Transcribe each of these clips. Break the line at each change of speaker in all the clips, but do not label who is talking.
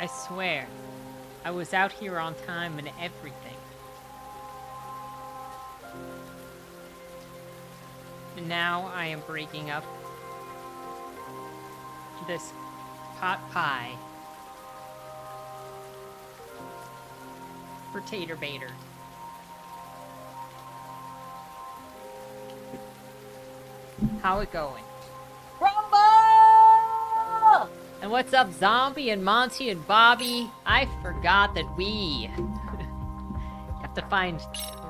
I swear, I was out here on time and everything. And now I am breaking up this pot pie for tater baiter. How it going? Rumble! And what's up, Zombie and Monty and Bobby? I forgot that we have to find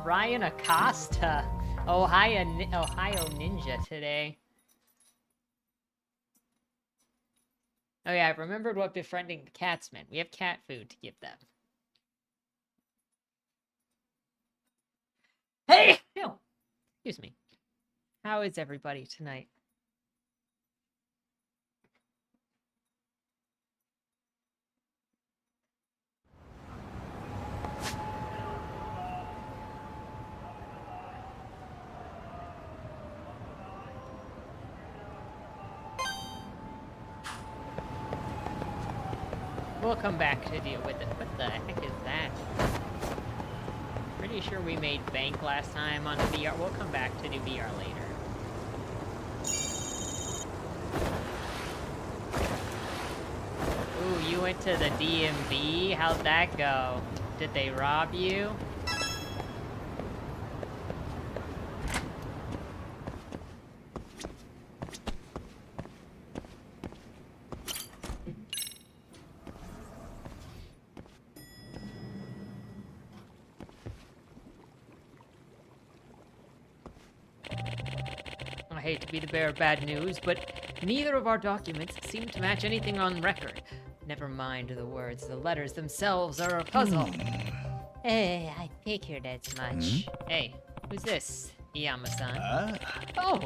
Ryan Acosta, Ohio Ninja today. Oh yeah, I remembered what befriending the cats meant. We have cat food to give them. Hey! Excuse me. How is everybody tonight? We'll come back to deal with it. What the heck is that? Pretty sure we made bank last time on the VR. We'll come back to do VR later. Ooh, you went to the DMV? How'd that go? Did they rob you? I hate to be the bearer of bad news, but neither of our documents seem to match anything on record. Never mind the words, the letters themselves are a puzzle. I figured as much. Hey, who's this? Yama-san. Oh,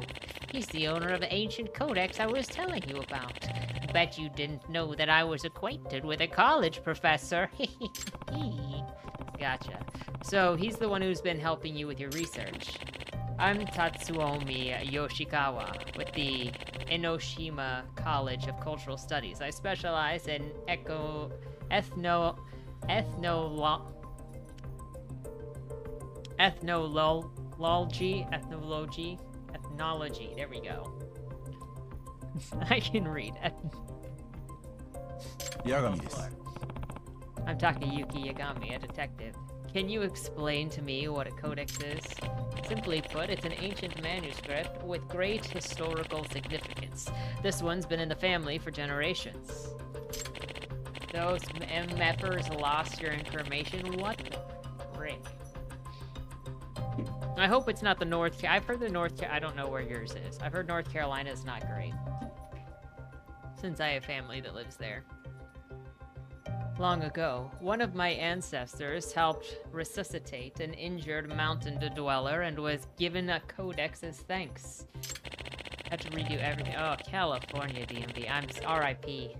he's the owner of the ancient codex I was telling you about. Bet you didn't know that I was acquainted with a college professor. Gotcha. So he's the one who's been helping you with your research. I'm Tatsuomi Yoshikawa with the Enoshima College of Cultural Studies. I specialize in ethnology. There we go. I can read.
Yagami desu.
I'm Takayuki Yagami, a detective. Can you explain to me what a codex is? Simply put, it's an ancient manuscript with great historical significance. This one's been in the family for generations. Those MFers lost your information? What the frick? I hope it's not the North... I've heard the North... I don't know where yours is. I've heard North Carolina's not great. Since I have family that lives there. Long ago, one of my ancestors helped resuscitate an injured mountain dweller and was given a codex as thanks. Had to redo everything. Oh, California DMV. I'm RIP.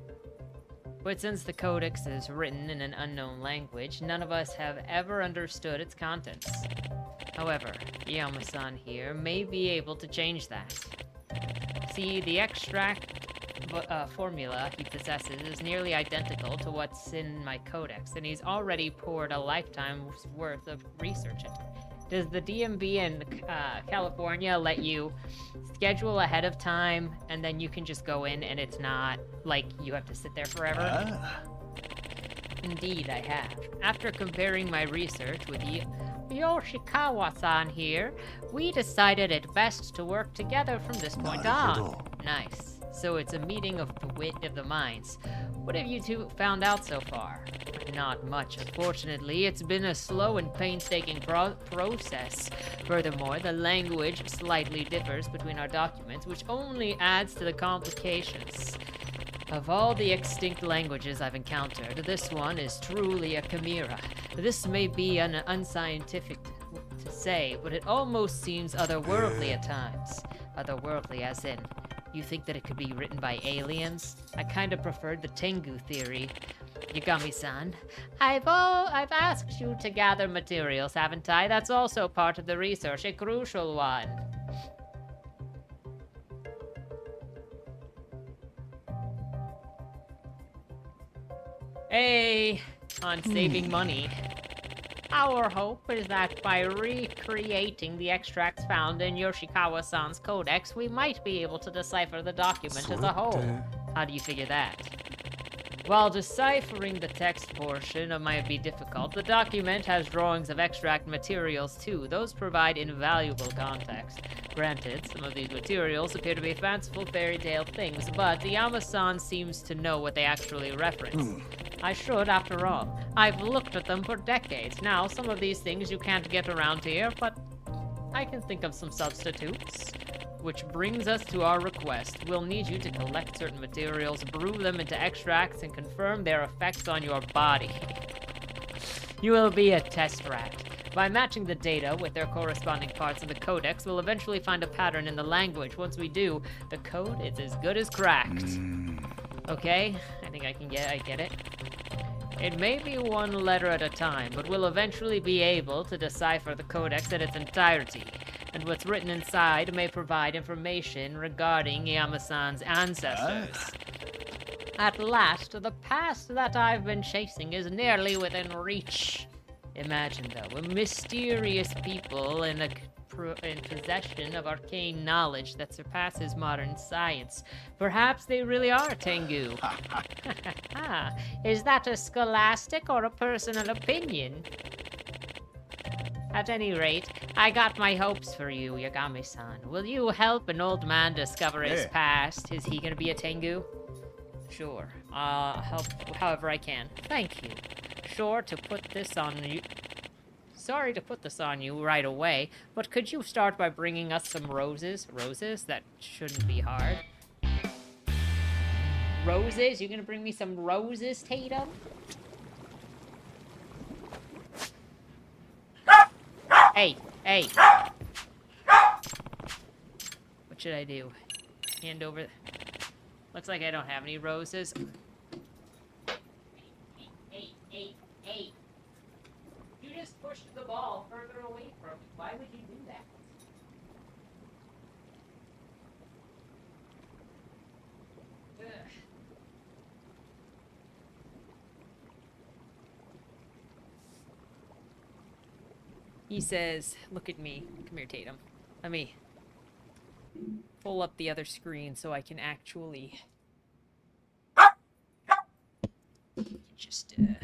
But since the codex is written in an unknown language, none of us have ever understood its contents. However, Yama-san here may be able to change that. See, the extract formula he possesses is nearly identical to what's in my codex, and he's already poured a lifetime's worth of research into it. Does the DMV in California let you schedule ahead of time, and then you can just go in and it's not like you have to sit there forever? Indeed, I have. After comparing my research with Yoshikawa-san here, we decided it best to work together from this point on. Nice. So it's a meeting of the wit of the minds. What have you two found out so far? Not much, unfortunately. It's been a slow and painstaking process. Furthermore, the language slightly differs between our documents, which only adds to the complications. Of all the extinct languages I've encountered, this one is truly a chimera. This may be unscientific to say, but it almost seems otherworldly at times. Otherworldly as in, you think that it could be written by aliens? I kinda preferred the Tengu theory. Yagami-san, I've asked you to gather materials, haven't I? That's also part of the research, a crucial one. Hey, on saving money. Our hope is that by recreating the extracts found in Yoshikawa-san's codex, we might be able to decipher the document as a whole. How do you figure that? While deciphering the text portion might be difficult, the document has drawings of extract materials too. Those provide invaluable context. Granted, some of these materials appear to be fanciful fairy tale things, but the Yama-san seems to know what they actually reference. I should, after all. I've looked at them for decades. Now, some of these things you can't get around here, but I can think of some substitutes. Which brings us to our request. We'll need you to collect certain materials, brew them into extracts, and confirm their effects on your body. You will be a test rat. By matching the data with their corresponding parts of the codex, we'll eventually find a pattern in the language. Once we do, the code is as good as cracked. Okay, I think I get it. It may be one letter at a time, but we'll eventually be able to decipher the codex in its entirety. And what's written inside may provide information regarding Yama-san's ancestors. At last, the past that I've been chasing is nearly within reach. Imagine, though, a mysterious people in possession of arcane knowledge that surpasses modern science. Perhaps they really are Tengu. Is that a scholastic or a personal opinion? At any rate, I got my hopes for you, Yagami-san. Will you help an old man discover his past? Is he gonna be a Tengu? Sure. Help however I can. Thank you. Sorry to put this on you right away, but could you start by bringing us some roses? Roses? That shouldn't be hard. Roses? You gonna bring me some roses, Tatum? Hey! What should I do? Hand over... Looks like I don't have any roses. Hey! You just pushed the ball further away from me. Why would you do that? Ugh. He says, look at me. Come here, Tatum. Let me pull up the other screen so I can actually just move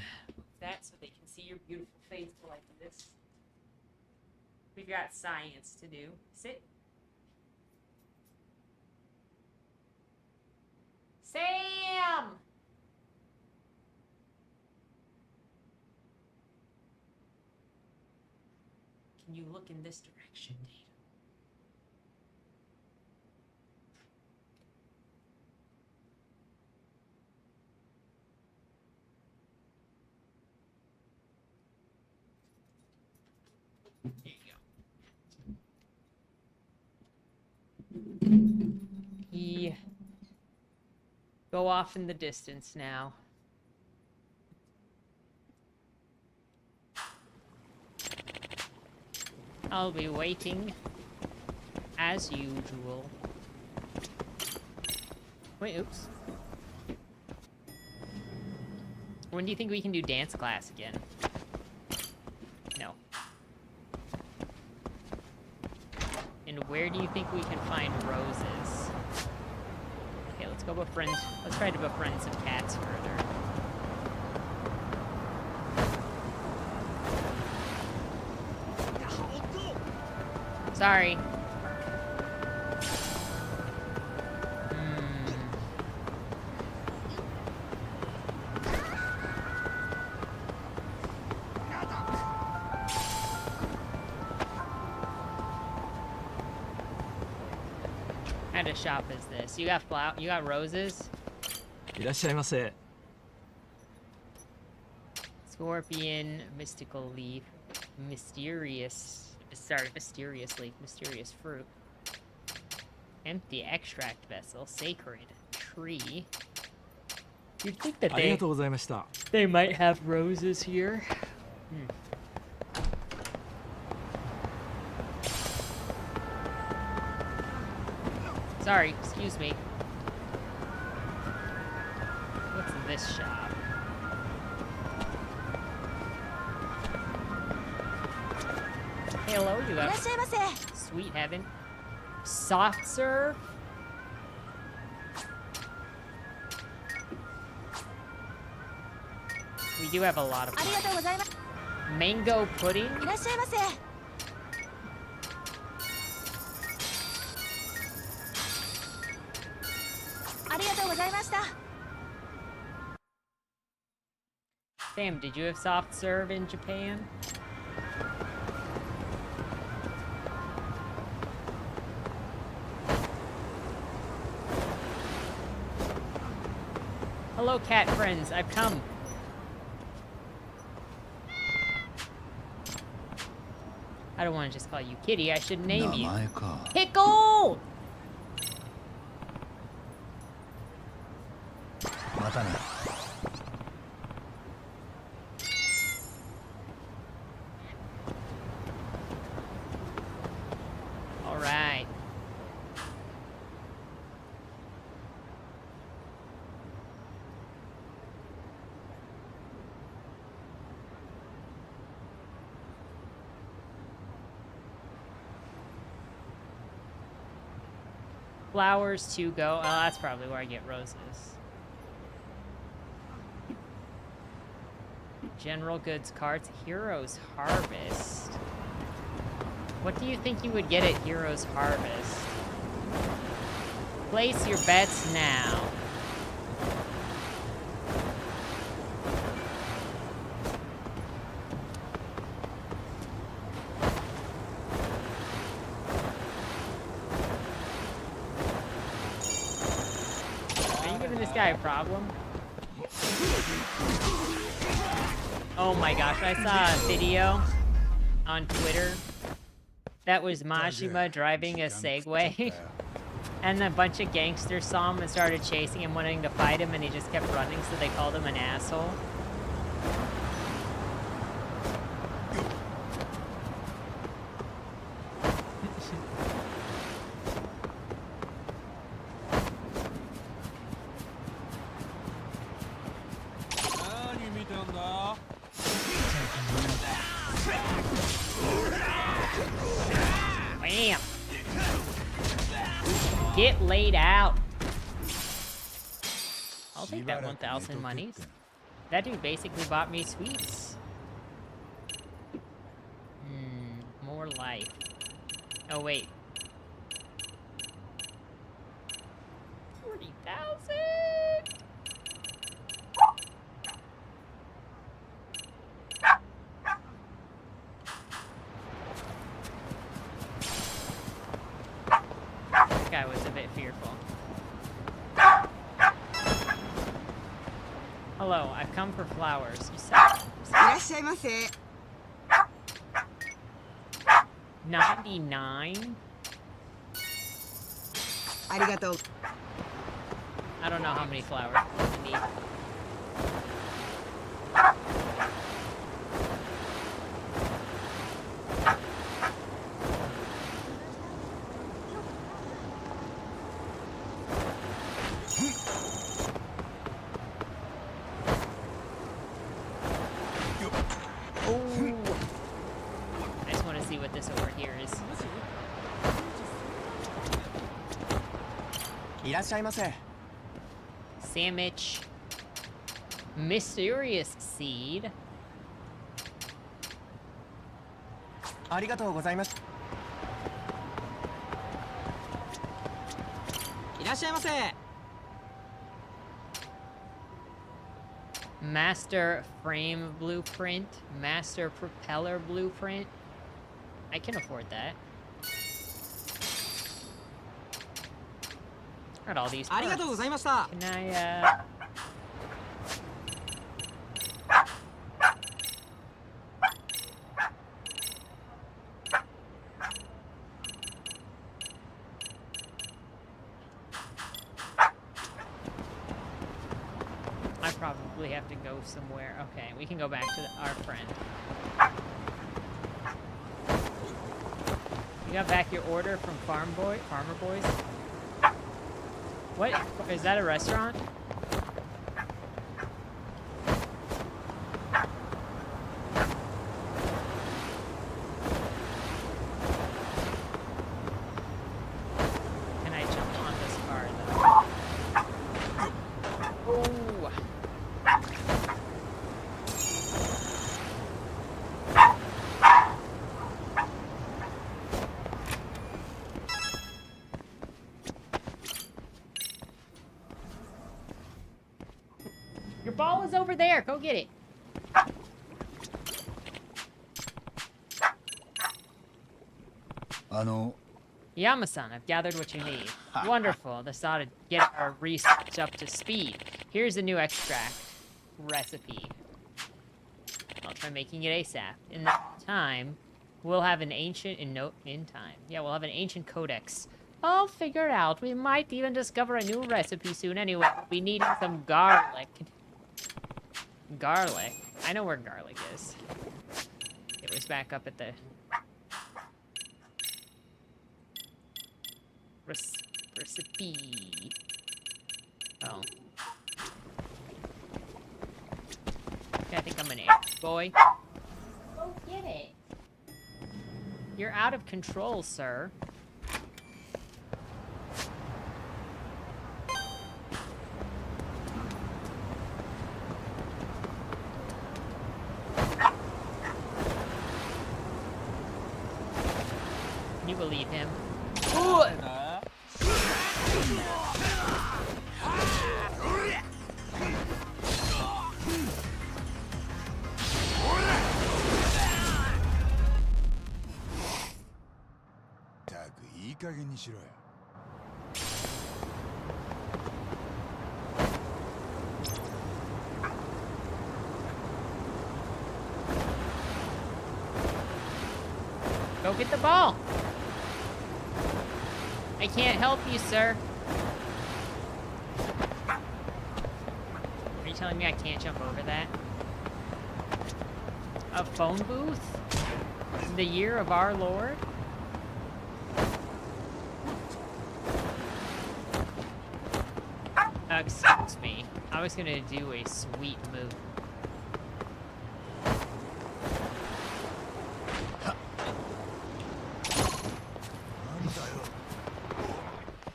that so they can see your beautiful face like this. We've got science to do. Sit. Sam! Can you look in this direction, Tatum? There you go. Go off in the distance now. I'll be waiting as usual. Wait, oops. When do you think we can do dance class again? No. And where do you think we can find roses? Okay, let's go befriend. Let's try to befriend some cats further. Sorry. What kind of shop is this? You got roses?
いらっしゃいませ。
Scorpion, mystical leaf, mysterious fruit. Empty extract vessel, sacred tree. You'd think that
ありがとうございました。
they might have roses here. Sorry, excuse me. What's this shop? Hey, hello, you have sweet heaven. Soft serve. We do have a lot of money. Mango pudding. Sam, did you have soft serve in Japan? Hello, cat friends. I've come. I don't want to just call you Kitty. I should name you. Pickle! All right. Flowers to go. Oh, that's probably where I get roses. General goods carts. Heroes Harvest. What do you think you would get at Heroes Harvest? Place your bets now. Are you giving this guy a problem? Oh my gosh, I saw a video on Twitter that was Mashima driving a Segway and a bunch of gangsters saw him and started chasing him, wanting to fight him, and he just kept running, so they called him an asshole. Bam! Get laid out. I'll take that 1,000 monies. That dude basically bought me sweets. More life. Oh wait. 40,000. That guy was a bit fearful. Hello, I've come for flowers. You said 99? I don't know how many flowers I need. I just want to see what this over here is. Sandwich. Mysterious seed. Master frame blueprint. Master propeller blueprint. I can afford that. Got all these parts. Can I, I probably have to go somewhere. Okay, we can go back to our friend. You got back your order from Farmer Boys? What? Is that a restaurant? ball is over there. Go get it. Yama-san, I've gathered what you need. Wonderful. This ought to get our research up to speed. Here's a new extract recipe. I'll try making it ASAP. In that time, we'll have an ancient Yeah, we'll have an ancient codex. I'll figure it out. We might even discover a new recipe soon. Anyway, we need some garlic. Garlic. I know where garlic is. It was back up at the recipe. Oh. Okay, I think I'm an ass boy. Go get it. You're out of control, sir. Can you believe him? Ooh. Go get the ball. I can't help you, sir. Are you telling me I can't jump over that? A phone booth? In the year of our Lord? Excuse me. I was gonna do a sweet move.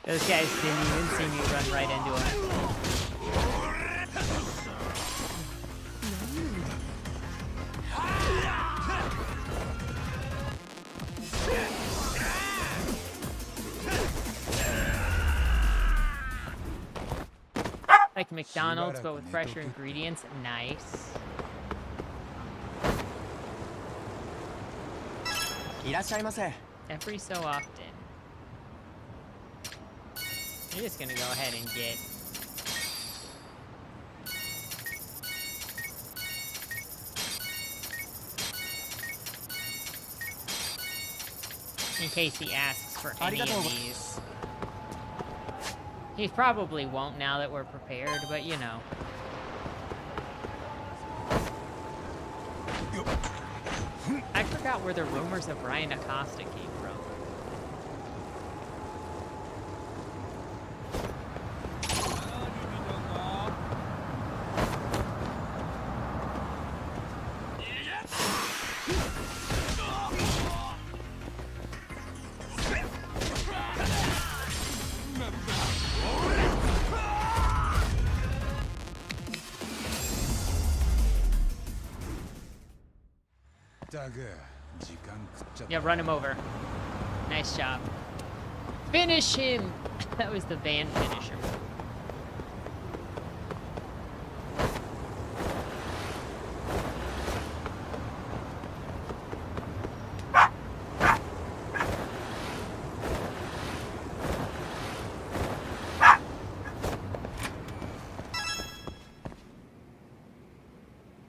Those guys didn't even see me run right into him. Like McDonald's, but with fresher ingredients. Nice. Every so often. I'm just gonna go ahead and get... in case he asks for any of these. He probably won't now that we're prepared, but you know. I forgot where the rumors of Ryan Acosta came from. Yeah, run him over. Nice job. Finish him! That was the van finisher.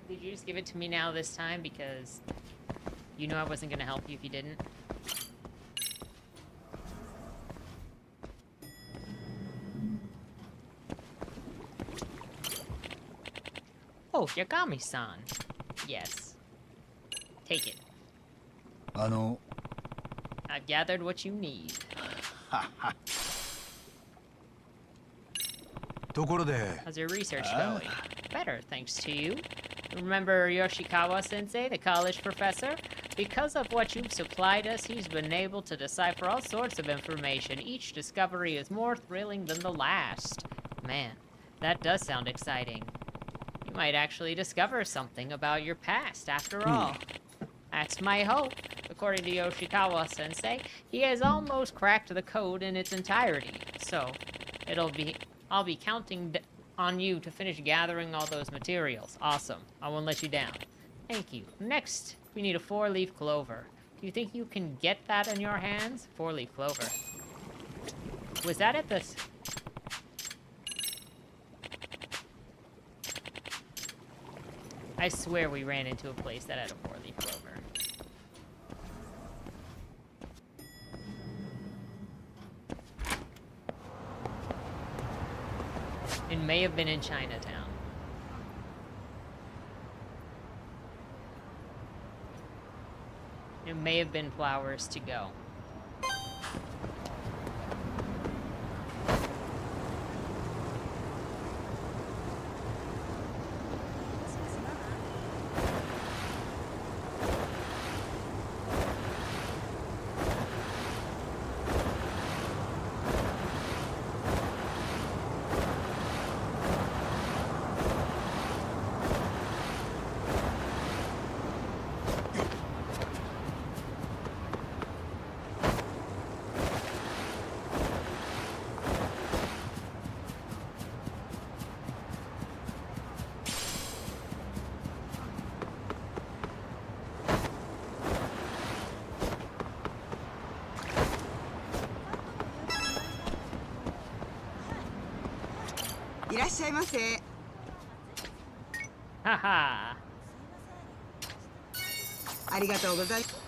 Did you just give it to me now this time? Because you know I wasn't gonna help you if you didn't. Oh, Yagami-san. Yes. Take it. I've gathered what you need. How's your research going? Better, thanks to you. Remember Yoshikawa-sensei, the college professor? Because of what you've supplied us, he's been able to decipher all sorts of information. Each discovery is more thrilling than the last. Man, that does sound exciting. You might actually discover something about your past, after all. That's my hope. According to Yoshikawa-sensei, he has almost cracked the code in its entirety. So, I'll be counting on you to finish gathering all those materials. Awesome. I won't let you down. Thank you. Next, we need a 4-leaf clover. Do you think you can get that in your hands? 4-leaf clover. Was that at this? I swear we ran into a place that had a 4-leaf clover. It may have been in Chinatown. It may have been Flowers to Go. Haha.
ありがとうございます。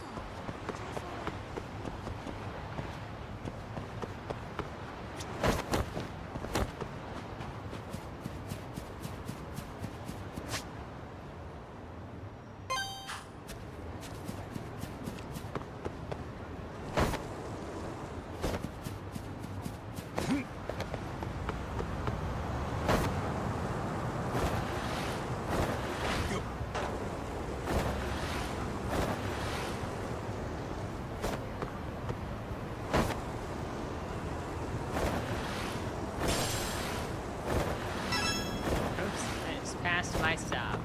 My stop.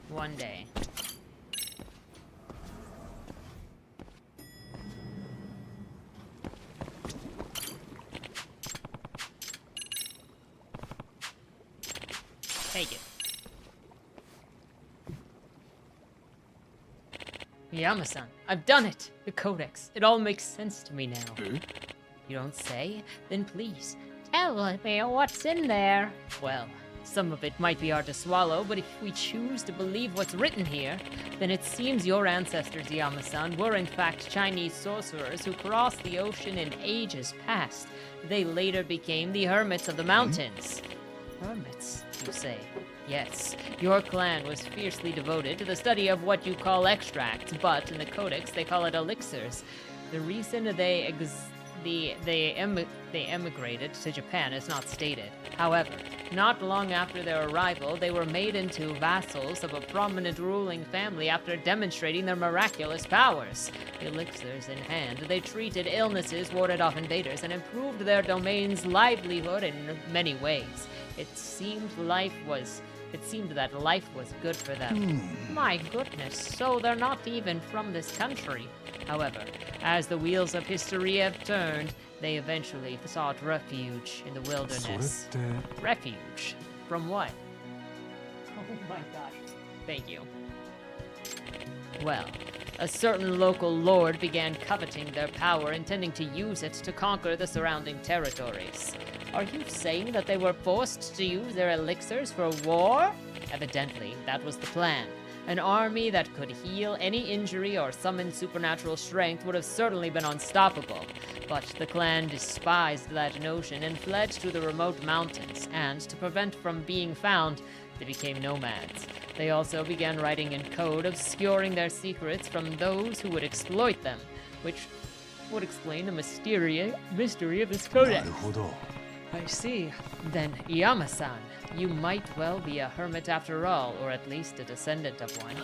One day. Take it. Yama-san, I've done it! The Codex. It all makes sense to me now. You don't say? Then please, tell me what's in there. Well, some of it might be hard to swallow, but if we choose to believe what's written here, then it seems your ancestors, Yama-san, were in fact Chinese sorcerers who crossed the ocean in ages past. They later became the Hermits of the Mountains. Hermits, you say? Yes, your clan was fiercely devoted to the study of what you call extracts, but in the Codex they call it elixirs. The reason they emigrated to Japan is not stated. However, not long after their arrival, they were made into vassals of a prominent ruling family after demonstrating their miraculous powers. Elixirs in hand, they treated illnesses, warded off invaders, and improved their domain's livelihood in many ways. It seemed that life was good for them. My goodness, so they're not even from this country. However, as the wheels of history have turned, they eventually sought refuge in the wilderness. Refuge? From what? Oh my gosh. Thank you. Well, a certain local lord began coveting their power, intending to use it to conquer the surrounding territories. Are you saying that they were forced to use their elixirs for war? Evidently, that was the plan. An army that could heal any injury or summon supernatural strength would have certainly been unstoppable. But the clan despised that notion and fled to the remote mountains, and to prevent from being found, they became nomads. They also began writing in code, obscuring their secrets from those who would exploit them, which would explain the mystery of this codex. I see. Then, Yama-san, you might well be a hermit after all, or at least a descendant of one.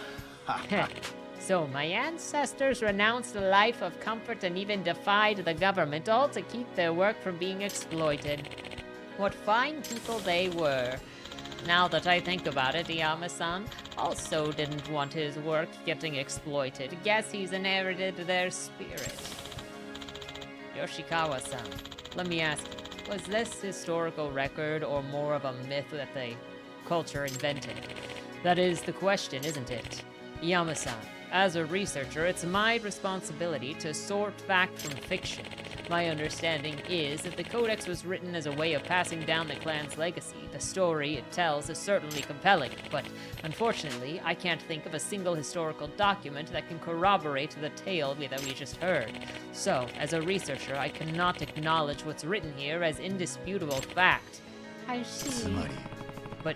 So, my ancestors renounced a life of comfort and even defied the government, all to keep their work from being exploited. What fine people they were. Now that I think about it, Yama-san also didn't want his work getting exploited. Guess he's inherited their spirit. Yoshikawa-san, let me ask you, was this historical record or more of a myth that the culture invented? That is the question, isn't it? Yama-san, as a researcher, it's my responsibility to sort fact from fiction. My understanding is that the codex was written as a way of passing down the clan's legacy. The story it tells is certainly compelling, but unfortunately, I can't think of a single historical document that can corroborate the tale that we just heard. So, as a researcher, I cannot acknowledge what's written here as indisputable fact. I see. But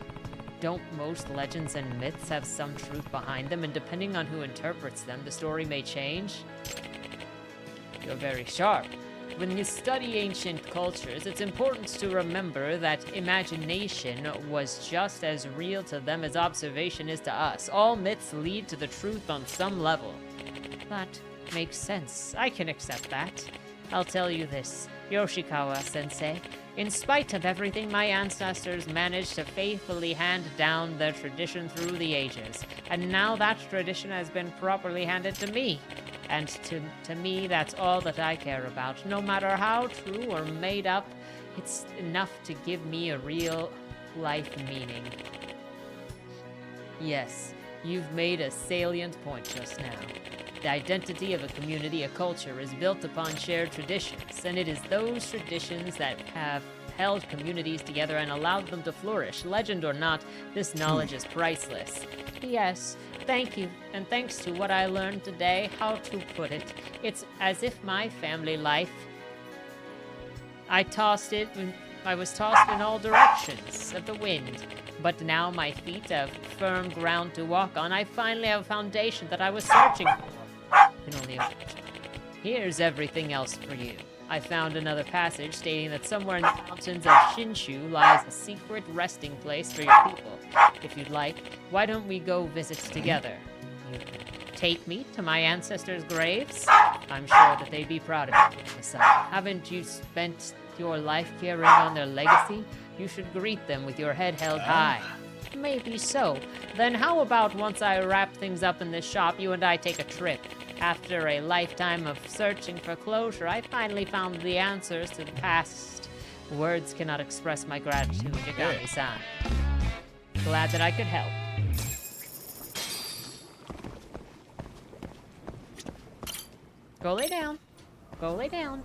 don't most legends and myths have some truth behind them, and depending on who interprets them, the story may change? You're very sharp. When you study ancient cultures, it's important to remember that imagination was just as real to them as observation is to us. All myths lead to the truth on some level. That makes sense. I can accept that. I'll tell you this, Yoshikawa-sensei. In spite of everything, my ancestors managed to faithfully hand down their tradition through the ages. And now that tradition has been properly handed to me. And to me, that's all that I care about. No matter how true or made up, it's enough to give me a real life meaning. Yes, you've made a salient point just now. The identity of a community, a culture, is built upon shared traditions, and it is those traditions that have held communities together and allowed them to flourish. Legend or not, this knowledge is priceless. Yes, thank you, and thanks to what I learned today, how to put it, it's as if my family life, I was tossed in all directions of the wind, but now my feet have firm ground to walk on. I finally have a foundation that I was searching for. Can only imagine. Here's everything else for you. I found another passage stating that somewhere in the mountains of Shinshu lies a secret resting place for your people. If you'd like, why don't we go visit together? You can take me to my ancestors' graves? I'm sure that they'd be proud of you, son. Haven't you spent your life carrying on their legacy? You should greet them with your head held high. Maybe so. Then how about once I wrap things up in this shop, you and I take a trip? After a lifetime of searching for closure, I finally found the answers to the past. Words cannot express my gratitude, Yagami-san. Glad that I could help. Go lay down. Go lay down.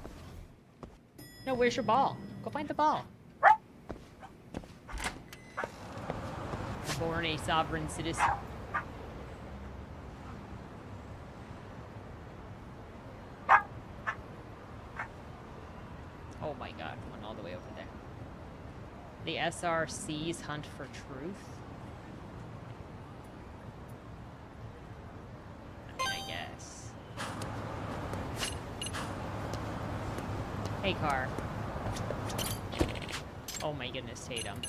No, where's your ball? Go find the ball. Born a sovereign citizen. Oh my god, went all the way over there. The SRC's hunt for truth? I mean, I guess. Hey, car. Oh my goodness, Tatum.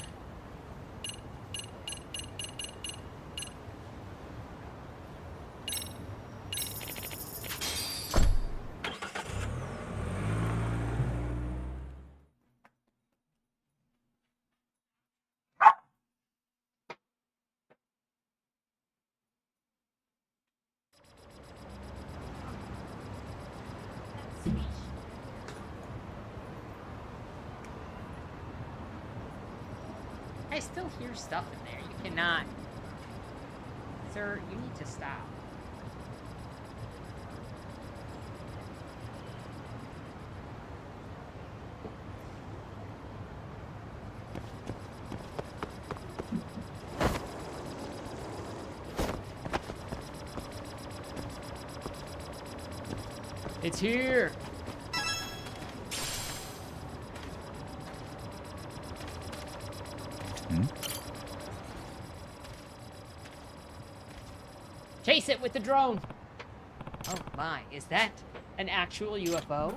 I still hear stuff in there. You cannot. Sir, you need to stop. It's here. Chase it with the drone! Oh my, is that an actual UFO?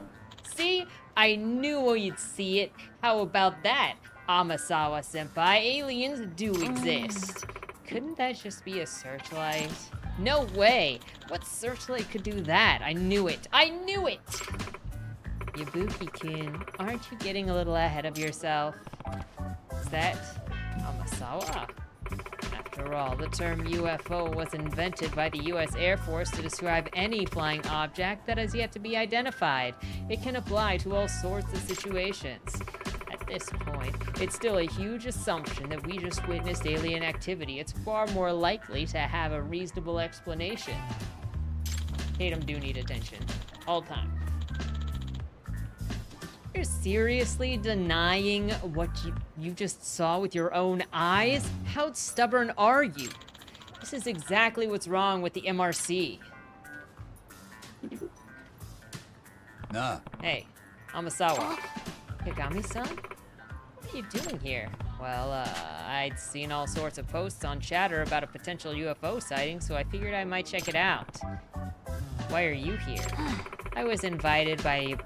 See? I knew we'd see it. How about that, Amasawa-senpai? Aliens do exist. Couldn't that just be a searchlight? No way! What searchlight could do that? I knew it! I knew it! Yabuki-kun, aren't you getting a little ahead of yourself? Is that Amasawa? After all, the term UFO was invented by the US Air Force to describe any flying object that has yet to be identified. It can apply to all sorts of situations. At this point, it's still a huge assumption that we just witnessed alien activity. It's far more likely to have a reasonable explanation. Tatum do need attention. All time. You're seriously denying what you just saw with your own eyes? How stubborn are you? This is exactly what's wrong with the MRC.
Nah.
Hey, Amasawa. Yagami-san? What are you doing here? Well, I'd seen all sorts of posts on Chatter about a potential UFO sighting, so I figured I might check it out. Why are you here? I was invited by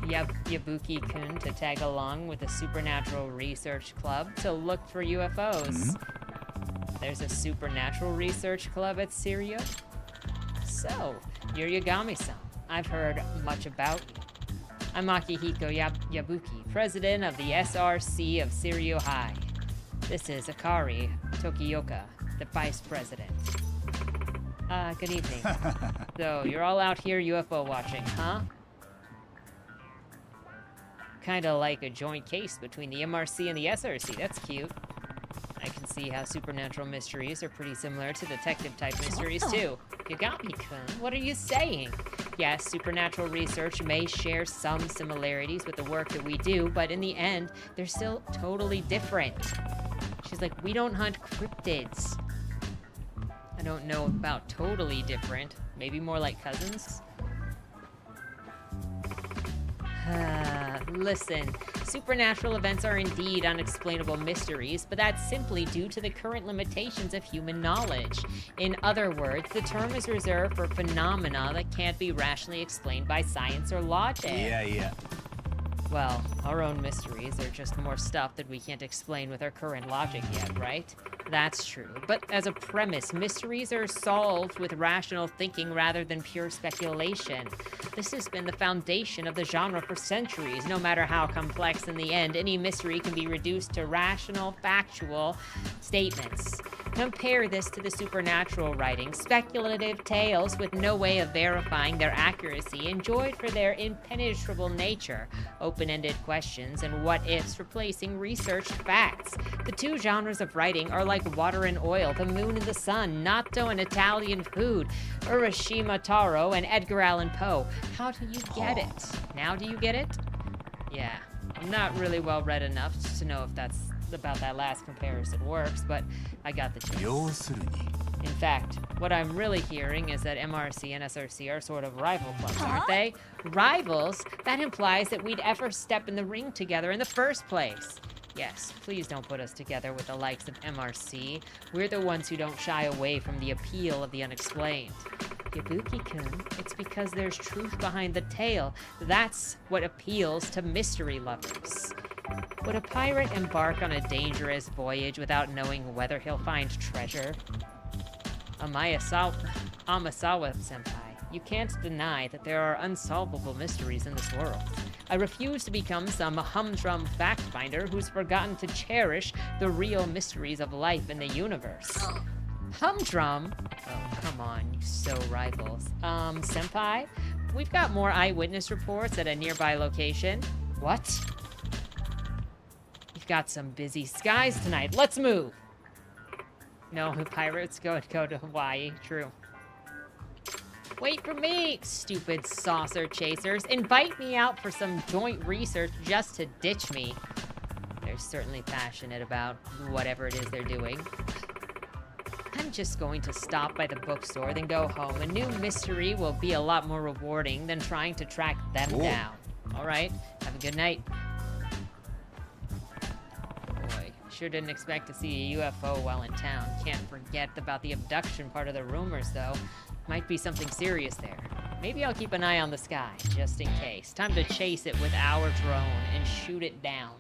Yabuki-kun to tag along with the Supernatural Research Club to look for UFOs. There's a Supernatural Research Club at Sirio? So, you're Yagami-san. I've heard much about you. I'm Akihiko Yabuki, president of the SRC of Sirio High. This is Akari Tokioka, the vice president. Good evening. So, you're all out here UFO watching, huh? Kinda like a joint case between the MRC and the SRC. That's cute. I can see how supernatural mysteries are pretty similar to detective-type mysteries, too. Yagami-kun, what are you saying? Yes, supernatural research may share some similarities with the work that we do, but in the end, they're still totally different. She's like, we don't hunt cryptids. I don't know about totally different. Maybe more like cousins? Listen, supernatural events are indeed unexplainable mysteries, but that's simply due to the current limitations of human knowledge. In other words, the term is reserved for phenomena that can't be rationally explained by science or logic.
Yeah.
Well, our own mysteries are just more stuff that we can't explain with our current logic yet, right? That's true. But as a premise, mysteries are solved with rational thinking rather than pure speculation. This has been the foundation of the genre for centuries. No matter how complex in the end, any mystery can be reduced to rational, factual statements. Compare this to the supernatural writing, speculative tales with no way of verifying their accuracy, enjoyed for their impenetrable nature, open-ended questions and what-ifs replacing researched facts. The two genres of writing are like water and oil, the moon and the sun, natto and Italian food, Urashima Taro and Edgar Allan Poe. How do you get it? Now do you get it? Yeah, I'm not really well read enough to know if that's about that last comparison works, but I got the gist. In fact, what I'm really hearing is that MRC and SRC are sort of rival clubs, aren't they? Rivals? That implies that we'd ever step in the ring together in the first place. Yes, please don't put us together with the likes of MRC. We're the ones who don't shy away from the appeal of the unexplained. Yabuki-kun, it's because there's truth behind the tale. That's what appeals to mystery lovers. Would a pirate embark on a dangerous voyage without knowing whether he'll find treasure? Amasawa-senpai, you can't deny that there are unsolvable mysteries in this world. I refuse to become some humdrum fact-finder who's forgotten to cherish the real mysteries of life in the universe. Humdrum? Oh, come on, you so rivals. Senpai, we've got more eyewitness reports at a nearby location. What? We've got some busy skies tonight. Let's move! No, the pirates go to Hawaii. True. Wait for me, stupid saucer chasers. Invite me out for some joint research just to ditch me. They're certainly passionate about whatever it is they're doing. I'm just going to stop by the bookstore, then go home. A new mystery will be a lot more rewarding than trying to track them down. All right, have a good night. Boy, sure didn't expect to see a UFO while in town. Can't forget about the abduction part of the rumors, though. Might be something serious there. Maybe I'll keep an eye on the sky, just in case. Time to chase it with our drone and shoot it down.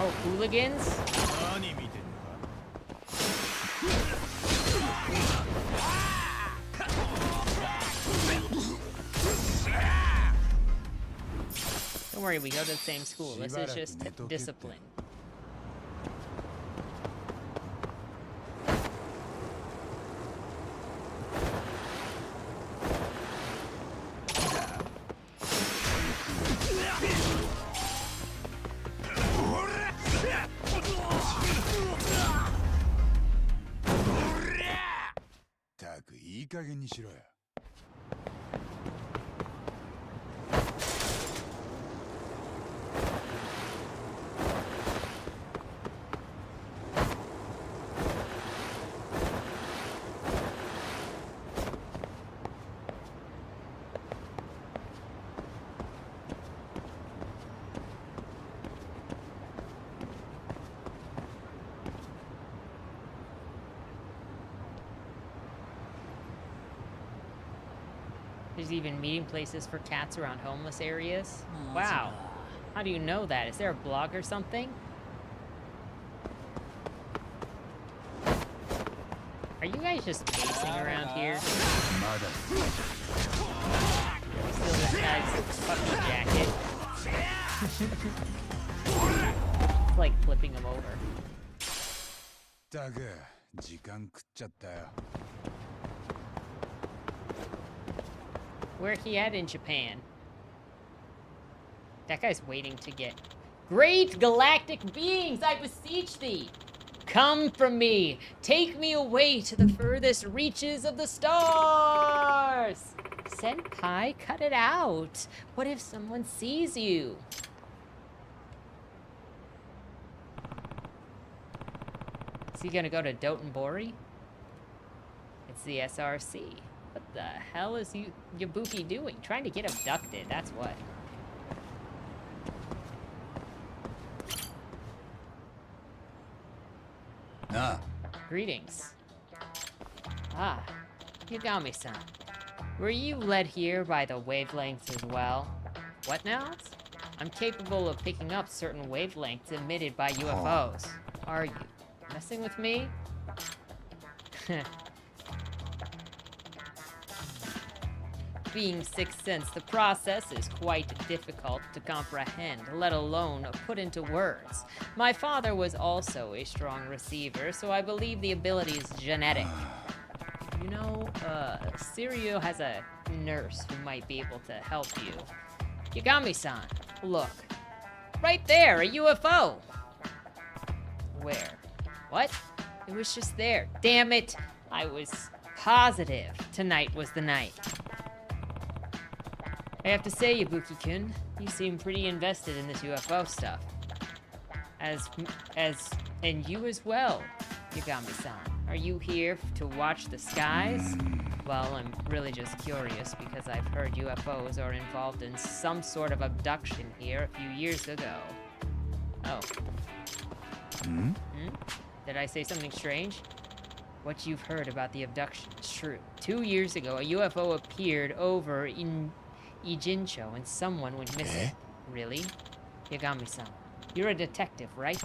Oh, hooligans? Don't worry, we go to the same school. This is just discipline. There's even meeting places for cats around homeless areas. Wow. How do you know that? Is there a blog or something? Are you guys just pacing around here? Steal this guy's fucking jacket. It's like flipping him over. Where he at in Japan? That guy's waiting to get... Great galactic beings, I beseech thee! Come from me! Take me away to the furthest reaches of the stars! Senpai, cut it out! What if someone sees you? Is he gonna go to Dotonbori? It's the SRC. What the hell is Yabuki doing? Trying to get abducted, that's what. Greetings. Ah, Yagami-san. Were you led here by the wavelengths as well? What now? I'm capable of picking up certain wavelengths emitted by UFOs. Are you messing with me? Being Sixth Sense, the process is quite difficult to comprehend, let alone put into words. My father was also a strong receiver, so I believe the ability is genetic. You know, Sirio has a nurse who might be able to help you. Yagami-san, look. Right there, a UFO! Where? What? It was just there. Damn it! I was positive tonight was the night. I have to say, Yabuki-kun, you seem pretty invested in this UFO stuff. And you as well, Yagami-san. Are you here to watch the skies? Well, I'm really just curious because I've heard UFOs are involved in some sort of abduction here a few years ago. Oh. Did I say something strange? What you've heard about the abduction is true. 2 years ago, a UFO appeared over in Ijincho and someone went missing. Really? Yagami-san, you're a detective, right?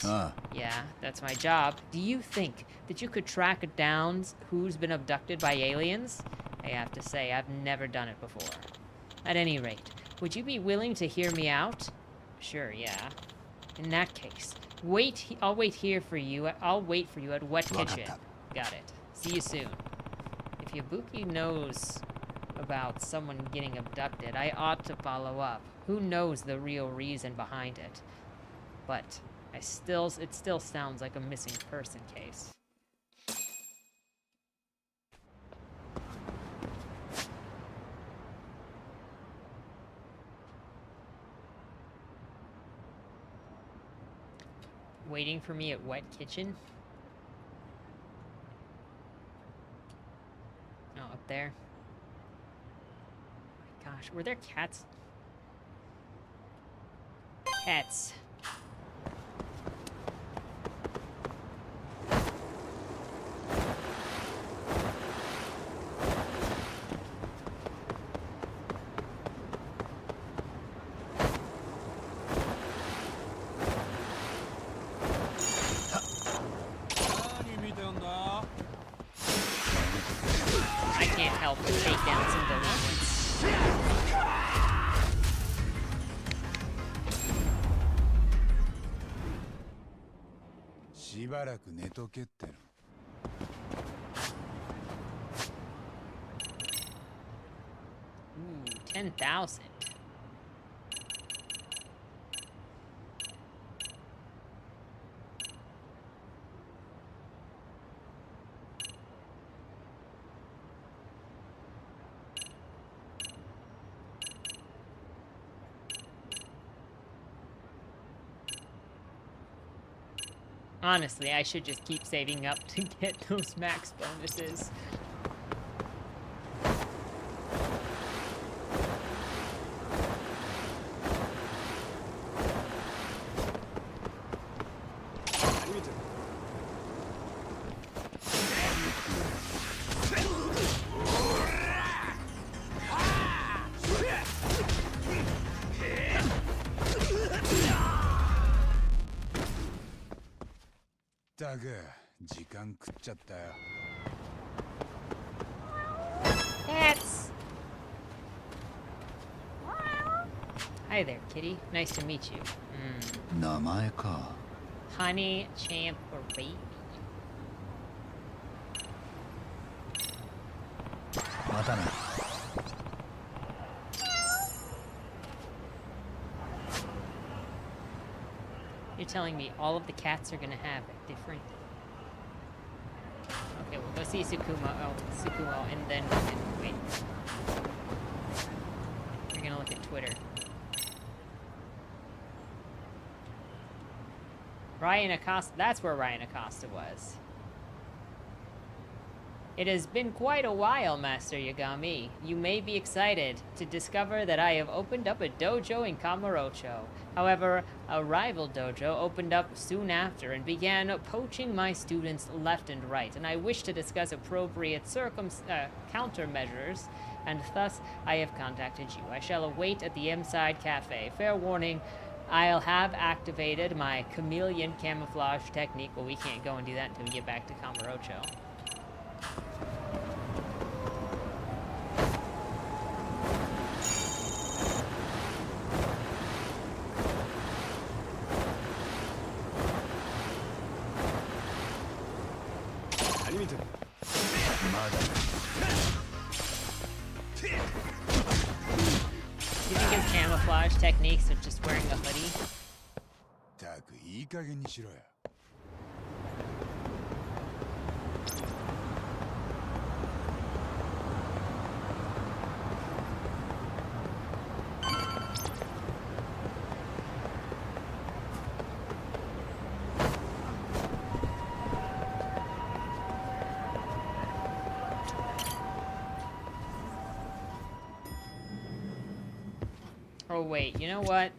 Yeah, that's my job. Do you think that you could track down who's been abducted by aliens? I have to say, I've never done it before. At any rate, would you be willing to hear me out? Sure, yeah. In that case, I'll wait here for you. I'll wait for you at Wet Kitchen. Got it. See you soon. If Yabuki knows about someone getting abducted, I ought to follow up. Who knows the real reason behind it? But it still sounds like a missing person case. Waiting for me at Wet Kitchen? Oh, up there. Oh my gosh, were there cats? Cats.
しばらく寝とけっての。
Ooh, 10,000. Honestly, I should just keep saving up to get those max bonuses. Cats! Hi there, kitty. Nice to meet you.
名前か。
Honey, champ, or baby?
またな。
You're telling me all of the cats are gonna have a different... Okay, we'll go see Tsukumo, and then we can... Wait. We're gonna look at Twitter. Ryan Acosta, that's where Ryan Acosta was. It has been quite a while, Master Yagami. You may be excited to discover that I have opened up a dojo in Kamurocho. However, a rival dojo opened up soon after and began poaching my students left and right, and I wish to discuss appropriate countermeasures, and thus I have contacted you. I shall await at the M-Side Cafe. Fair warning, I'll have activated my chameleon camouflage technique, but we can't go and do that until we get back to Kamurocho. You think his camouflage techniques are just wearing a hoodie?
たくいい加減にしろよ。
Oh wait, you know what?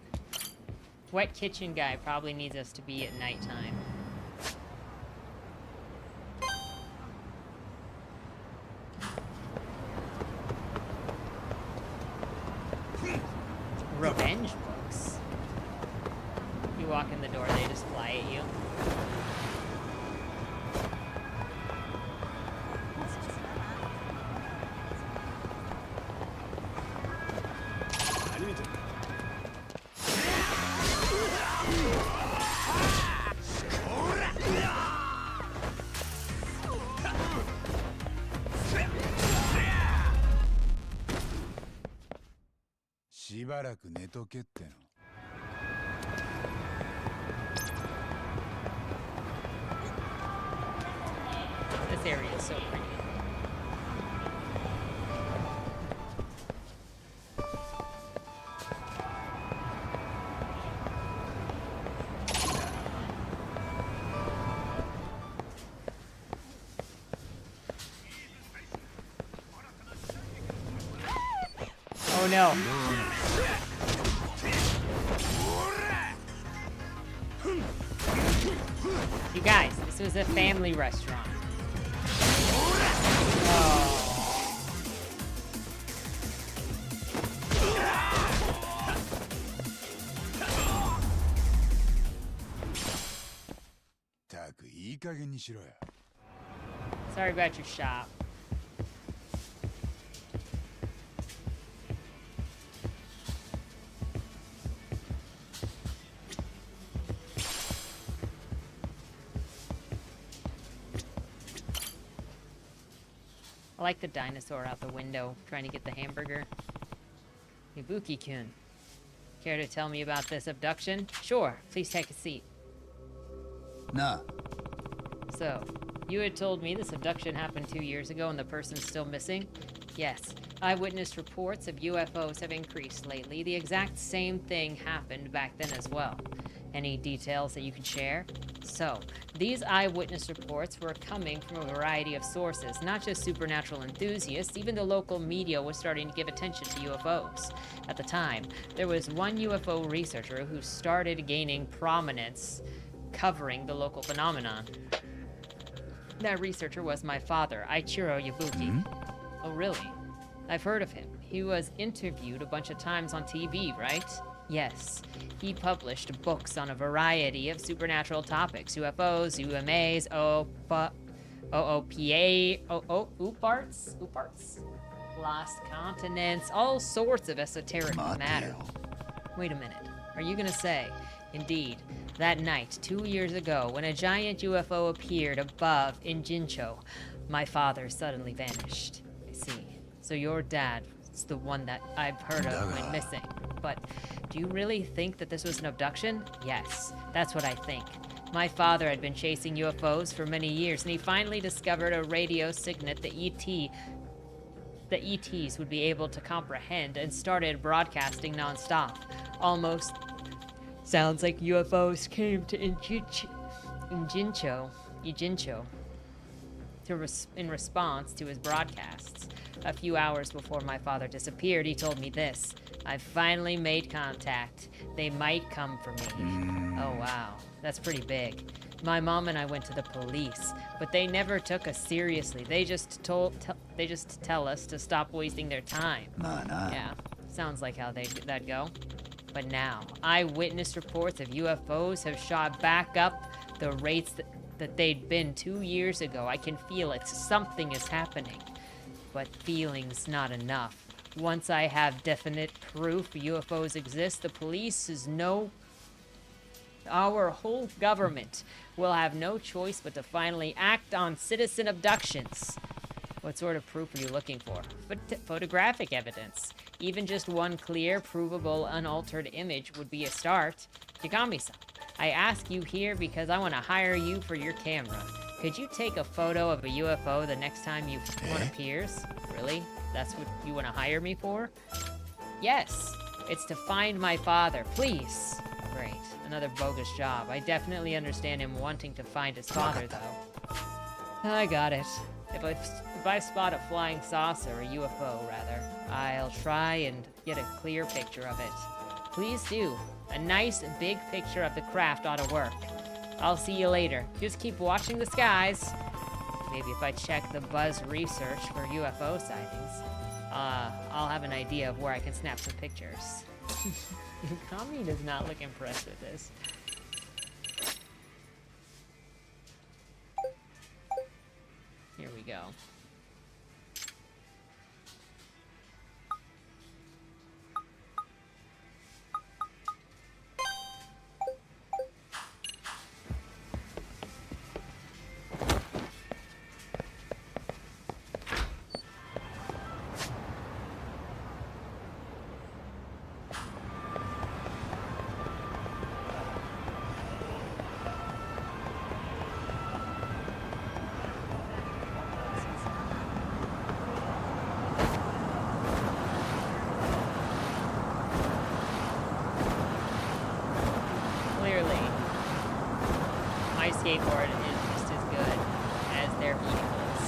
Wet Kitchen guy probably needs us to be at nighttime. Revenge books. You walk in the door, they just fly at you. This area is so pretty. Oh no. You guys, this was a family restaurant. Oh. Sorry about your shop. I like the dinosaur out the window trying to get the hamburger. Ibuki-kun, care to tell me about this abduction? Sure, please take a seat.
なあ
So, you had told me this abduction happened 2 years ago and the person's still missing? Yes. Eyewitness reports of UFOs have increased lately. The exact same thing happened back then as well. Any details that you can share? So, these eyewitness reports were coming from a variety of sources, not just supernatural enthusiasts. Even the local media was starting to give attention to UFOs. At the time, there was one UFO researcher who started gaining prominence covering the local phenomenon. That researcher was my father, Ichiro Yabuki. Oh, really? I've heard of him. He was interviewed a bunch of times on TV, right? Yes. He published books on a variety of supernatural topics. UFOs, UMAs, UParts, lost continents, all sorts of esoteric matter. Wait a minute. Are you gonna say, indeed, that night, 2 years ago, when a giant UFO appeared above in Jincho, my father suddenly vanished? I see. So your dad is the one that I've heard of went missing. But do you really think that this was an abduction? Yes, that's what I think. My father had been chasing UFOs for many years, and he finally discovered a radio signet the ETs would be able to comprehend, and started broadcasting nonstop. Almost sounds like UFOs came to Ijincho in response to his broadcasts. A few hours before my father disappeared, he told me this: I've finally made contact. They might come for me. Oh wow, that's pretty big. My mom and I went to the police, but they never took us seriously. They just tell us to stop wasting their time. Yeah, sounds like how that'd go. But now, eyewitness reports of UFOs have shot back up the rates that they'd been 2 years ago. I can feel it. Something is happening. But feeling's not enough. Once I have definite proof UFOs exist, the police our whole government will have no choice but to finally act on citizen abductions. What sort of proof are you looking for? Photographic evidence. Even just one clear, provable, unaltered image would be a start. Yagami-san, I ask you here because I want to hire you for your camera. Could you take a photo of a UFO the next time one appears? Really? That's what you want to hire me for? Yes. It's to find my father. Please. Great. Another bogus job. I definitely understand him wanting to find his father, though. I got it. If I spot a flying saucer, a UFO rather, I'll try and get a clear picture of it. Please do. A nice big picture of the craft ought to work. I'll see you later. Just keep watching the skies. Maybe if I check the Buzz research for UFO sightings, I'll have an idea of where I can snap some pictures. Kami does not look impressed with this. Here we go. Skateboard is just as good as their vehicles.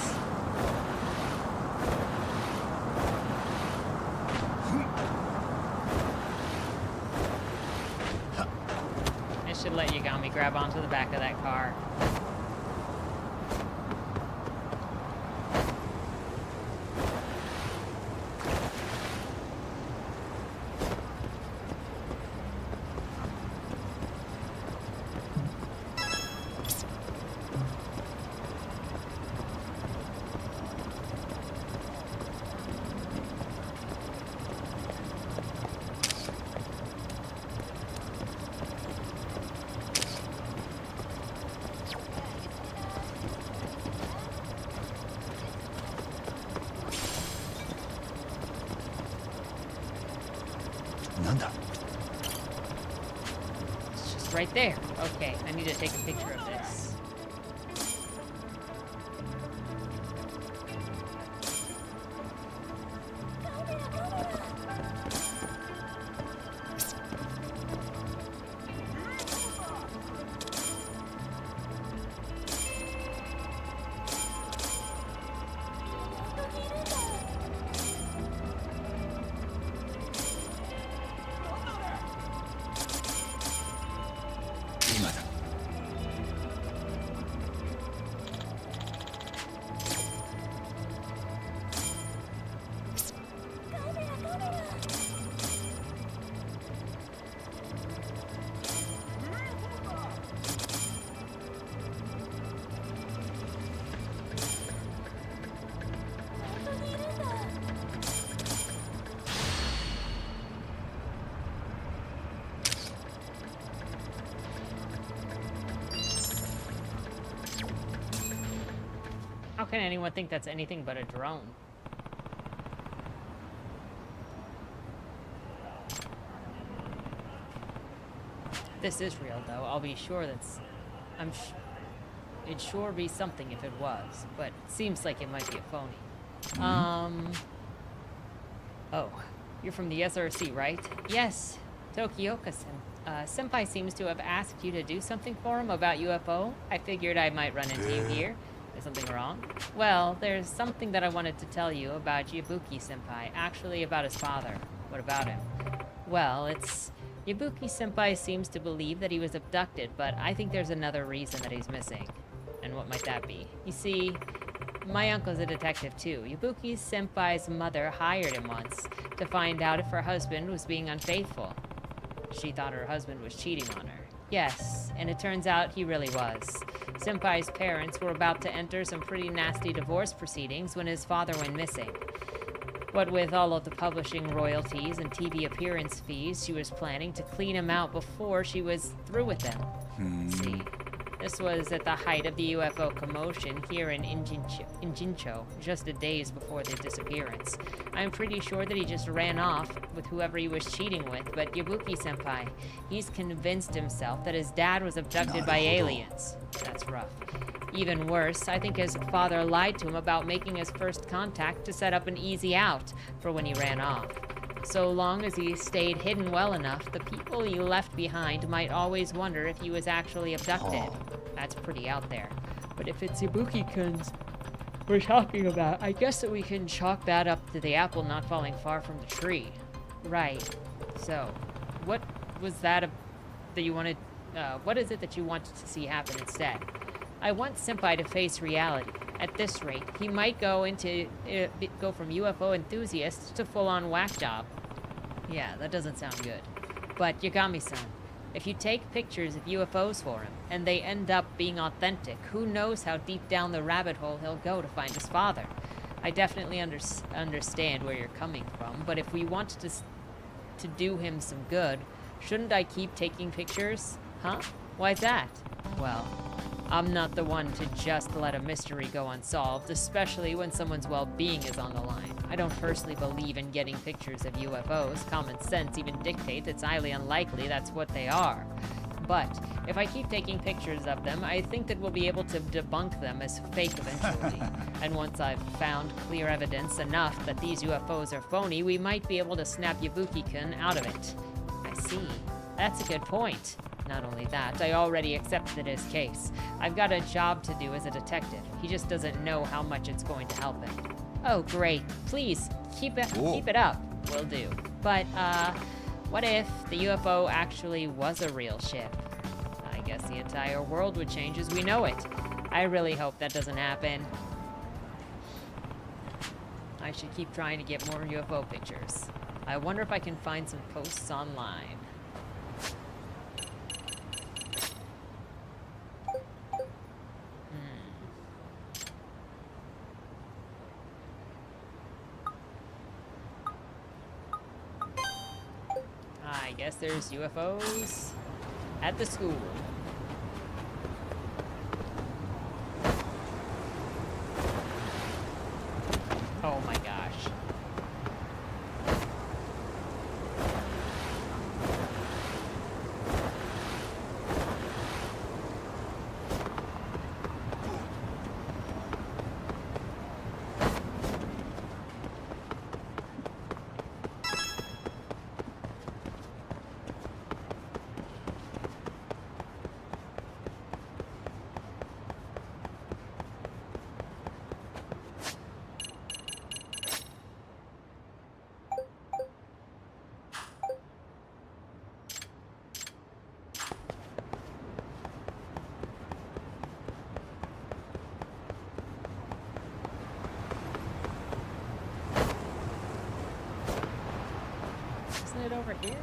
I should let Yagami grab onto the back of that car. it's right there. Okay, I need to take a picture of this. How can anyone think that's anything but a drone? This is real, though. I'll be sure that's... it'd sure be something if it was, but it seems like it might be a phony. Oh, you're from the SRC, right? Yes, Tokioka-sen. Senpai seems to have asked you to do something for him about UFO. I figured I might run into you here. Is something wrong? Well, there's something that I wanted to tell you about Yabuki-senpai, actually about his father. What about him? Well, Yabuki-senpai seems to believe that he was abducted, but I think there's another reason that he's missing. And what might that be? You see, my uncle's a detective too. Yabuki-senpai's mother hired him once to find out if her husband was being unfaithful. She thought her husband was cheating on her. Yes, and it turns out he really was. Senpai's parents were about to enter some pretty nasty divorce proceedings when his father went missing. What with all of the publishing royalties and TV appearance fees, she was planning to clean him out before she was through with them. See, this was at the height of the UFO commotion here in Injincho, just a days before the disappearance. I'm pretty sure that he just ran off with whoever he was cheating with, but Yabuki-senpai, he's convinced himself that his dad was abducted by aliens. That's rough. Even worse, I think his father lied to him about making his first contact to set up an easy out for when he ran off. So long as he stayed hidden well enough, the people he left behind might always wonder if he was actually abducted. That's pretty out there. But if it's Ibuki-kun's we're talking about, I guess that we can chalk that up to the apple not falling far from the tree. Right. So, what was that that you wanted, what is it that you wanted to see happen instead? I want Senpai to face reality. At this rate, he might go from UFO enthusiast to full-on whack job. Yeah, that doesn't sound good. But Yagami-san, if you take pictures of UFOs for him, and they end up being authentic, who knows how deep down the rabbit hole he'll go to find his father. I definitely understand where you're coming from, but if we wanted to do him some good, shouldn't I keep taking pictures? Huh? Why's that? Well, I'm not the one to just let a mystery go unsolved, especially when someone's well-being is on the line. I don't personally believe in getting pictures of UFOs. Common sense even dictates it's highly unlikely that's what they are. But if I keep taking pictures of them, I think that we'll be able to debunk them as fake eventually. And once I've found clear evidence enough that these UFOs are phony, we might be able to snap Yabuki-kun out of it. I see. That's a good point. Not only that, I already accepted his case. I've got a job to do as a detective. He just doesn't know how much it's going to help him. Oh, great. Please, keep it up. Will do. But, what if the UFO actually was a real ship? I guess the entire world would change as we know it. I really hope that doesn't happen. I should keep trying to get more UFO pictures. I wonder if I can find some posts online. I guess there's UFOs at the school. Oh my gosh. it over here?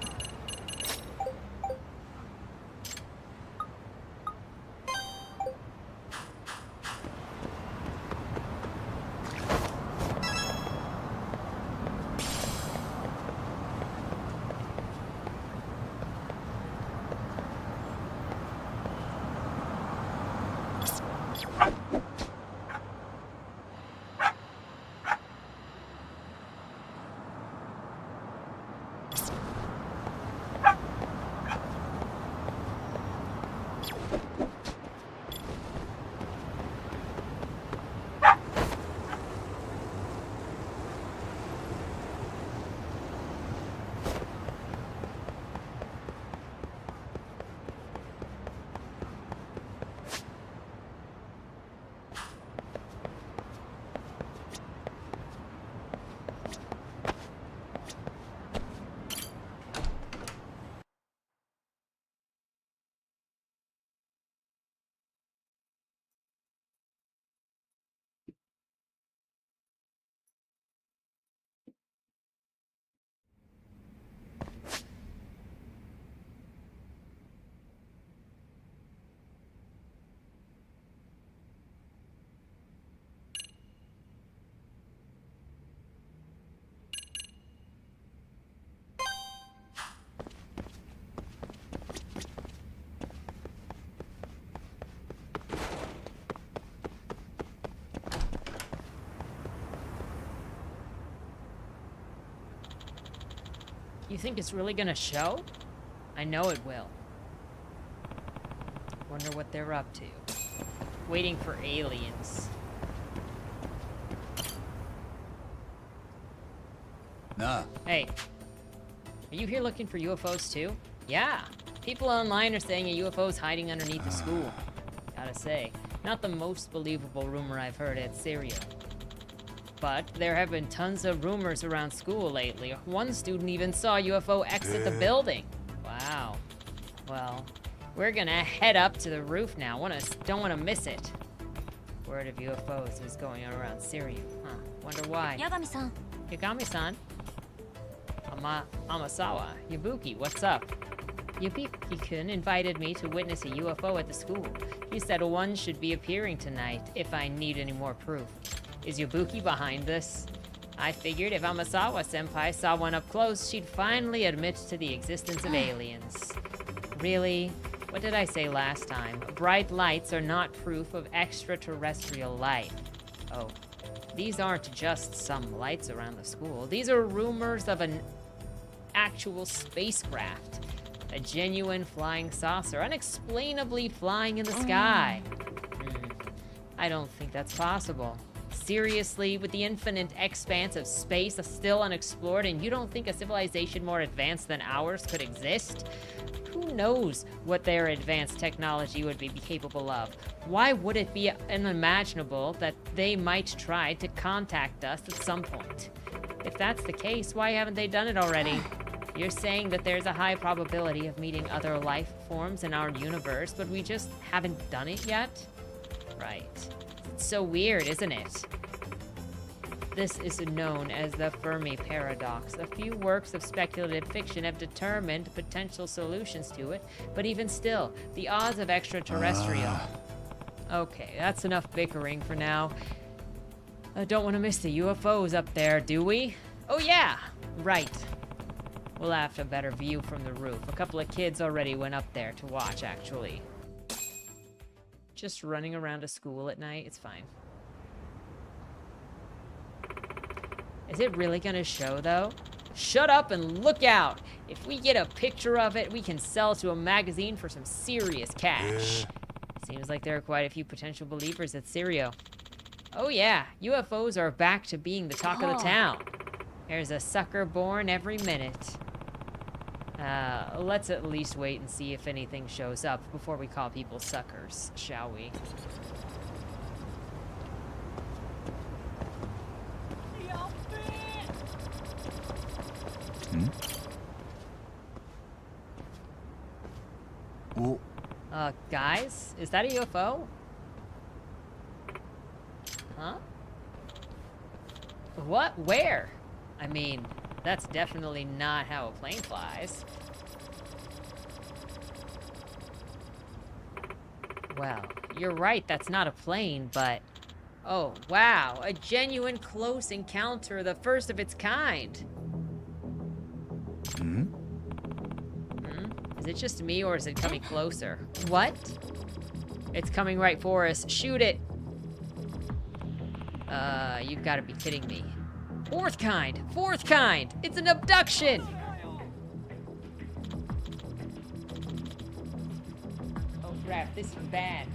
You think it's really gonna show? I know it will. Wonder what they're up to. Waiting for aliens.
Nah.
Hey. Are you here looking for UFOs too? Yeah. People online are saying a UFO is hiding underneath the school. Gotta say, not the most believable rumor I've heard at Syria. But there have been tons of rumors around school lately. One student even saw a UFO exit the building. Wow. Well, we're gonna head up to the roof now. Don't wanna miss it. Word of UFOs is going on around Syria. Huh. Wonder why.
Yagami-san.
Yagami-san. Amasawa. Yabuki, what's up? Yabuki-kun invited me to witness a UFO at the school. He said one should be appearing tonight if I need any more proof. Is Yabuki behind this? I figured if Amasawa-senpai saw one up close, she'd finally admit to the existence of aliens. Really? What did I say last time? Bright lights are not proof of extraterrestrial life. Oh, these aren't just some lights around the school. These are rumors of an actual spacecraft. A genuine flying saucer, unexplainably flying in the sky. I don't think that's possible. Seriously, with the infinite expanse of space still unexplored, and you don't think a civilization more advanced than ours could exist? Who knows what their advanced technology would be capable of? Why would it be unimaginable that they might try to contact us at some point? If that's the case, why haven't they done it already? You're saying that there's a high probability of meeting other life forms in our universe, but we just haven't done it yet? Right. It's so weird, isn't it? This is known as the Fermi paradox. A few works of speculative fiction have determined potential solutions to it, but even still, the odds of extraterrestrial... Okay, that's enough bickering for now. I don't want to miss the UFOs up there, do we? Oh yeah! Right. We'll have a better view from the roof. A couple of kids already went up there to watch, actually. Just running around a school at night, it's fine. Is it really gonna show, though? Shut up and look out! If we get a picture of it, we can sell to a magazine for some serious cash. Seems like there are quite a few potential believers at Syrio. Oh yeah, UFOs are back to being the talk of the town. There's a sucker born every minute. Let's at least wait and see if anything shows up before we call people suckers, shall we?
Oh.
Guys? Is that a UFO? Huh? What? Where? I mean, That's definitely not how a plane flies. Well, you're right, that's not a plane, but... Oh, wow, a genuine close encounter, the first of its kind.
Hmm?
Is it just me, or is it coming closer? What? It's coming right for us. Shoot it! You've got to be kidding me. Fourth kind! Fourth kind! It's an abduction! Oh crap, this is bad.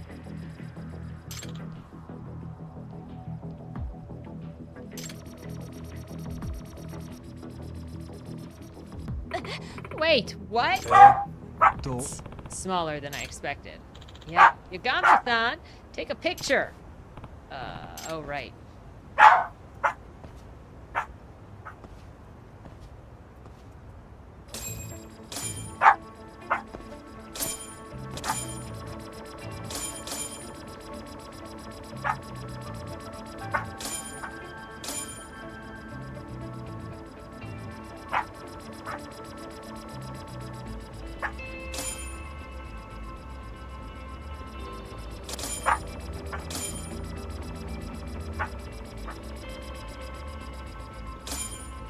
Wait, what? Smaller than I expected. Yeah, Yagami-san, take a picture. Oh right.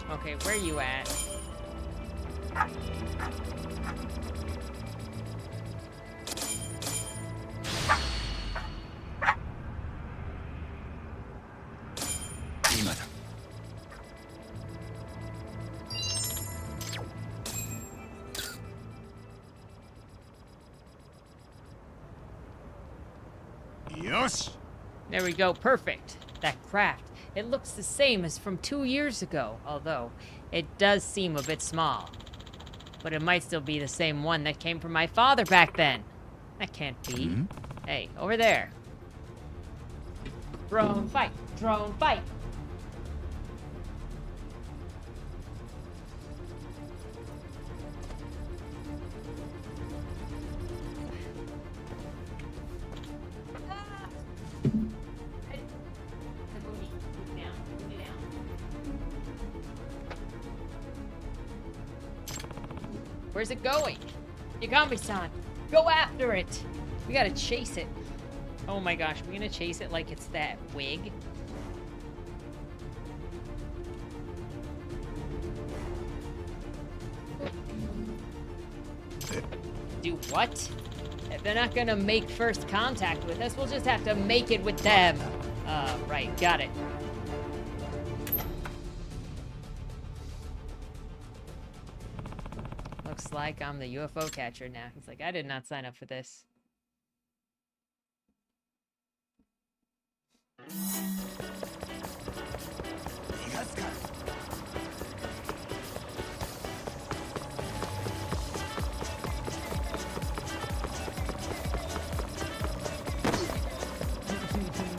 Okay, where are you at?
Yosh!
There we go, perfect. That craft. It looks the same as from 2 years ago, although it does seem a bit small. But it might still be the same one that came from my father back then. That can't be.
Hmm?
Hey, over there. Drone fight! Drone fight! Where's it going? Yagami-san, go after it! We gotta chase it. Oh my gosh, we're gonna chase it like it's that wig. Do what? If they're not gonna make first contact with us, we'll just have to make it with them. Right, got it. Looks like I'm the UFO catcher now. He's like, I did not sign up for this.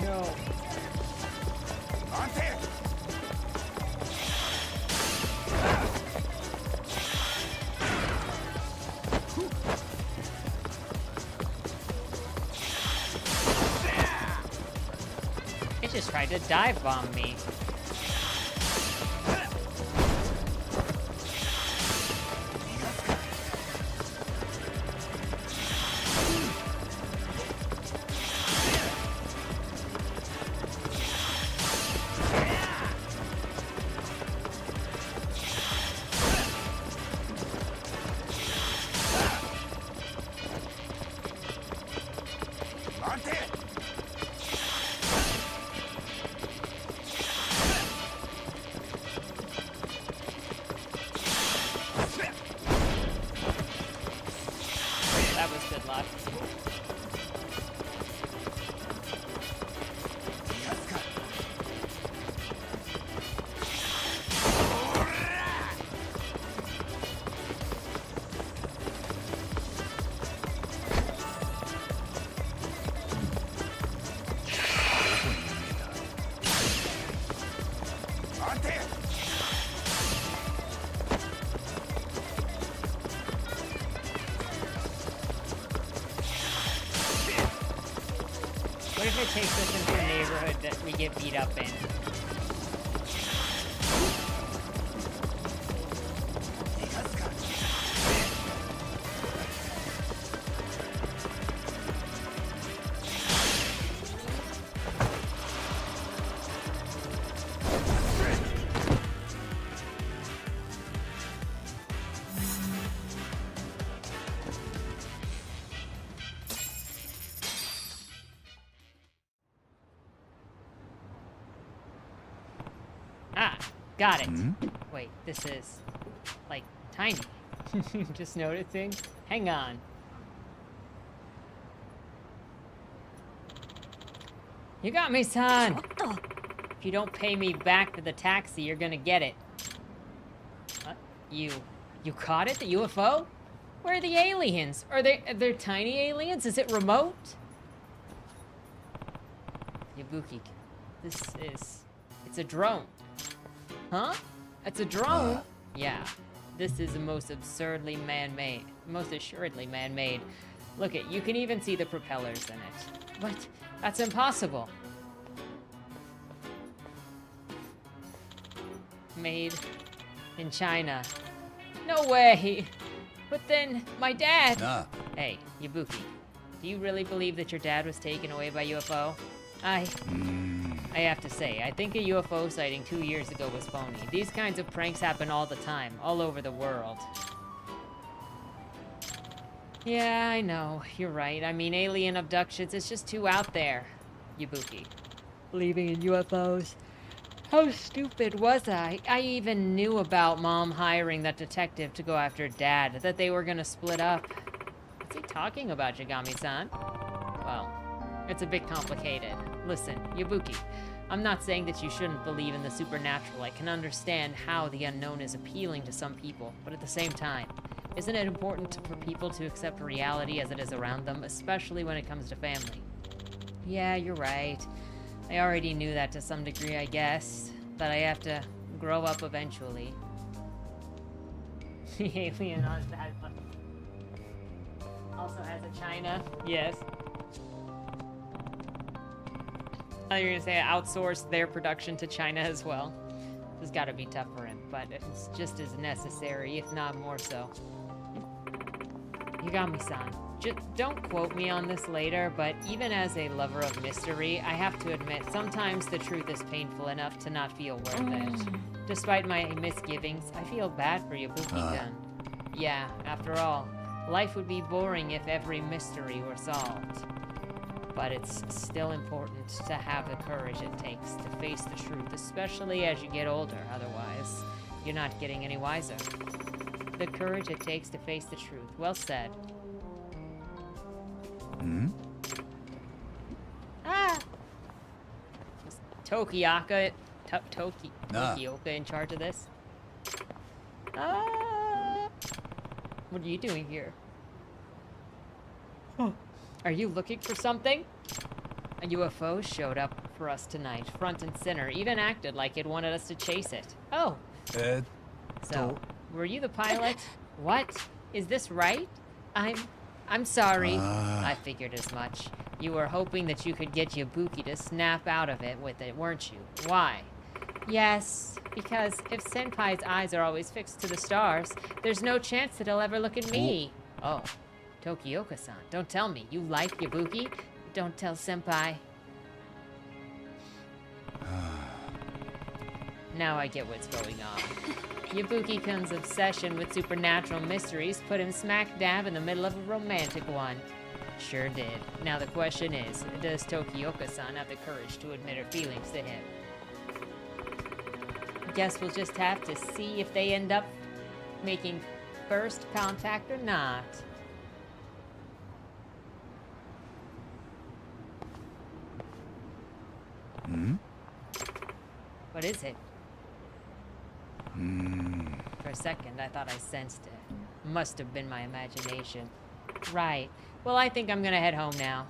No. It just tried to dive bomb me. That was good luck. What if it takes us into a neighborhood that we get beat up in? Ha! Got it. Wait, this is, like, tiny. Just noticing? Hang on. You got me, son! If you don't pay me back for the taxi, you're gonna get it. What? You caught it? The UFO? Where are the aliens? Are they're tiny aliens? Is it remote? Yabuki, it's a drone. Huh? It's a drone? Yeah. This is the most assuredly man-made. Look it, you can even see the propellers in it. What? That's impossible. Made in China. No way! But then, my dad...
Nah.
Hey, Yabuki, do you really believe that your dad was taken away by UFO? I have to say, I think a UFO sighting 2 years ago was phony. These kinds of pranks happen all the time, all over the world. Yeah, I know, you're right. I mean, alien abductions, it's just too out there. Yabuki. Believing in UFOs. How stupid was I? I even knew about Mom hiring that detective to go after Dad, that they were gonna split up. What's he talking about, Jigami-san? Well, it's a bit complicated. Listen, Yabuki, I'm not saying that you shouldn't believe in the supernatural. I can understand how the unknown is appealing to some people, but at the same time, isn't it important for people to accept reality as it is around them, especially when it comes to family? Yeah, you're right. I already knew that to some degree, I guess, but I have to grow up eventually. The alien also has a China. Yes. I thought you were gonna say outsource their production to China as well. This has got to be tough for him, but it's just as necessary, if not more so. Yagami-san, just don't quote me on this later, but even as a lover of mystery, I have to admit, sometimes the truth is painful enough to not feel worth it. Despite my misgivings, I feel bad for Yabuki-kun. Yeah, after all, life would be boring if every mystery were solved. But it's still important to have the courage it takes to face the truth, especially as you get older. Otherwise, you're not getting any wiser. The courage it takes to face the truth. Well said. Ah! Is Tokioka in charge of this? Ah! What are you doing here? Are you looking for something? A UFO showed up for us tonight, front and center, even acted like it wanted us to chase it. Oh. So, were you the pilot? What? Is this right? I'm sorry. I figured as much. You were hoping that you could get Yabuki to snap out of it with it, weren't you? Why? Yes, because if Senpai's eyes are always fixed to the stars, there's no chance that he'll ever look at me. Oh. Tokioka-san, don't tell me. You like Yabuki? Don't tell Senpai. Now I get what's going on. Yabuki-kun's obsession with supernatural mysteries put him smack dab in the middle of a romantic one. Sure did. Now the question is, does Tokioka-san have the courage to admit her feelings to him? Guess we'll just have to see if they end up making first contact or not. What is it? For a second, I thought I sensed it. Must have been my imagination. Right. Well, I think I'm gonna head home now.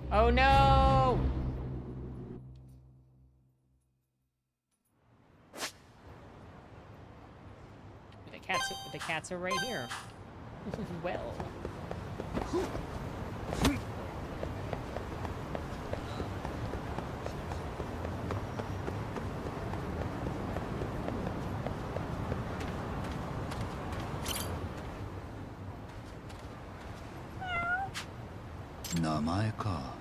Oh no! The cats are right here. Well.
Namae ka.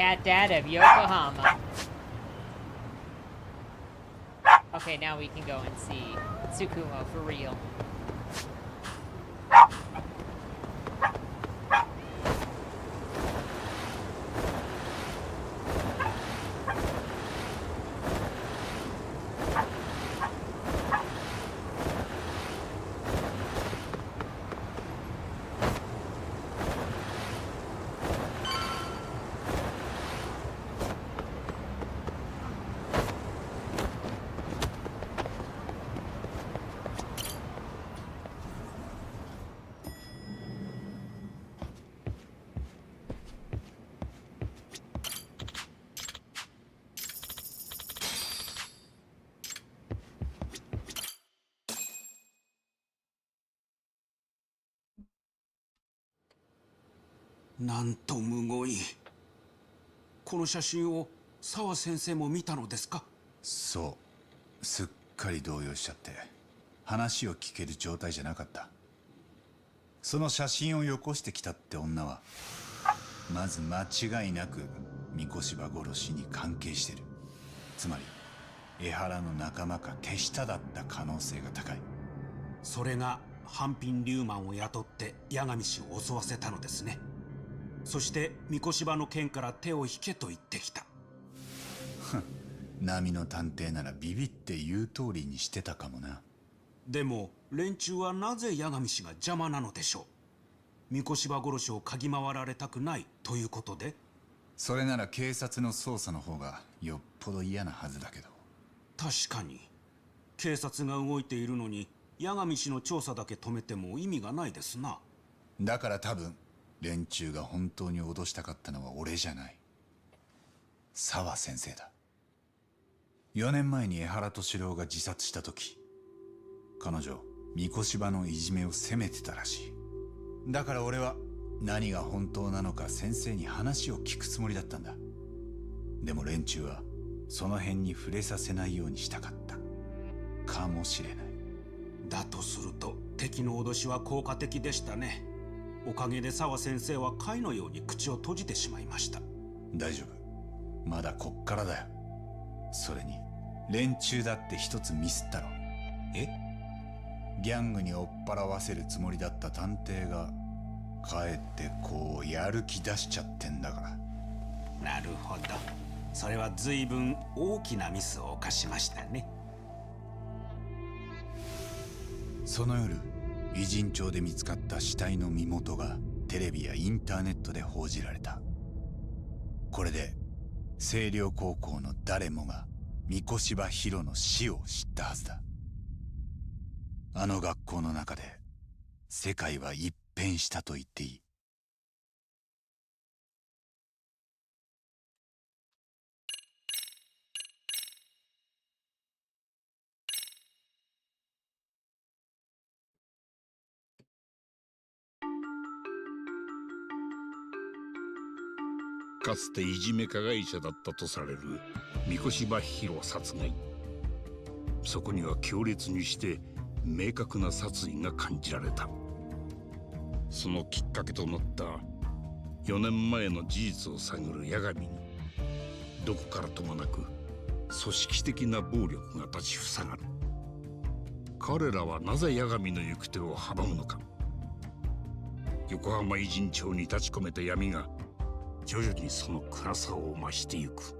cat dad of Yokohama. Okay, now we can go and see Tsukumo for real.
なんとむごい。この写真を澤先生も見たのですか？
そう、すっかり動揺しちゃって話を聞ける状態じゃなかった。その写真をよこしてきたって女はまず間違いなく三越柴殺しに関係してる。つまり江原の仲間か手下だった可能性が高い。
それが半品リューマンを雇って八神氏を襲わせたのですね。そして三越柴の剣から手を引けと言ってきた。
波の探偵ならビビって言う通りにしてたかもな。
でも連中はなぜ八神氏が邪魔なのでしょう。三越柴殺しを嗅ぎ回られたくないということで。
それなら警察の捜査の方がよっぽど嫌なはずだけど。
確かに警察が動いているのに八神氏の調査だけ止めても意味がないですな。
だから多分連中が本当に脅したかったのは俺じゃない、澤先生だ。4年前に江原敏郎が自殺した時、彼女三越柴のいじめを責めてたらしい。だから俺は何が本当なのか先生に話を聞くつもりだったんだ。でも連中はその辺に触れさせないようにしたかったかもしれない。
だとすると敵の脅しは効果的でしたね。おかげで澤先生は貝のように口を閉じてしまいました。
大丈夫、まだこっからだよ。それに連中だって一つミスったろ。
え？
ギャングに追っ払わせるつもりだった探偵がかえってこうやる気出しちゃってんだから。
なるほど、それは随分大きなミスを犯しましたね。
その夜、偉人町で見つかった死体の身元がテレビやインターネットで報じられた。これで星稜高校の誰もが三越柴博の死を知ったはずだ。あの学校の中で世界は一変したと言っていい。
かつていじめ加害者だったとされる三越柴博殺害。そこには強烈にして明確な殺意が感じられた。そのきっかけとなった4年前の事実を探る八神に、どこからともなく組織的な暴力が立ちふさがる。彼らはなぜ八神の行く手を阻むのか。横浜偉人町に立ち込めた闇が徐々にその暗さを増してゆく。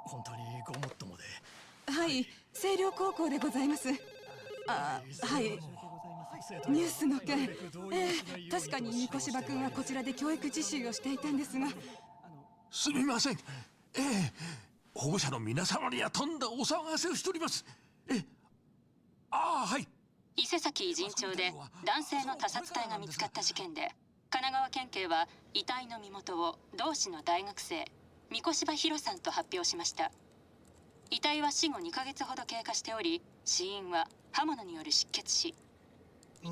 本当にごもっともで。
はい、星稜高校でございます。あ、はい。ニュースの件、確かに三越柴君はこちらで教育実習をしていたんですが。
すみません。保護者の皆様にはとんだお騒がせをしております。はい。
伊勢崎偉人町で男性の他殺体が見つかった事件で、神奈川県警は遺体の身元を同市の大学生三越柴博さんと発表しました。遺体は死後2ヶ月ほど経過しており、死因は刃物による失血死。
で、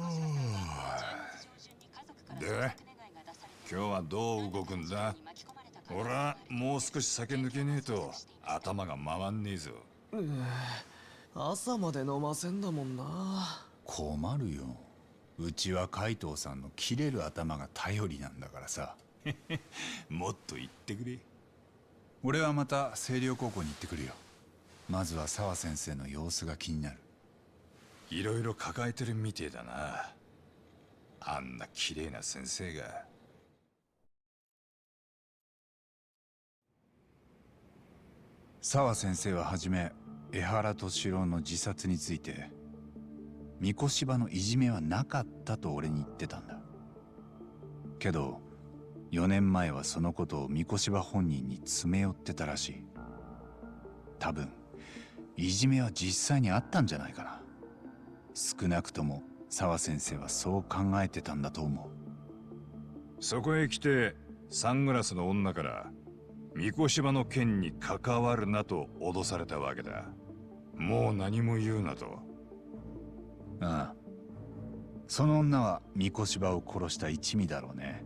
今日はどう動くんだ？俺はもう少し酒抜けねえと頭が回んねえぞ。
朝まで飲ませんだもんな。
困るよ。うちは海藤さんの切れる頭が頼りなんだからさ。もっと言ってくれ。俺はまた星稜高校に行ってくるよ。まずは沢先生の様子が気になる。いろいろ抱えてるみてえだな。あんな綺麗な先生が。沢先生ははじめ江原敏郎の自殺について三越芝のいじめはなかったと俺に言ってたんだ。けど4年前はそのことを三越芝本人に詰め寄ってたらしい。多分いじめは実際にあったんじゃないかな。少なくとも沢先生はそう考えてたんだと思う。そこへ来てサングラスの女から三越芝の件に関わるなと脅されたわけだ。もう何も言うなと。ああ、その女は三越芝を殺した一味だろうね。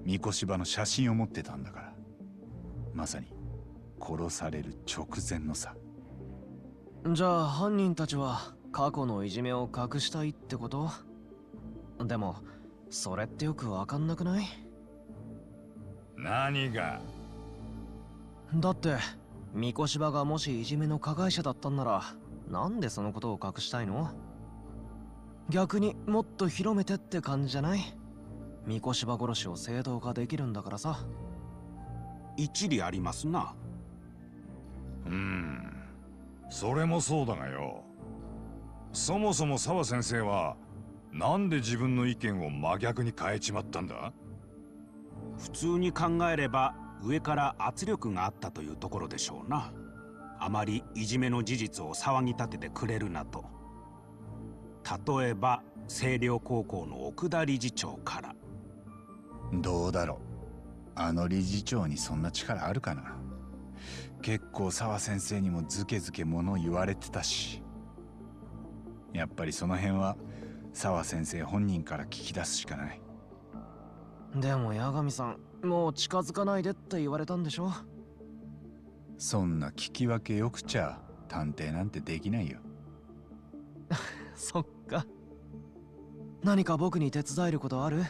三越芝の写真を持ってたんだから。まさに殺される直前のさ。
じゃあ犯人たちは過去のいじめを隠したいってこと？でもそれってよくわかんなくない？
何が？
だって三越芝がもしいじめの加害者だったんならなんでそのことを隠したいの？逆にもっと広めてって感じじゃない？三越芝殺しを正当化できるんだからさ。
一理ありますな。
それもそうだがよ。そもそも沢先生はなんで自分の意見を真逆に変えちまったんだ？
普通に考えれば上から圧力があったというところでしょうな。あまりいじめの事実を騒ぎ立ててくれるなと。例えば星稜高校の奥田理事長から。
どうだろう。あの理事長にそんな力あるかな。結構沢先生にもズケズケ物を言われてたし。やっぱりその辺は沢先生本人から聞き出すしかない。
でも八神さん、もう近づかないでって言われたんでしょ？
そんな聞き分けよくちゃ探偵なんてできないよ。
そっか。何か僕に手伝えることある？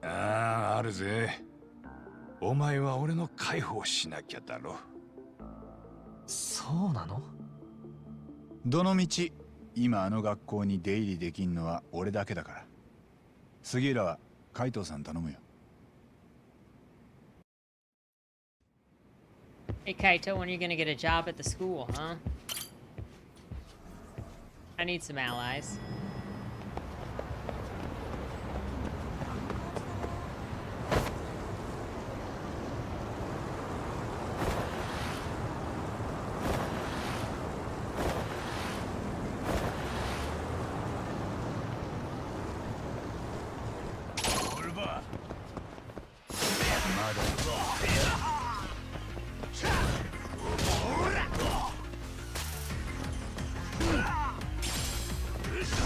あるぜ。お前は俺の介抱をしなきゃだろ。
そうなの？
どのみち今あの学校に出入りできんのは俺だけだから。杉浦は海藤さん頼むよ。
Hey Kaito, when are you gonna get a job at the school, huh? I need some allies.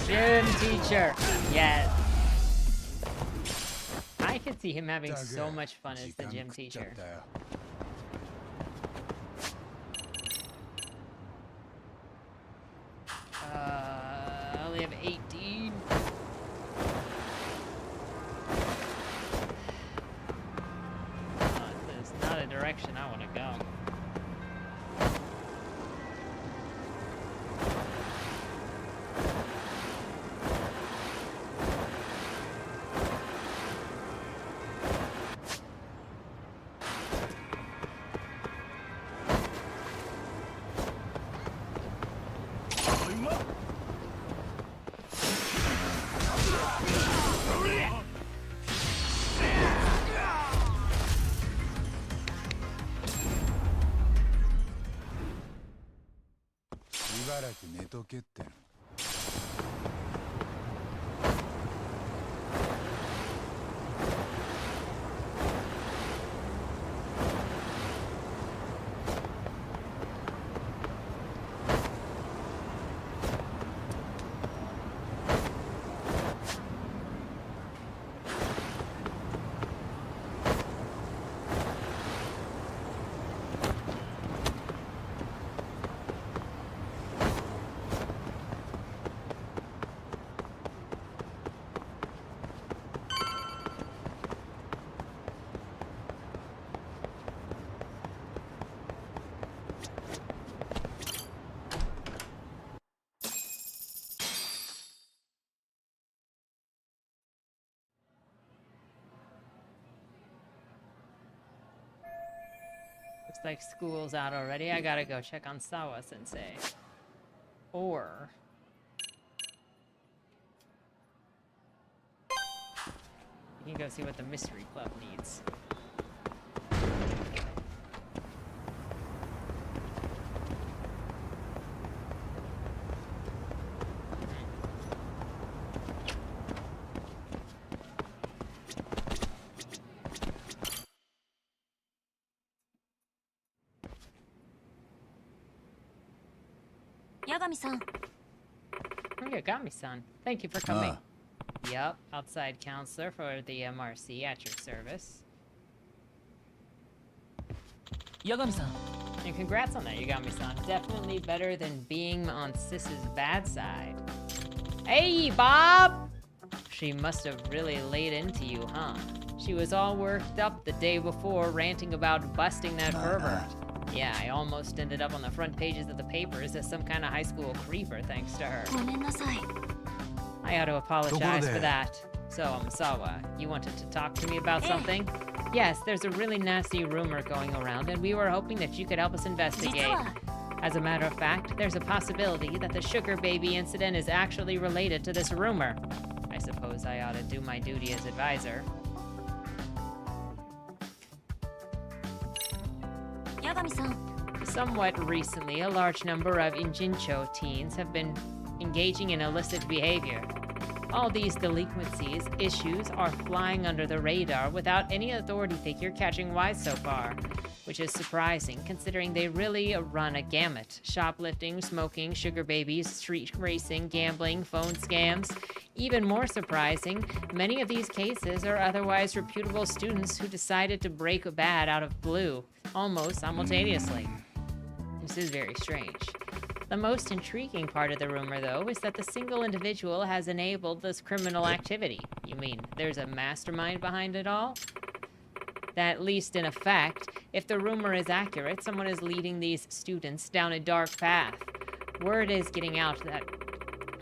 Gym teacher, yes. I could see him having so much fun as the gym teacher. I only have 18. There's not a direction I want to go. Looks like school's out already. I gotta go check on Sawa-sensei. Or... you can go see what the mystery club needs.
Yagami-san.
Oh, Yagami-san. Thank you for coming. Yep, outside counselor for the MRC at your service.
Yagami-san.
And congrats on that, Yagami-san. Definitely better than being on Sis's bad side. Hey, Bob! She must have really laid into you, huh? She was all worked up the day before, ranting about busting that pervert. Yeah, I almost ended up on the front pages of the papers as some kind of high school creeper thanks to her. I ought to apologize for that. So, Sawa, you wanted to talk to me about something? Yes, there's a really nasty rumor going around, and we were hoping that you could help us investigate. As a matter of fact, there's a possibility that the sugar baby incident is actually related to this rumor. I suppose I ought to do my duty as advisor.
Yagami-san.
Somewhat recently, a large number of Injincho teens have been engaging in illicit behavior. All these delinquencies issues are flying under the radar without any authority figure catching wise so far, which is surprising considering they really run a gamut. Shoplifting, smoking, sugar babies, street racing, gambling, phone scams. Even more surprising, many of these cases are otherwise reputable students who decided to break bad out of blue, almost simultaneously. This is very strange. The most intriguing part of the rumor, though, is that the single individual has enabled this criminal activity. You mean there's a mastermind behind it all? That, at least in effect, if the rumor is accurate, someone is leading these students down a dark path. Word is getting out that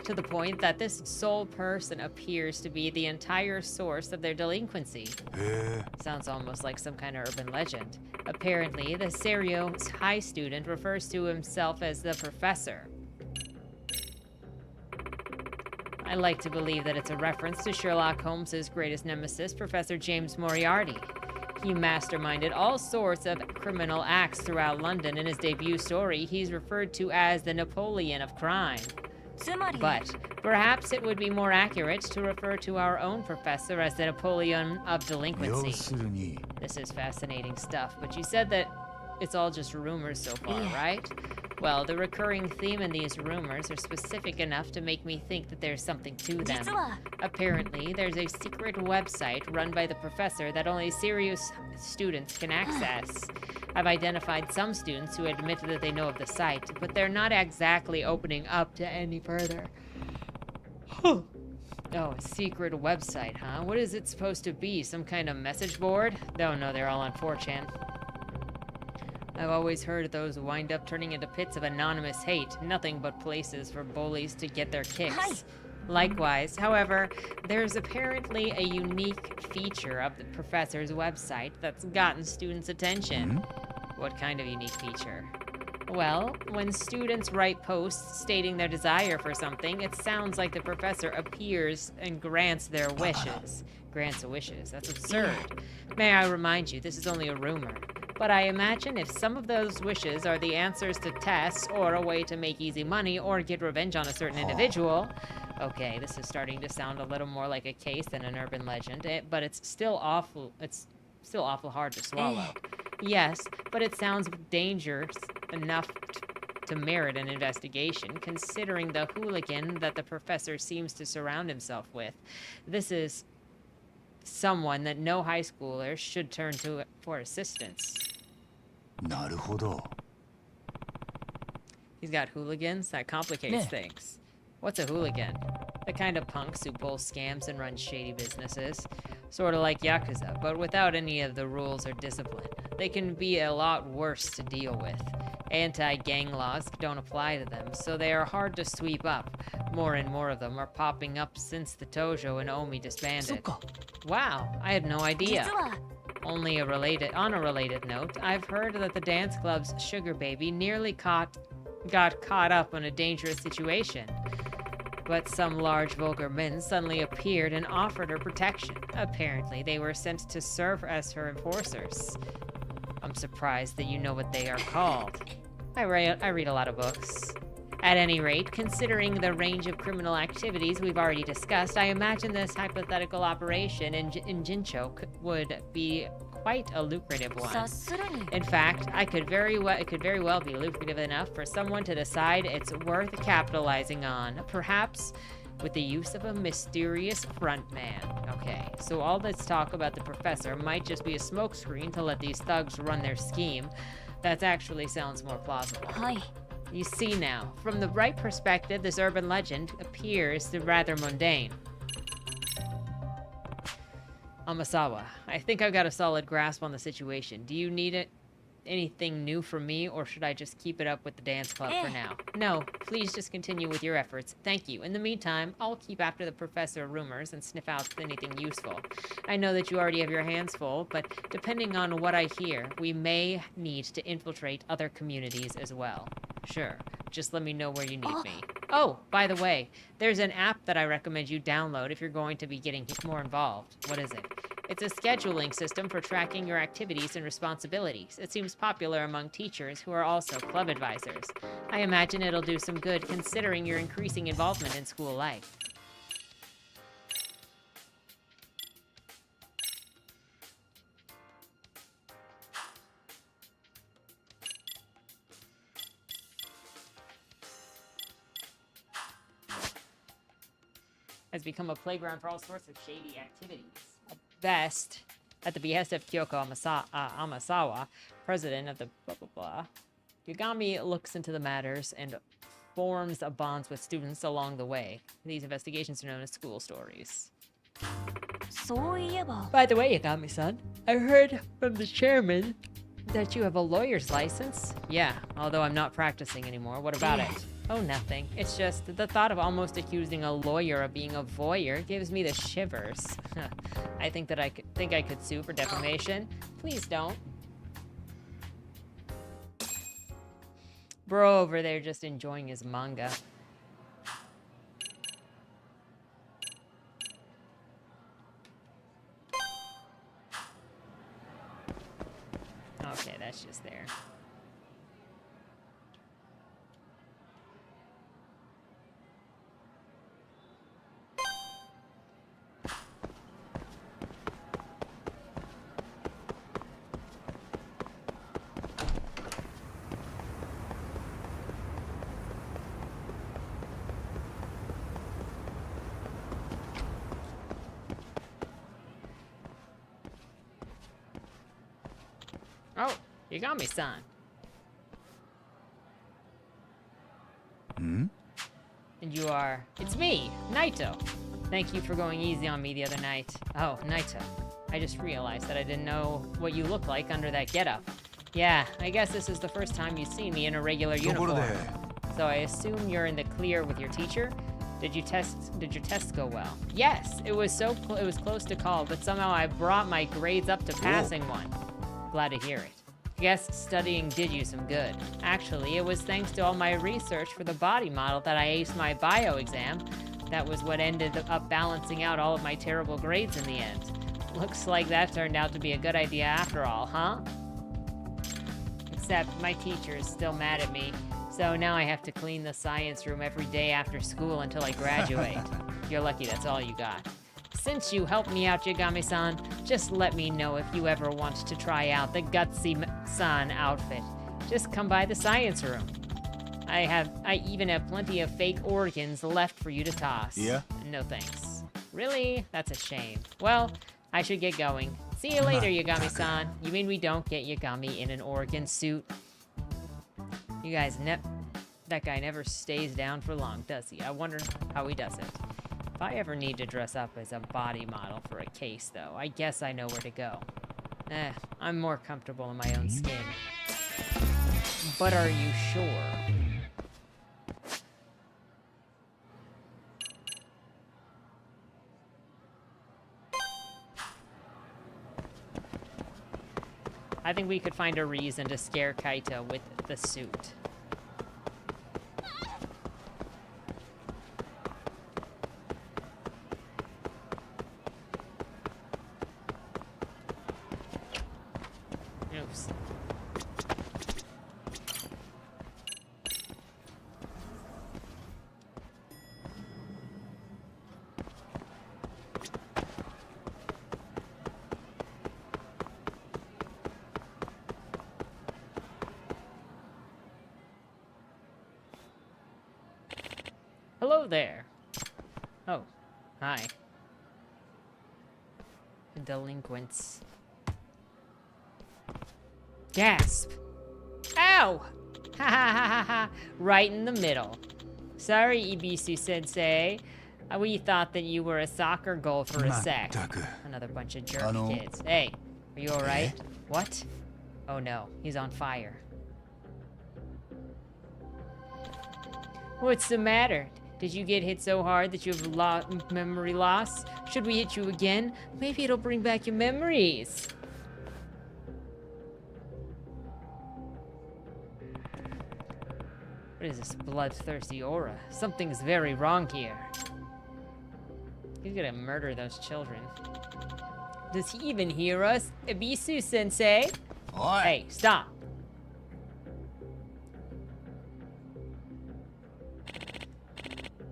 to the point that this sole person appears to be the entire source of their delinquency. Sounds almost like some kind of urban legend. Apparently, the Serio's high student refers to himself as the Professor. I like to believe that it's a reference to Sherlock Holmes's greatest nemesis, Professor James Moriarty. He masterminded all sorts of criminal acts throughout London. In his debut story, he's referred to as the Napoleon of crime. But perhaps it would be more accurate to refer to our own professor as the Napoleon of delinquency. This is fascinating stuff, but you said that it's all just rumors so far, right? Well, the recurring theme in these rumors are specific enough to make me think that there's something to them. Apparently, there's a secret website run by the professor that only serious students can access. I've identified some students who admit that they know of the site, but they're not exactly opening up to any further. Oh, a secret website, huh? What is it supposed to be? Some kind of message board? No, they're all on 4chan. I've always heard those wind up turning into pits of anonymous hate, nothing but places for bullies to get their kicks. Likewise, however, there's apparently a unique feature of the professor's website that's gotten students' attention. What kind of unique feature? Well, when students write posts stating their desire for something, it sounds like the professor appears and grants their wishes. Grants wishes, that's absurd. May I remind you, this is only a rumor. But I imagine if some of those wishes are the answers to tests or a way to make easy money or get revenge on a certain individual. Okay, this is starting to sound a little more like a case than an urban legend, but it's still awful hard to swallow. Yes, but it sounds dangerous enough to merit an investigation, considering the hooligan that the professor seems to surround himself with. This is someone that no high schooler should turn to for assistance. He's got hooligans? That complicates things. What's a hooligan? The kind of punks who pull scams and run shady businesses. Sort of like yakuza, but without any of the rules or discipline. They can be a lot worse to deal with. Anti-gang laws don't apply to them, so they are hard to sweep up. More and more of them are popping up since the Tojo and Omi disbanded. Wow, I had no idea. On a related note, I've heard that the dance club's sugar baby nearly got caught up in a dangerous situation. But some large vulgar men suddenly appeared and offered her protection. Apparently, they were sent to serve as her enforcers. I'm surprised that you know what they are called. I read a lot of books. At any rate, considering the range of criminal activities we've already discussed, I imagine this hypothetical operation in Jincho would be quite a lucrative one. In fact, it could very well be lucrative enough for someone to decide it's worth capitalizing on, perhaps with the use of a mysterious frontman. Okay, so all this talk about the professor might just be a smokescreen to let these thugs run their scheme. That actually sounds more plausible.
Hi.
You see now, from the right perspective, this urban legend appears rather mundane. Amasawa, I think I've got a solid grasp on the situation. Do you need anything new from me, or should I just keep it up with the dance club for now? No, please just continue with your efforts. Thank you. In the meantime, I'll keep after the professor rumors and sniff out anything useful. I know that you already have your hands full, but depending on what I hear, we may need to infiltrate other communities as well. Sure. Just let me know where you need me. Oh, by the way, there's an app that I recommend you download if you're going to be getting more involved. What is it? It's a scheduling system for tracking your activities and responsibilities. It seems popular among teachers who are also club advisors. I imagine it'll do some good considering your increasing involvement in school life. Has become a playground for all sorts of shady activities. At the behest of Kyoko Amasawa, president of the blah blah blah, Yagami looks into the matters and forms bonds with students along the way. These investigations are known as school stories. By the way, Yagami-san, I heard from the chairman that you have a lawyer's license. Yeah, although I'm not practicing anymore. What about it? Oh, nothing. It's just the thought of almost accusing a lawyer of being a voyeur gives me the shivers. I think I could sue for defamation. Please don't. Bro over there just enjoying his manga. Okay, that's just there. Oh, Yagami-san.
Hmm?
And you are... It's me, Naito. Thank you for going easy on me the other night. Oh, Naito. I just realized that I didn't know what you look like under that getup. Yeah, I guess this is the first time you've seen me in a regular uniform. So I assume you're in the clear with your teacher? Did your tests go well? Yes, it was close to call, but somehow I brought my grades up to passing one. Glad to hear it. Guess studying did you some good. Actually, it was thanks to all my research for the body model that I aced my bio exam. That was what ended up balancing out all of my terrible grades in the end. Looks like that turned out to be a good idea after all, huh? Except my teacher is still mad at me, so now I have to clean the science room every day after school until I graduate. You're lucky that's all you got. Since you helped me out, Yagami-san, just let me know if you ever want to try out the Gutsy-san outfit. Just come by the science room. I even have plenty of fake organs left for you to toss.
Yeah?
No thanks. Really? That's a shame. Well, I should get going. See you later, Yagami-san. You mean we don't get Yagami in an organ suit? You guys that guy never stays down for long, does he? I wonder how he does it. If I ever need to dress up as a body model for a case, though, I guess I know where to go. I'm more comfortable in my own skin. But are you sure? I think we could find a reason to scare Kaito with the suit. Oops. Hello there. Oh, hi. Delinquents. Gasp! Ow! Ha ha ha ha ha! Right in the middle. Sorry, Ibisu-sensei. We thought that you were a soccer goal for a sec. Another bunch of jerk kids. Hey, are you alright? What? Oh no, he's on fire. What's the matter? Did you get hit so hard that you have memory loss? Should we hit you again? Maybe it'll bring back your memories. What is this bloodthirsty aura? Something's very wrong here. He's gonna murder those children. Does he even hear us? Ibisu-sensei? Hey, stop.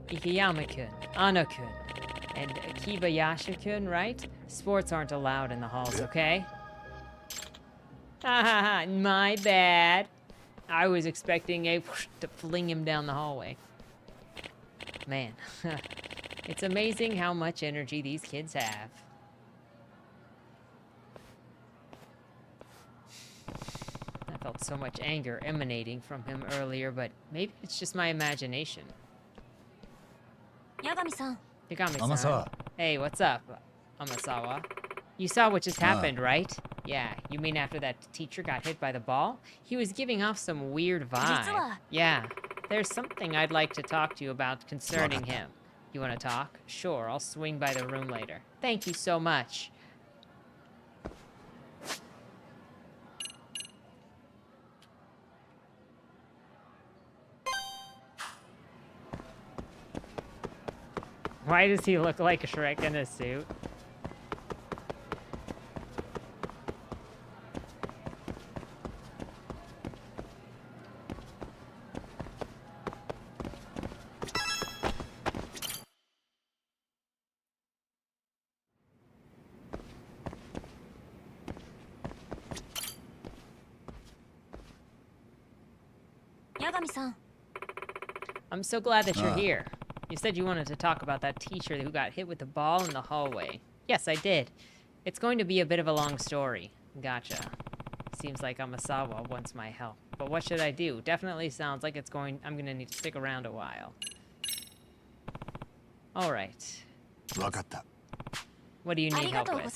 Ikeyama-kun, Ano-kun, and Kibayasha-kun, right? Sports aren't allowed in the halls, okay? Ha ha ha, my bad. I was expecting to fling him down the hallway. Man, it's amazing how much energy these kids have. I felt so much anger emanating from him earlier, but maybe it's just my imagination.
Yagami-san.
Yagami-san. Hey, what's up, Amasawa? You saw what just happened, right? Yeah, you mean after that teacher got hit by the ball? He was giving off some weird vibe. Yeah, there's something I'd like to talk to you about concerning him. You want to talk? Sure, I'll swing by the room later. Thank you so much. Why does he look like a Shrek in a suit?
Yagami-san.
I'm so glad that you're here. You said you wanted to talk about that teacher who got hit with the ball in the hallway. Yes, I did. It's going to be a bit of a long story. Gotcha. Seems like Amasawa wants my help. But what should I do? Definitely sounds like I'm gonna need to stick around a while. Alright. What do you need help with?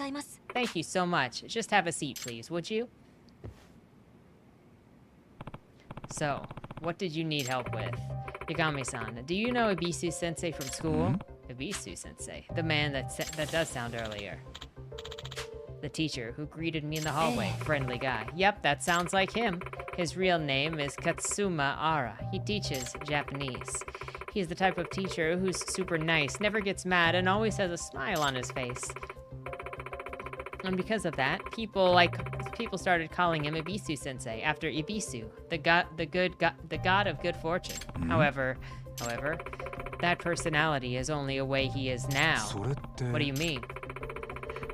Thank you so much. Just have a seat, please, would you? So, what did you need help with? Yagami-san, do you know Ibisu-sensei from school? Ibisu-sensei, the man that does sound earlier. The teacher who greeted me in the hallway, friendly guy. Yep, that sounds like him. His real name is Katsuma Ara. He teaches Japanese. He's the type of teacher who's super nice, never gets mad, and always has a smile on his face. And because of that, people started calling him Ibisu-sensei after Ibisu, the god of good fortune. However, that personality is only a way he is now. What do you mean?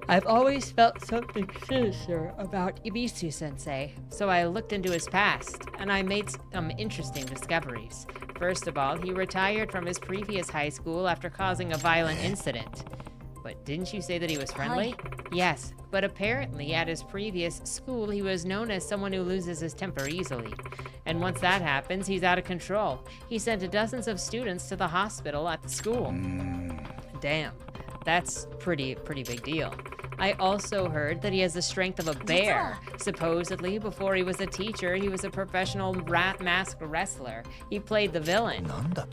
I've always felt something sinister about Ibisu-sensei, so I looked into his past, and I made some interesting discoveries. First of all, he retired from his previous high school after causing a violent incident. But didn't you say that he was friendly? Yes, but apparently at his previous school he was known as someone who loses his temper easily. And once that happens, he's out of control. He sent dozens of students to the hospital at the school. Damn, that's pretty big deal. I also heard that he has the strength of a bear. Supposedly, before he was a teacher, he was a professional masked wrestler. He played the villain,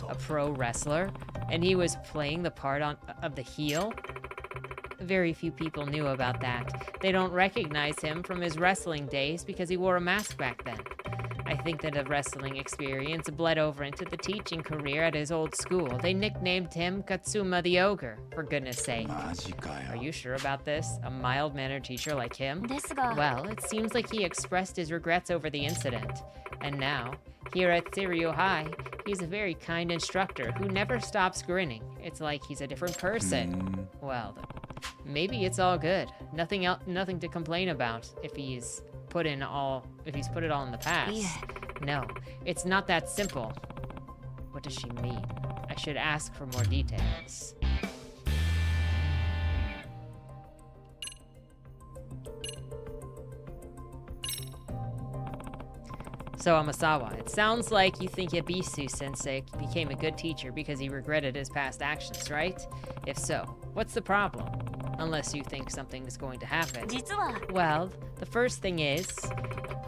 a pro wrestler, and he was playing the part of the heel. very few people knew about that. They don't recognize him from his wrestling days because he wore a mask back then. I think that the wrestling experience bled over into the teaching career at his old school. They nicknamed him Katsuma the Ogre, for goodness sake. Are you sure about this? A mild-mannered teacher like him? Well, it seems like he expressed his regrets over the incident. And now, here at Seiryo High, he's a very kind instructor who never stops grinning. It's like he's a different person. Well, maybe it's all good. Nothing to complain about if he's put it all in the past. No, it's not that simple. What does she mean? I should ask for more details. So, Amasawa, it sounds like you think Yabisu-sensei became a good teacher because he regretted his past actions, right? If so, what's the problem? Unless you think something is going to happen. Well, the first thing is,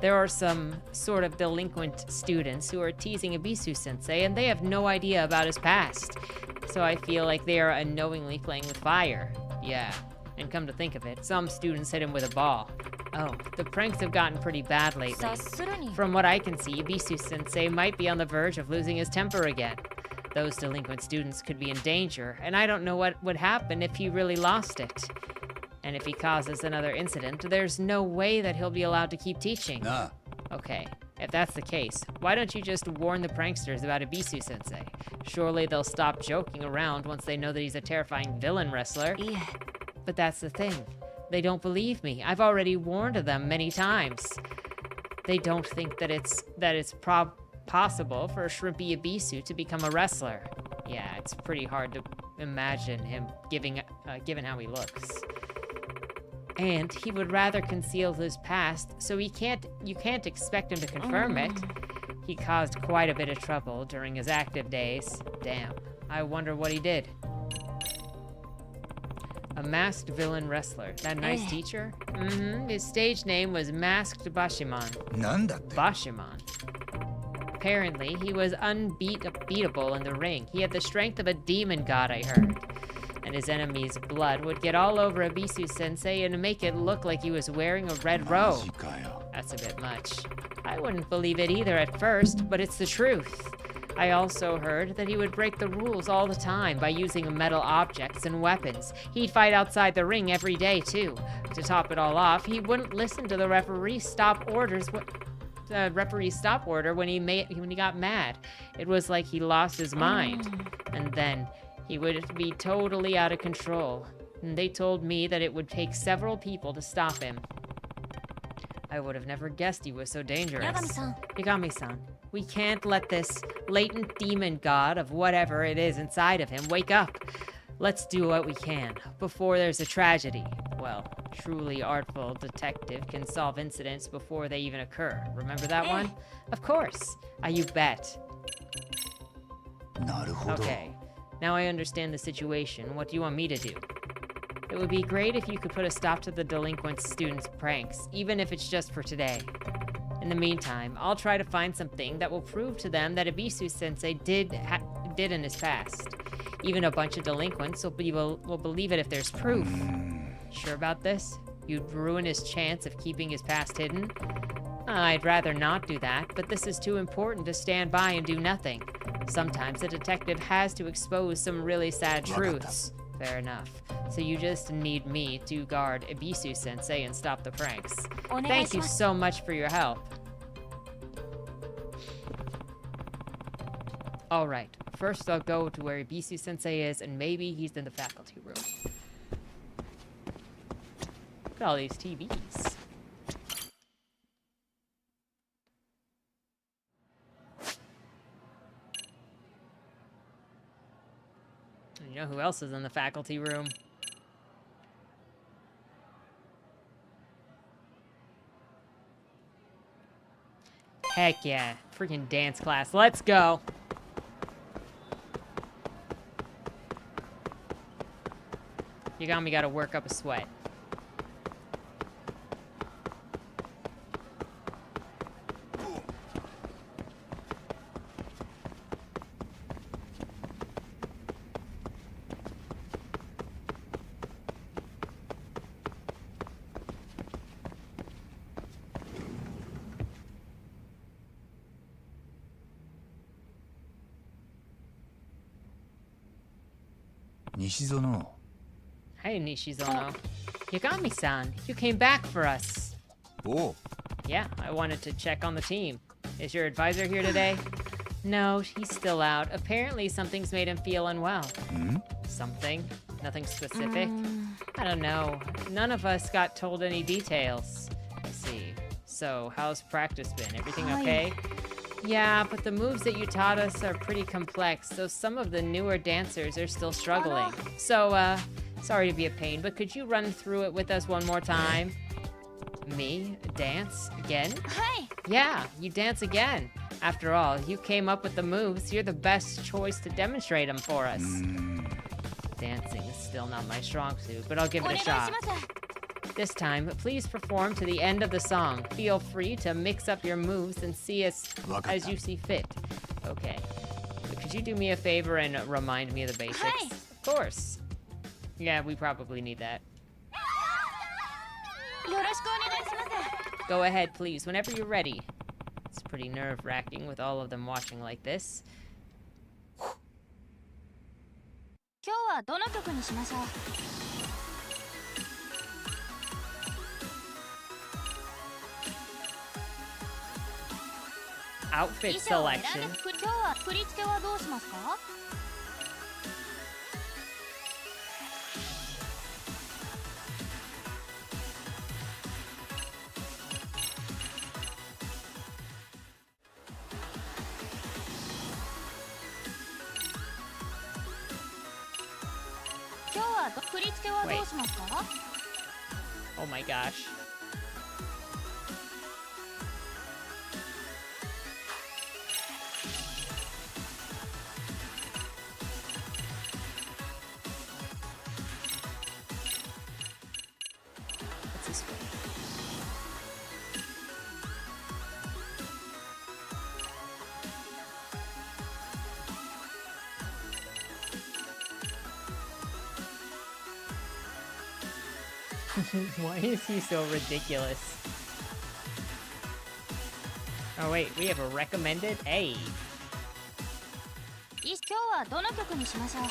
there are some sort of delinquent students who are teasing Yabisu-sensei, and they have no idea about his past. So I feel like they are unknowingly playing with fire. Yeah, and come to think of it, some students hit him with a ball. Oh, the pranks have gotten pretty bad lately. From what I can see, Yabisu-sensei might be on the verge of losing his temper again. Those delinquent students could be in danger, and I don't know what would happen if he really lost it. And if he causes another incident, there's no way that he'll be allowed to keep teaching.
Nah.
Okay, if that's the case, why don't you just warn the pranksters about Yabisu-sensei? Surely they'll stop joking around once they know that he's a terrifying villain wrestler. But that's the thing. They don't believe me. I've already warned them many times. They don't think that it's possible for Shrimpy Yabisu to become a wrestler. Yeah, it's pretty hard to imagine him given how he looks. And he would rather conceal his past, so you can't expect him to confirm it. He caused quite a bit of trouble during his active days. Damn, I wonder what he did. A masked villain wrestler. That nice teacher? His stage name was Masked Bashiman. Bashiman. Apparently, he was unbeatable in the ring. He had the strength of a demon god, I heard. And his enemy's blood would get all over Yabisu-sensei and make it look like he was wearing a red robe. That's a bit much. I wouldn't believe it either at first, but it's the truth. I also heard that he would break the rules all the time by using metal objects and weapons. He'd fight outside the ring every day, too. To top it all off, he wouldn't listen to the referee's stop order when he got mad. It was like he lost his mind. And then he would be totally out of control. And they told me that it would take several people to stop him. I would have never guessed he was so dangerous. Yagami-san, we can't let this latent demon god of whatever it is inside of him wake up. Let's do what we can before there's a tragedy. Well, truly artful detective can solve incidents before they even occur. Remember that one? Of course. You bet. Okay. Now I understand the situation. What do you want me to do? It would be great if you could put a stop to the delinquent students' pranks, even if it's just for today. In the meantime, I'll try to find something that will prove to them that Yabisu-sensei did in his past. Even a bunch of delinquents will believe it if there's proof. Sure about this? You'd ruin his chance of keeping his past hidden? I'd rather not do that, but this is too important to stand by and do nothing. Sometimes a detective has to expose some really sad truths. Fair enough. So you just need me to guard Yabisu-sensei and stop the pranks. Thank you so much for your help. Alright, first I'll go to where Yabisu-sensei is, and maybe he's in the faculty room. Look at all these TVs. You know who else is in the faculty room? Heck yeah, freaking dance class. Let's go. Yagami gotta work up a sweat.
Nishizono.
Hey, Nishizono. Yagami-san, you came back for us.
Oh.
Yeah, I wanted to check on the team. Is your advisor here today? No, he's still out. Apparently something's made him feel unwell. Something? Nothing specific? I don't know. None of us got told any details. I see. So, how's practice been? Everything okay? Yeah, but the moves that you taught us are pretty complex, so some of the newer dancers are still struggling. So, sorry to be a pain, but could you run through it with us one more time? Me? Dance? Again?
Hi.
Yeah, you dance again. After all, you came up with the moves. You're the best choice to demonstrate them for us. Dancing is still not my strong suit, but I'll give it a shot. This time, please perform to the end of the song. Feel free to mix up your moves and see us as you see fit. Okay. But could you do me a favor and remind me of the basics?
Hi.
Of course. Yeah, we probably need that. Go ahead, please, whenever you're ready. It's pretty nerve-wracking with all of them watching like this.
今日はどの曲にしましょう
Outfit
衣装を選ん
selection.
で今日は振り付けはどうしますか 今日は振り付けはどうしますか
Oh my gosh. What's this one? Why is he so ridiculous? Oh wait, we have a recommended A.
今日はどの曲にしましょう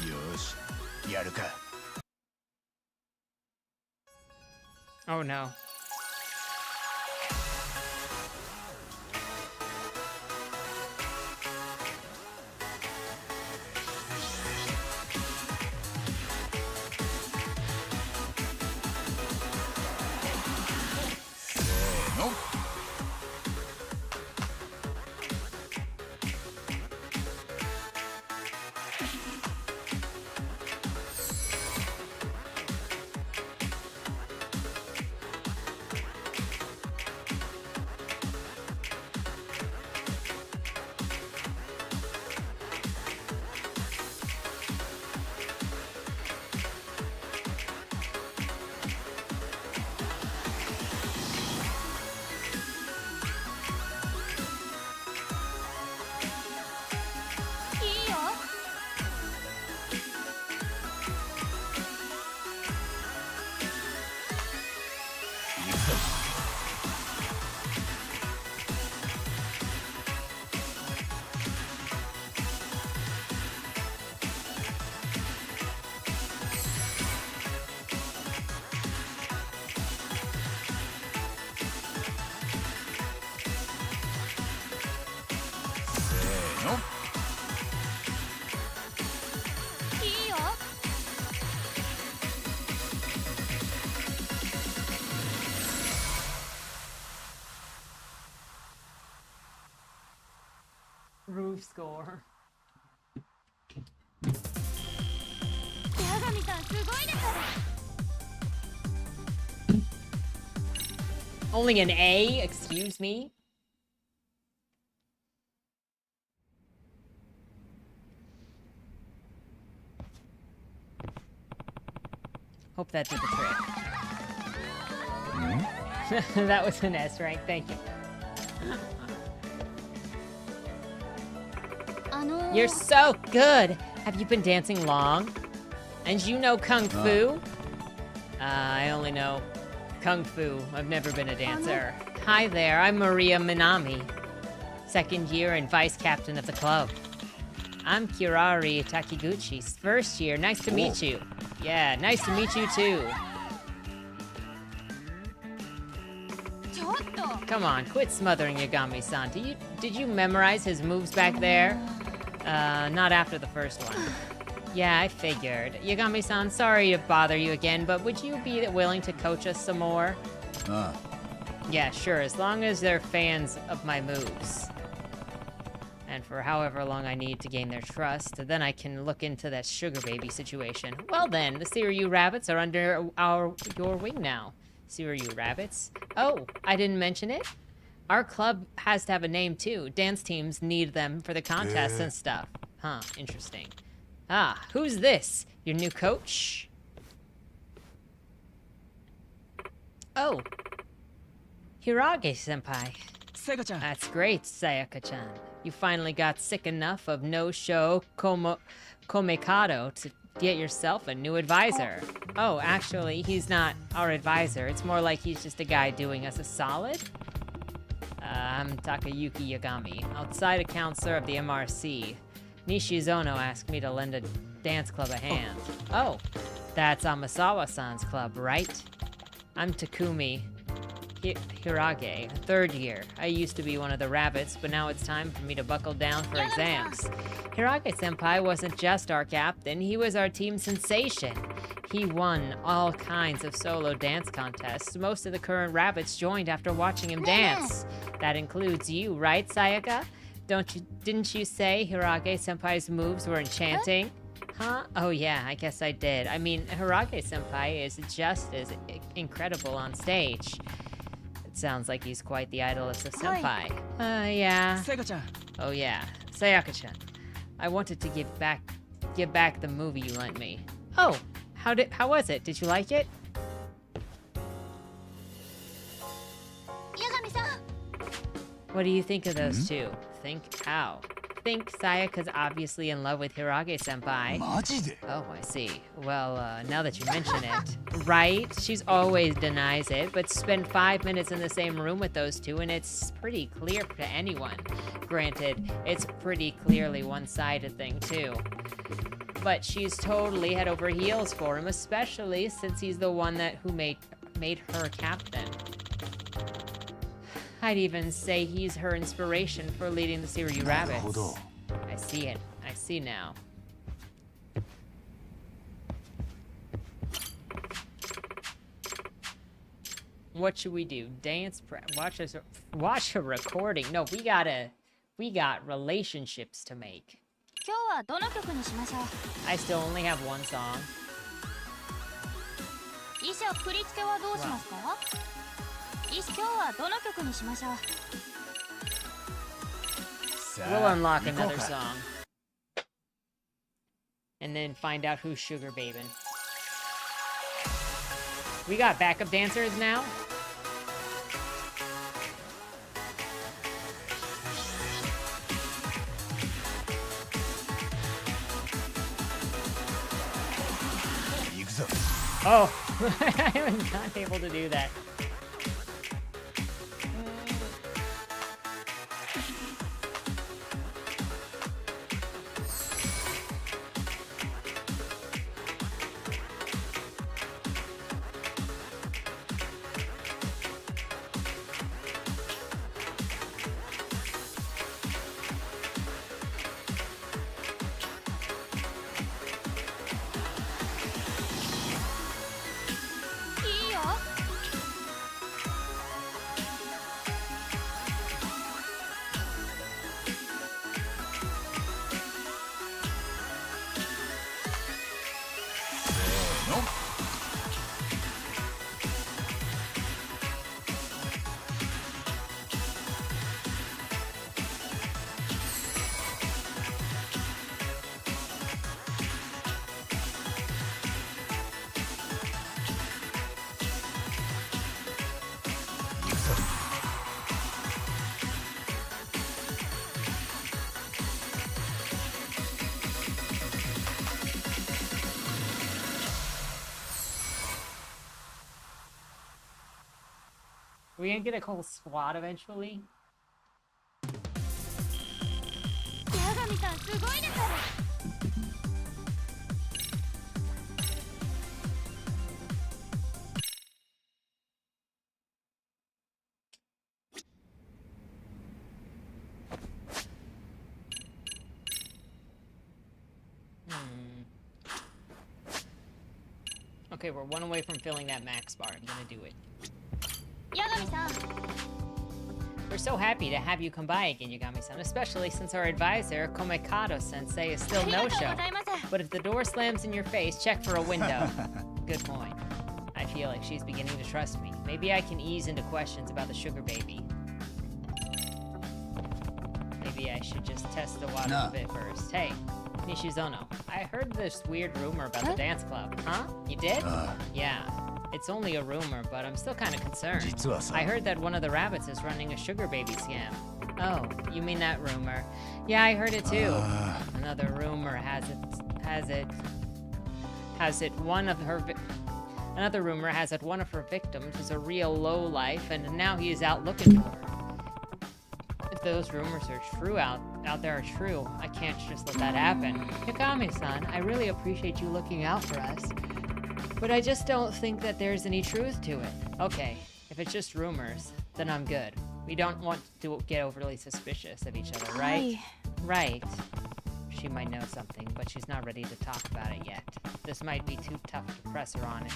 Yosh. Yaruka.
Oh no.
No. No.
いいよ
Roof score.
八神さんすごいです
Only an A? Excuse me? Hope that did the trick. That was an S rank, thank you. You're so good! Have you been dancing long? And you know Kung Fu? I only know Kung Fu. I've never been a dancer. Hi there, I'm Maria Minami. Second year and vice captain of the club. I'm Kirari Takiguchi, first year. Nice to meet you. Yeah, nice to meet you too.
ちょっと
Come on, quit smothering Yagami-san. Did you memorize his moves back there? Not after the first one. Yeah, I figured. Yagami-san, sorry to bother you again, but would you be willing to coach us some more? Yeah, sure, as long as they're fans of my moves. And for however long I need to gain their trust, then I can look into that sugar baby situation. Well then, the Seiryu Rabbits are under your wing now. Seiryu Rabbits? Oh, I didn't mention it? Our club has to have a name too. Dance teams need them for the contests and stuff. Huh, interesting. Ah, who's this? Your new coach? Oh. Hirage-senpai.
Sayaka-chan.
That's great, Sayaka-chan. You finally got sick enough of no-show Komekado to get yourself a new advisor. Oh, actually, he's not our advisor. It's more like he's just a guy doing us a solid. I'm Takayuki Yagami, outside counselor of the MRC. Nishizono asked me to lend a dance club a hand. Oh, that's Amasawa-san's club, right? I'm Takumi Hirage, third year. I used to be one of the rabbits, but now it's time for me to buckle down for exams. Hirage-senpai wasn't just our captain, he was our team sensation. He won all kinds of solo dance contests. Most of the current rabbits joined after watching him dance. That includes you, right, Sayaka? Didn't you say Hirage-senpai's moves were enchanting? Huh? Oh yeah, I guess I did. I mean, Hirage-senpai is just as incredible on stage. It sounds like he's quite the idol of the senpai. Yeah.
Sayaka-chan.
Oh yeah, Sayaka-chan. I wanted to give back the movie you lent me. Oh, how was it? Did you like it?
八神さん
What do you think of those two? Think how? Think Sayaka's obviously in love with Hirage-senpai.
マジで
Oh, I see. Well, now that you mention it. Right? She's always denies it, but spend 5 minutes in the same room with those two and it's pretty clear to anyone. Granted, it's pretty clearly one-sided thing too. But she's totally head over heels for him, especially since he's the one who made her captain. I'd even say he's her inspiration for leading the Seiryu Rabbits. I see it. I see now. What should we do? Dance? Watch a recording? No, we got relationships to make.
今日はどの曲にしましょう
I still only have one song.
衣装振り付けはどうしますか今日はどの曲にしましょう
We'll unlock another song. And then find out who's sugar babing. We got backup dancers now? Oh, I haven't not able to do that. Are we gonna get a whole squad eventually?
八神さんすすごいです。
Okay, we're one away from filling that max bar. I'm gonna do it.
八神さん、
We're so happy to have you come by again, Yagami-san, especially since our advisor, Komekado-sensei, is still
ありがとう
no-show.
ございます。
But if the door slams in your face, check for a window. Good point. I feel like she's beginning to trust me. Maybe I can ease into questions about the sugar baby. Maybe I should just test the water a bit first. Hey, Nishizono, I heard this weird rumor about the dance club. Huh? You did? Yeah. It's only a rumor, but I'm still kind of concerned. I heard that one of the rabbits is running a sugar baby scam. Oh, you mean that rumor? Yeah, I heard it too. Another rumor has it one of her victims is a real lowlife, and now he is out looking for her. If those rumors are true out there are true, I can't just let that happen. Yagami-san, I really appreciate you looking out for us, but I just don't think that there's any truth to it. Okay, if it's just rumors, then I'm good. We don't want to get overly suspicious of each other, right? Right. She might know something, but she's not ready to talk about it yet. This might be too tough to press her on it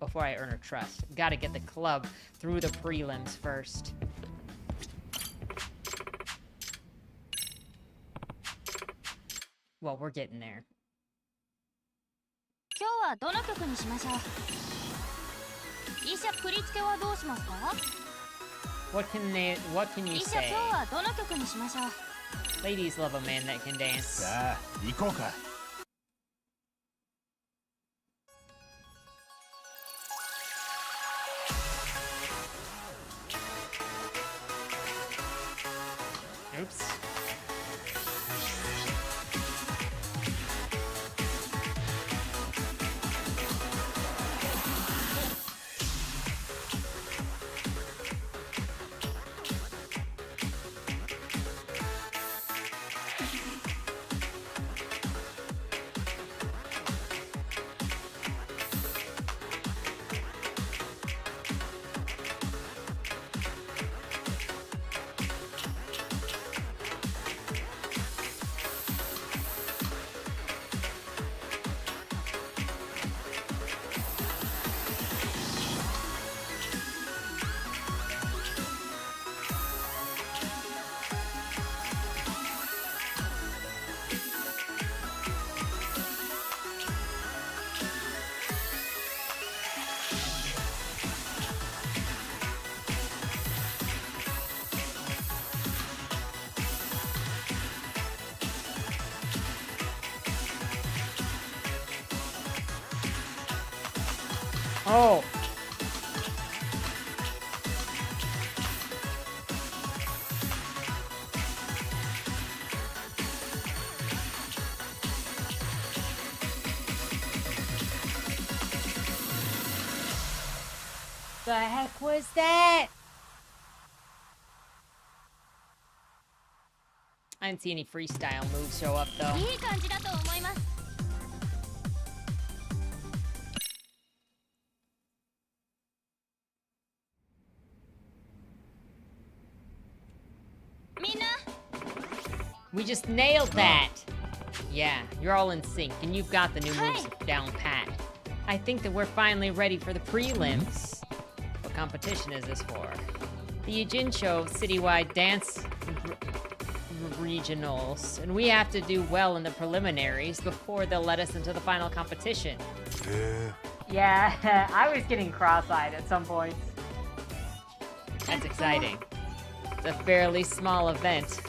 before I earn her trust. Gotta get the club through the prelims first. Well, we're getting there.
今日はどの曲にしましょう。医者振り付けはどうしますか？
What can you
医者
say?
今日はどの曲にしましょう。
Ladies love a man that can dance.
さあ行こうか。
Oops. Oh. The heck was that? I didn't see any freestyle moves show up though.
いい感じだと思います。
We just nailed that! Yeah, you're all in sync, and you've got the new moves down pat. I think that we're finally ready for the prelims. What competition is this for? The Ujincho Citywide Dance Regionals, and we have to do well in the preliminaries before they'll let us into the final competition. Yeah, I was getting cross-eyed at some points. That's exciting. It's a fairly small event.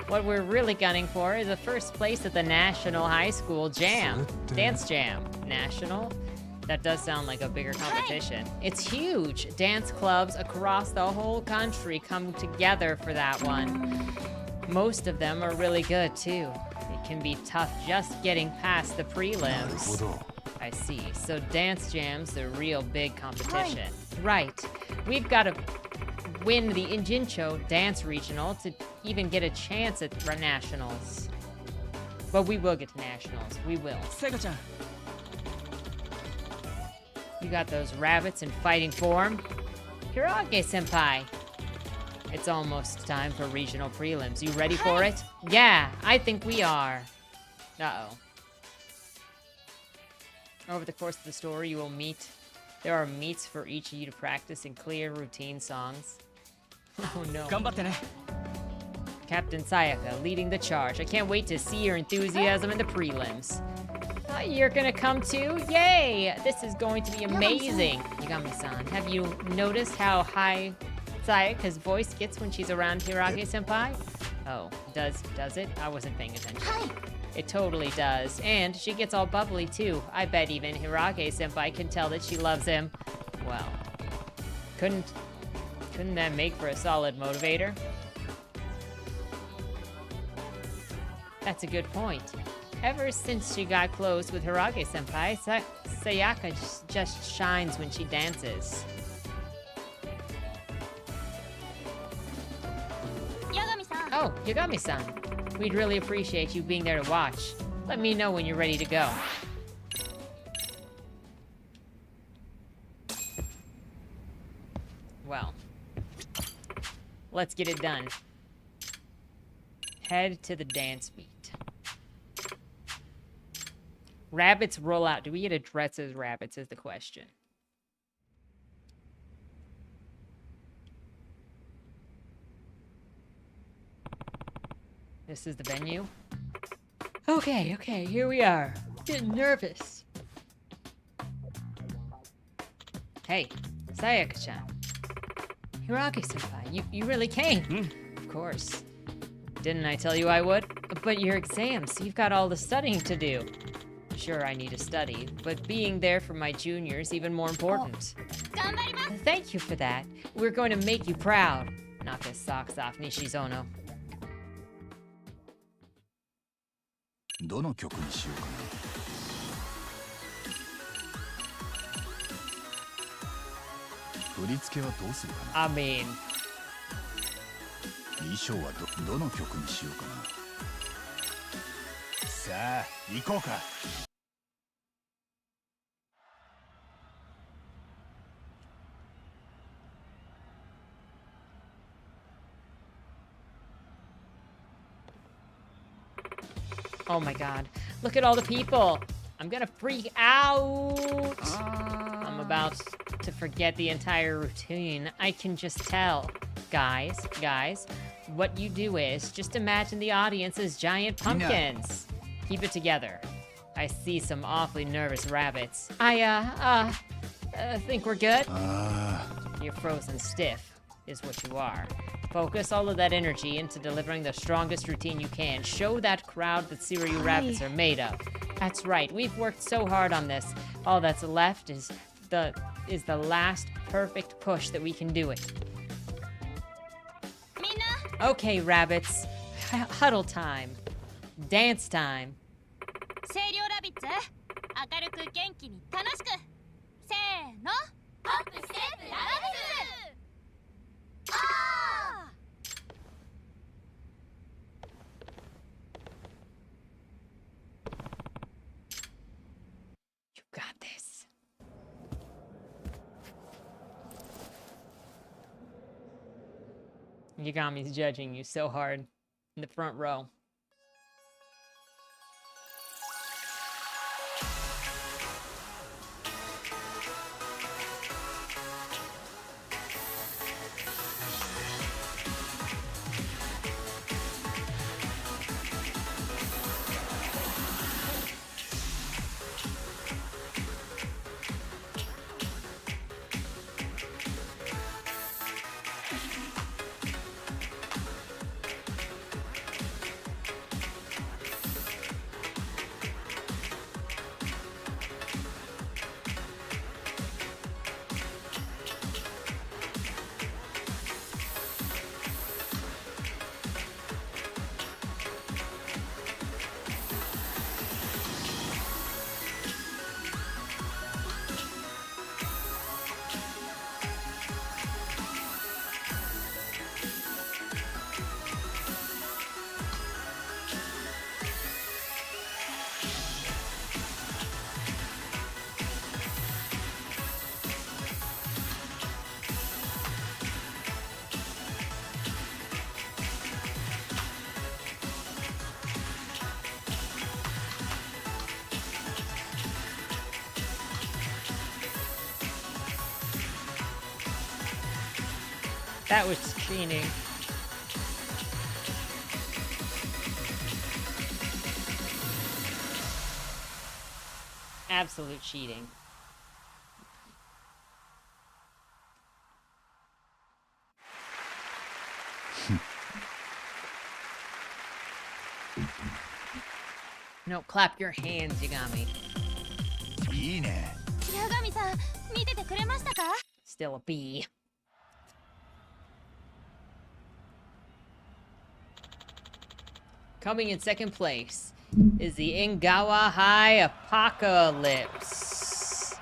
What we're really gunning for is a first place at the National High School Jam. Dance Jam. National? That does sound like a bigger competition. It's huge. Dance clubs across the whole country come together for that one. Most of them are really good, too. It can be tough just getting past the prelims. I see. So Dance Jam's the real big competition. Right. We've got to win the Injincho Dance Regional to even get a chance at nationals. But we will get to nationals. We will.
Sega-chan.
You got those rabbits in fighting form? Hirage senpai. It's almost time for regional prelims. You ready for it? Yeah, I think we are. Uh-oh. Over the course of the story, you will meet... There are meets for each of you to practice in clear, routine songs. Oh no. Captain Sayaka leading the charge. I can't wait to see your enthusiasm in the prelims. You're gonna come too? Yay! This is going to be amazing. Yagami-san, have you noticed how high Sayaka's voice gets when she's around Hirage-senpai? Oh, does it? I wasn't paying attention. It totally does. And she gets all bubbly too. I bet even Hirage-senpai can tell that she loves him. Well, couldn't that make for a solid motivator? That's a good point. Ever since she got close with Hirage-senpai, Sayaka just shines when she dances.
Yagami-san.
Oh, Yagami-san. We'd really appreciate you being there to watch. Let me know when you're ready to go. Well, let's get it done. Head to the dance beat. Rabbits roll out. Do we get to dress as rabbits is the question. This is the venue. Okay, here we are. Getting nervous. Hey, Sayaka-chan. Hirage-senpai, you really came. Of course. Didn't I tell you I would? But your exams, you've got all the studying to do. Sure, I need to study, but being there for my juniors even more important. Thank you for that. We're going to make you proud. Knock his socks off, Nishizono.
どの曲にしようかな。振り付けはどうするかな。
I mean...
衣装はどの曲にしようかな。さあ、行こうか。
Oh my god. Look at all the people. I'm gonna freak out. I'm about to forget the entire routine. I can just tell. Guys, what you do is just imagine the audience as giant pumpkins. Keep it together. I see some awfully nervous rabbits. I think we're good? You're frozen stiff, is what you are. Focus all of that energy into delivering the strongest routine you can. Show that crowd that Seiryu rabbits are made of. That's right, we've worked so hard on this. All that's left is the last perfect push that we can do it. Okay, rabbits. Huddle time. Dance time.
清涼ラビッツ、明るく元気に楽しく。せーの。アップステップラビッツ。
You got this. Yagami's judging you so hard in the front row. That was cheating. Absolute cheating. No, clap your hands, Yagami.
いいね。
八神さん見ててくれましたか？
Still a B. Coming in second place is the Ingawa High Apocalypse.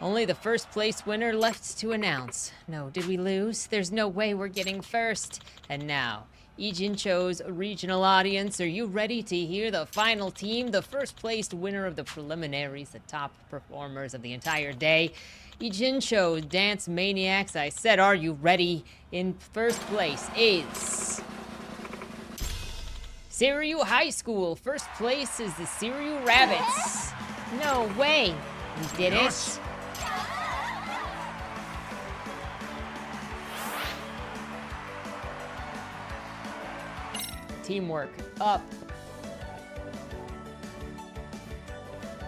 Only the first place winner left to announce. No, did we lose? There's no way we're getting first. And now, Ijincho's regional audience, are you ready to hear the final team? The first placed winner of the preliminaries, the top performers of the entire day. Ijincho Dance Maniacs, I said, are you ready? In first place is Siryu High School. First place is the Siryu Rabbits. No way. We did it. Teamwork up.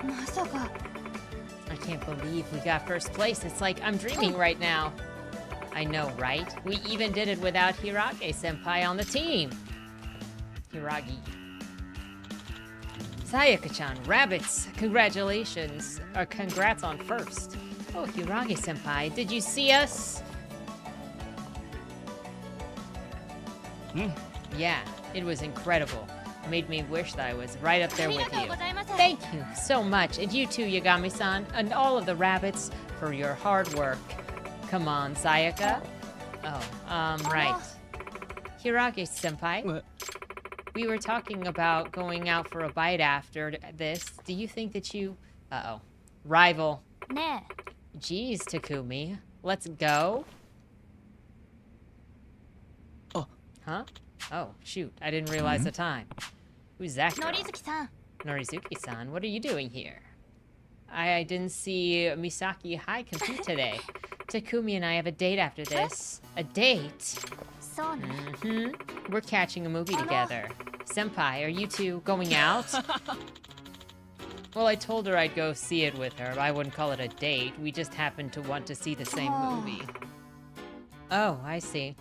まさか
I can't believe we got first place. It's like I'm dreaming right now. I know, right? We even did it without Hirage-senpai on the team. Hiragi. Sayaka-chan, Rabbits, congratulations. Or congrats on first. Oh, Hirage-senpai, did you see us? Yeah, it was incredible. Made me wish that I was right up there with you. Thank you so much, and you too, Yagami-san, and all of the rabbits for your hard work. Come on, Sayaka. Oh, right. Hirage-senpai,
What?
we were talking about going out for a bite after this. Do you think that you... Uh-oh. Rival.
ね
Geez, Takumi. Let's go.
Oh.
Huh? Oh, shoot. I didn't realize the time. Who's that
え
girl?
のりずきさん
Norizuki-san, what are you doing here? I didn't see Misaki High compete today. Takumi and I have a date after this. A date?
そうね
Mm-hmm. We're catching a movie together. Senpai, are you two going out? Well, I told her I'd go see it with her. I wouldn't call it a date. We just happened to want to see the same movie. Oh, I see.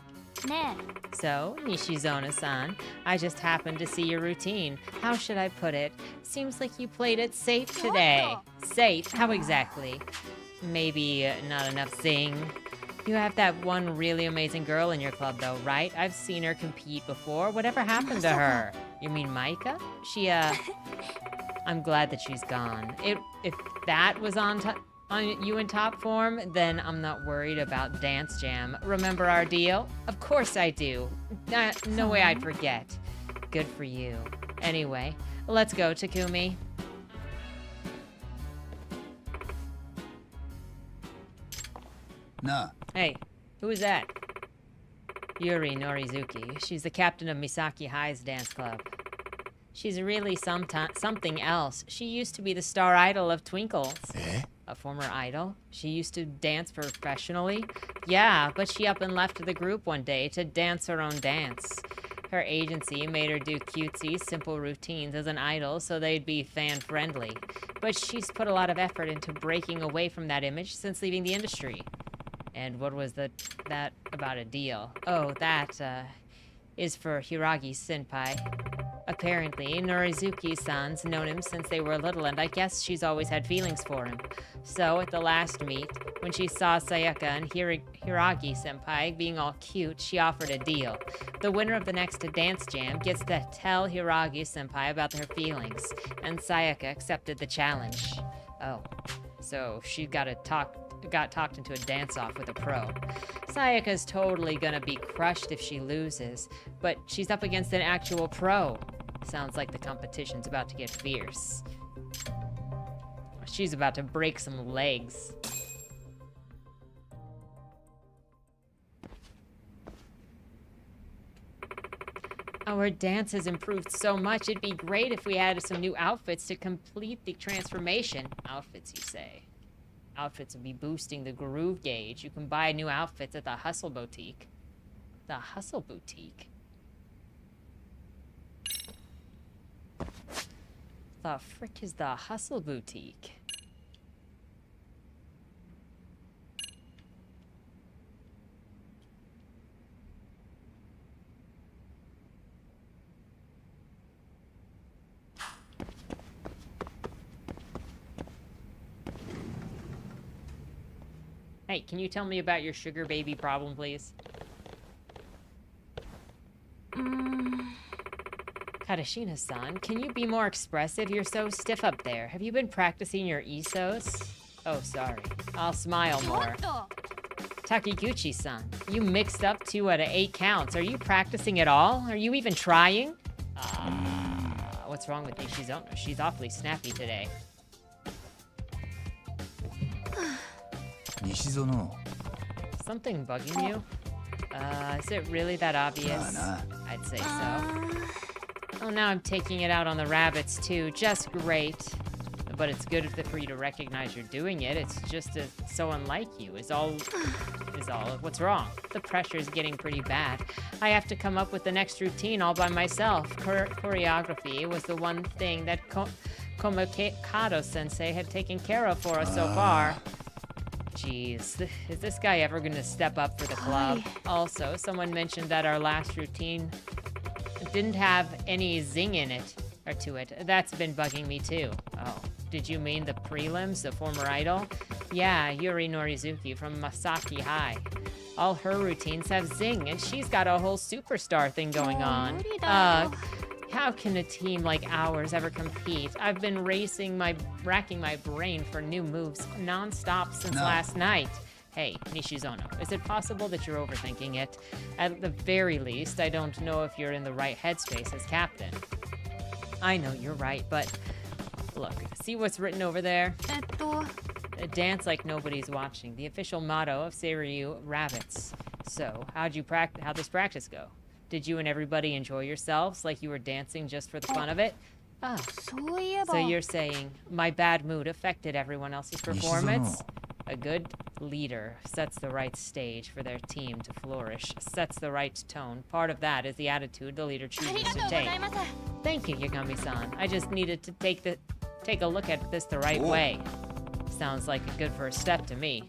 ね
So, Nishizona-san, I just happened to see your routine. How should I put it? Seems like you played it safe today. Safe? How exactly? Maybe not enough zing. You have that one really amazing girl in your club though, right? I've seen her compete before. Whatever happened to her? You mean Maika? She, I'm glad that she's gone. If that was on you in top form, then I'm not worried about Dance Jam. Remember our deal? Of course I do. No way I'd forget. Good for you. Anyway, let's go, Takumi.
Na.
Hey, who is that? Yuri Norizuki. She's the captain of Misaki High's dance club. She's really something else. She used to be the star idol of Twinkles.
Eh?
A former idol? She used to dance professionally? Yeah, but she up and left the group one day to dance her own dance. Her agency made her do cutesy, simple routines as an idol so they'd be fan-friendly. But she's put a lot of effort into breaking away from that image since leaving the industry. And what was that about a deal? Oh, that, is for Hiragi-senpai. Apparently, Norizuki-san's known him since they were little, and I guess she's always had feelings for him. So, at the last meet, when she saw Sayaka and Hiragi-senpai being all cute, she offered a deal. The winner of the next Dance Jam gets to tell Hiragi-senpai about her feelings, and Sayaka accepted the challenge. Oh, so she got talked into a dance-off with a pro. Sayaka's totally gonna be crushed if she loses, but she's up against an actual pro. Sounds like the competition's about to get fierce. She's about to break some legs. Our dance has improved so much, it'd be great if we had some new outfits to complete the transformation. Outfits, you say? outfits would be boosting the groove gauge. You can buy new outfits at the Hustle Boutique. The Hustle Boutique? The frick is the Hustle Boutique? Hey, can you tell me about your sugar baby problem, please? Katashina-san, can you be more expressive? You're so stiff up there. Have you been practicing your isos? Oh, sorry. I'll smile more. Takiguchi-san, you mixed up 2 out of 8 counts. Are you practicing at all? Are you even trying? What's wrong with Nishizono? She's awfully snappy today.
Nishizono.
Something bugging you? Is it really that obvious? I'd say so. Oh, now I'm taking it out on the rabbits, too. Just great. But it's good for you to recognize you're doing it. It's just so unlike you, is all. What's wrong? The pressure's getting pretty bad. I have to come up with the next routine all by myself. Choreography was the one thing that Komokado-sensei had taken care of for us so far. Jeez, is this guy ever gonna step up for the club? Also, someone mentioned that our last routine didn't have any zing in it, or to it. That's been bugging me too. Oh, did you mean the prelims, the former idol? Yeah, Yuri Norizuki from Masaki High. All her routines have zing, and she's got a whole superstar thing going on. How can a team like ours ever compete? I've been racking my brain for new moves non-stop since last night. Hey, Nishizono, is it possible that you're overthinking it? At the very least, I don't know if you're in the right headspace as captain. I know you're right, but look, see what's written over there? A dance like nobody's watching, the official motto of Seiryu Rabbits. So, how'd this practice go? Did you and everybody enjoy yourselves like you were dancing just for the fun of it? So you're saying my bad mood affected everyone else's performance? A good leader sets the right stage for their team to flourish, sets the right tone. Part of that is the attitude the leader chooses to take. Thank you, Yagami-san. I just needed to take a look at this the right way. Sounds like a good first step to me.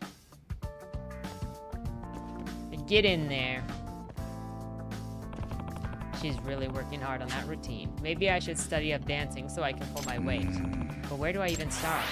Get in there. She's really working hard on that routine. Maybe I should study up dancing so I can pull my weight. But where do I even start?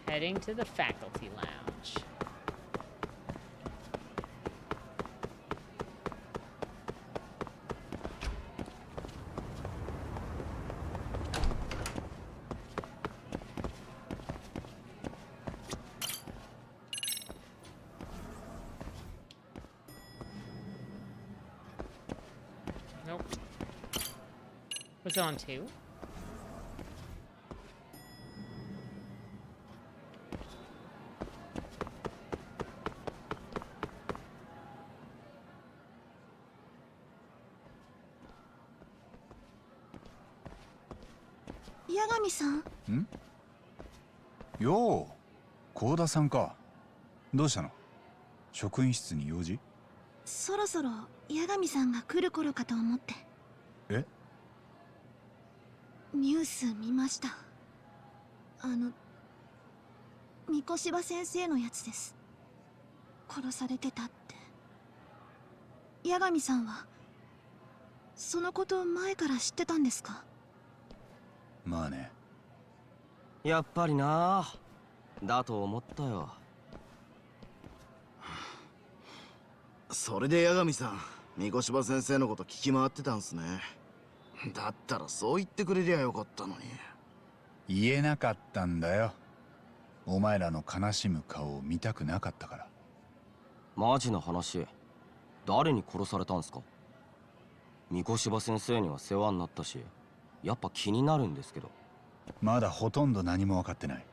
Heading to the faculty lounge. Nope. Was it on 2?
よう、幸田さんか。どうしたの？職員室に用事？
そろそろ八神さんが来る頃かと思って。
え？
ニュース見ました。三越柴先生のやつです。殺されてたって。八神さんはそのこと前から知ってたんですか？
まあね。
やっぱりな。だと思ったよ。
それで八神さん、三越柴先生のこと聞き回ってたんすね。だったらそう言ってくれりゃよかったのに。
言えなかったんだよ。お前らの悲しむ顔を見たくなかったから。
マジな話、誰に殺されたんすか？三越柴先生には世話になったし、やっぱ気になるんですけど。
まだほとんど何も分かってない。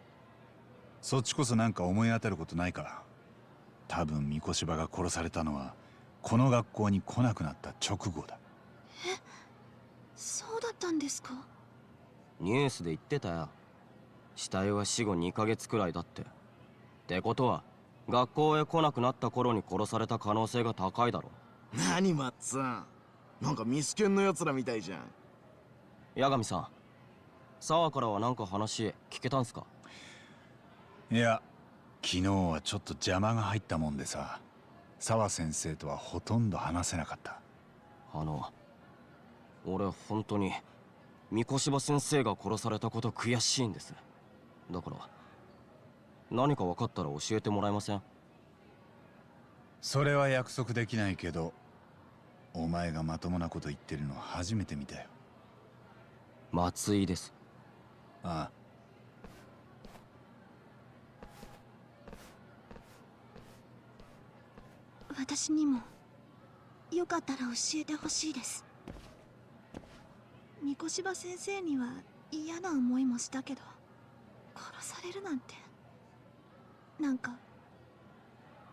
そっちこそなんか思い当たることないか。多分三越場が殺されたのはこの学校に来なくなった直後だ。
え、そうだったんですか？
ニュースで言ってたよ。死体は死後2ヶ月くらいだって。ってことは学校へ来なくなった頃に殺された可能性が高いだろ。
何マッツン、なんかミスケンのやつらみたいじゃん。
八神さん、沢からはなんか話聞けたんすか？
いや、昨日はちょっと邪魔が入ったもんでさ、沢先生とはほとんど話せなかった。
俺本当に三越場先生が殺されたこと悔しいんです。だから何か分かったら教えてもらえません？
それは約束できないけど、お前がまともなこと言ってるの初めて見たよ。
松井です。
ああ。
私にもよかったら教えてほしいです。三越場先生には嫌な思いもしたけど、殺されるなんて、なんか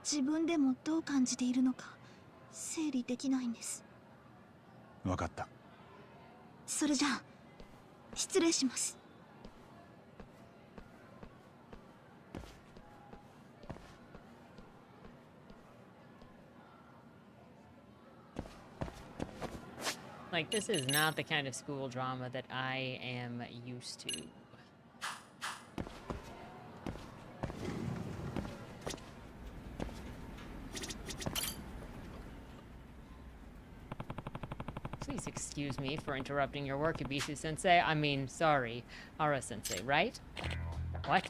自分でもどう感じているのか整理できないんです。
分かった。
それじゃあ失礼します。
Like, this is not the kind of school drama that I am used to. Please excuse me for interrupting your work, Ibisu-sensei. I mean, sorry, Ara-sensei, right? What?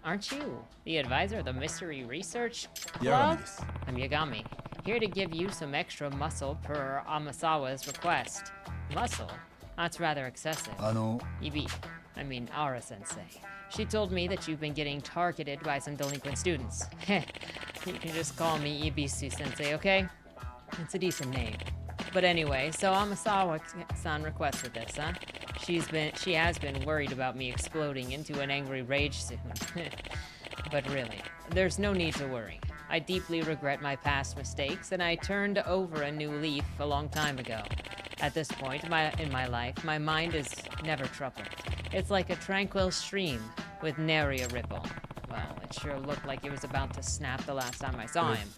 Aren't you the advisor of the Mystery Research Club? I'm Yagami. Here to give you some extra muscle per Amasawa's request. Muscle? That's rather excessive. Ara-sensei. She told me that you've been getting targeted by some delinquent students. You can just call me Ibisu-sensei, okay? It's a decent name. But anyway, so Amasawa-san requested this, huh? She has been worried about me exploding into an angry rage soon. But really, there's no need to worry. I deeply regret my past mistakes, and I turned over a new leaf a long time ago. At this point in my life, my mind is never troubled. It's like a tranquil stream with nary a ripple. Well, it sure looked like it was about to snap the last time I saw him.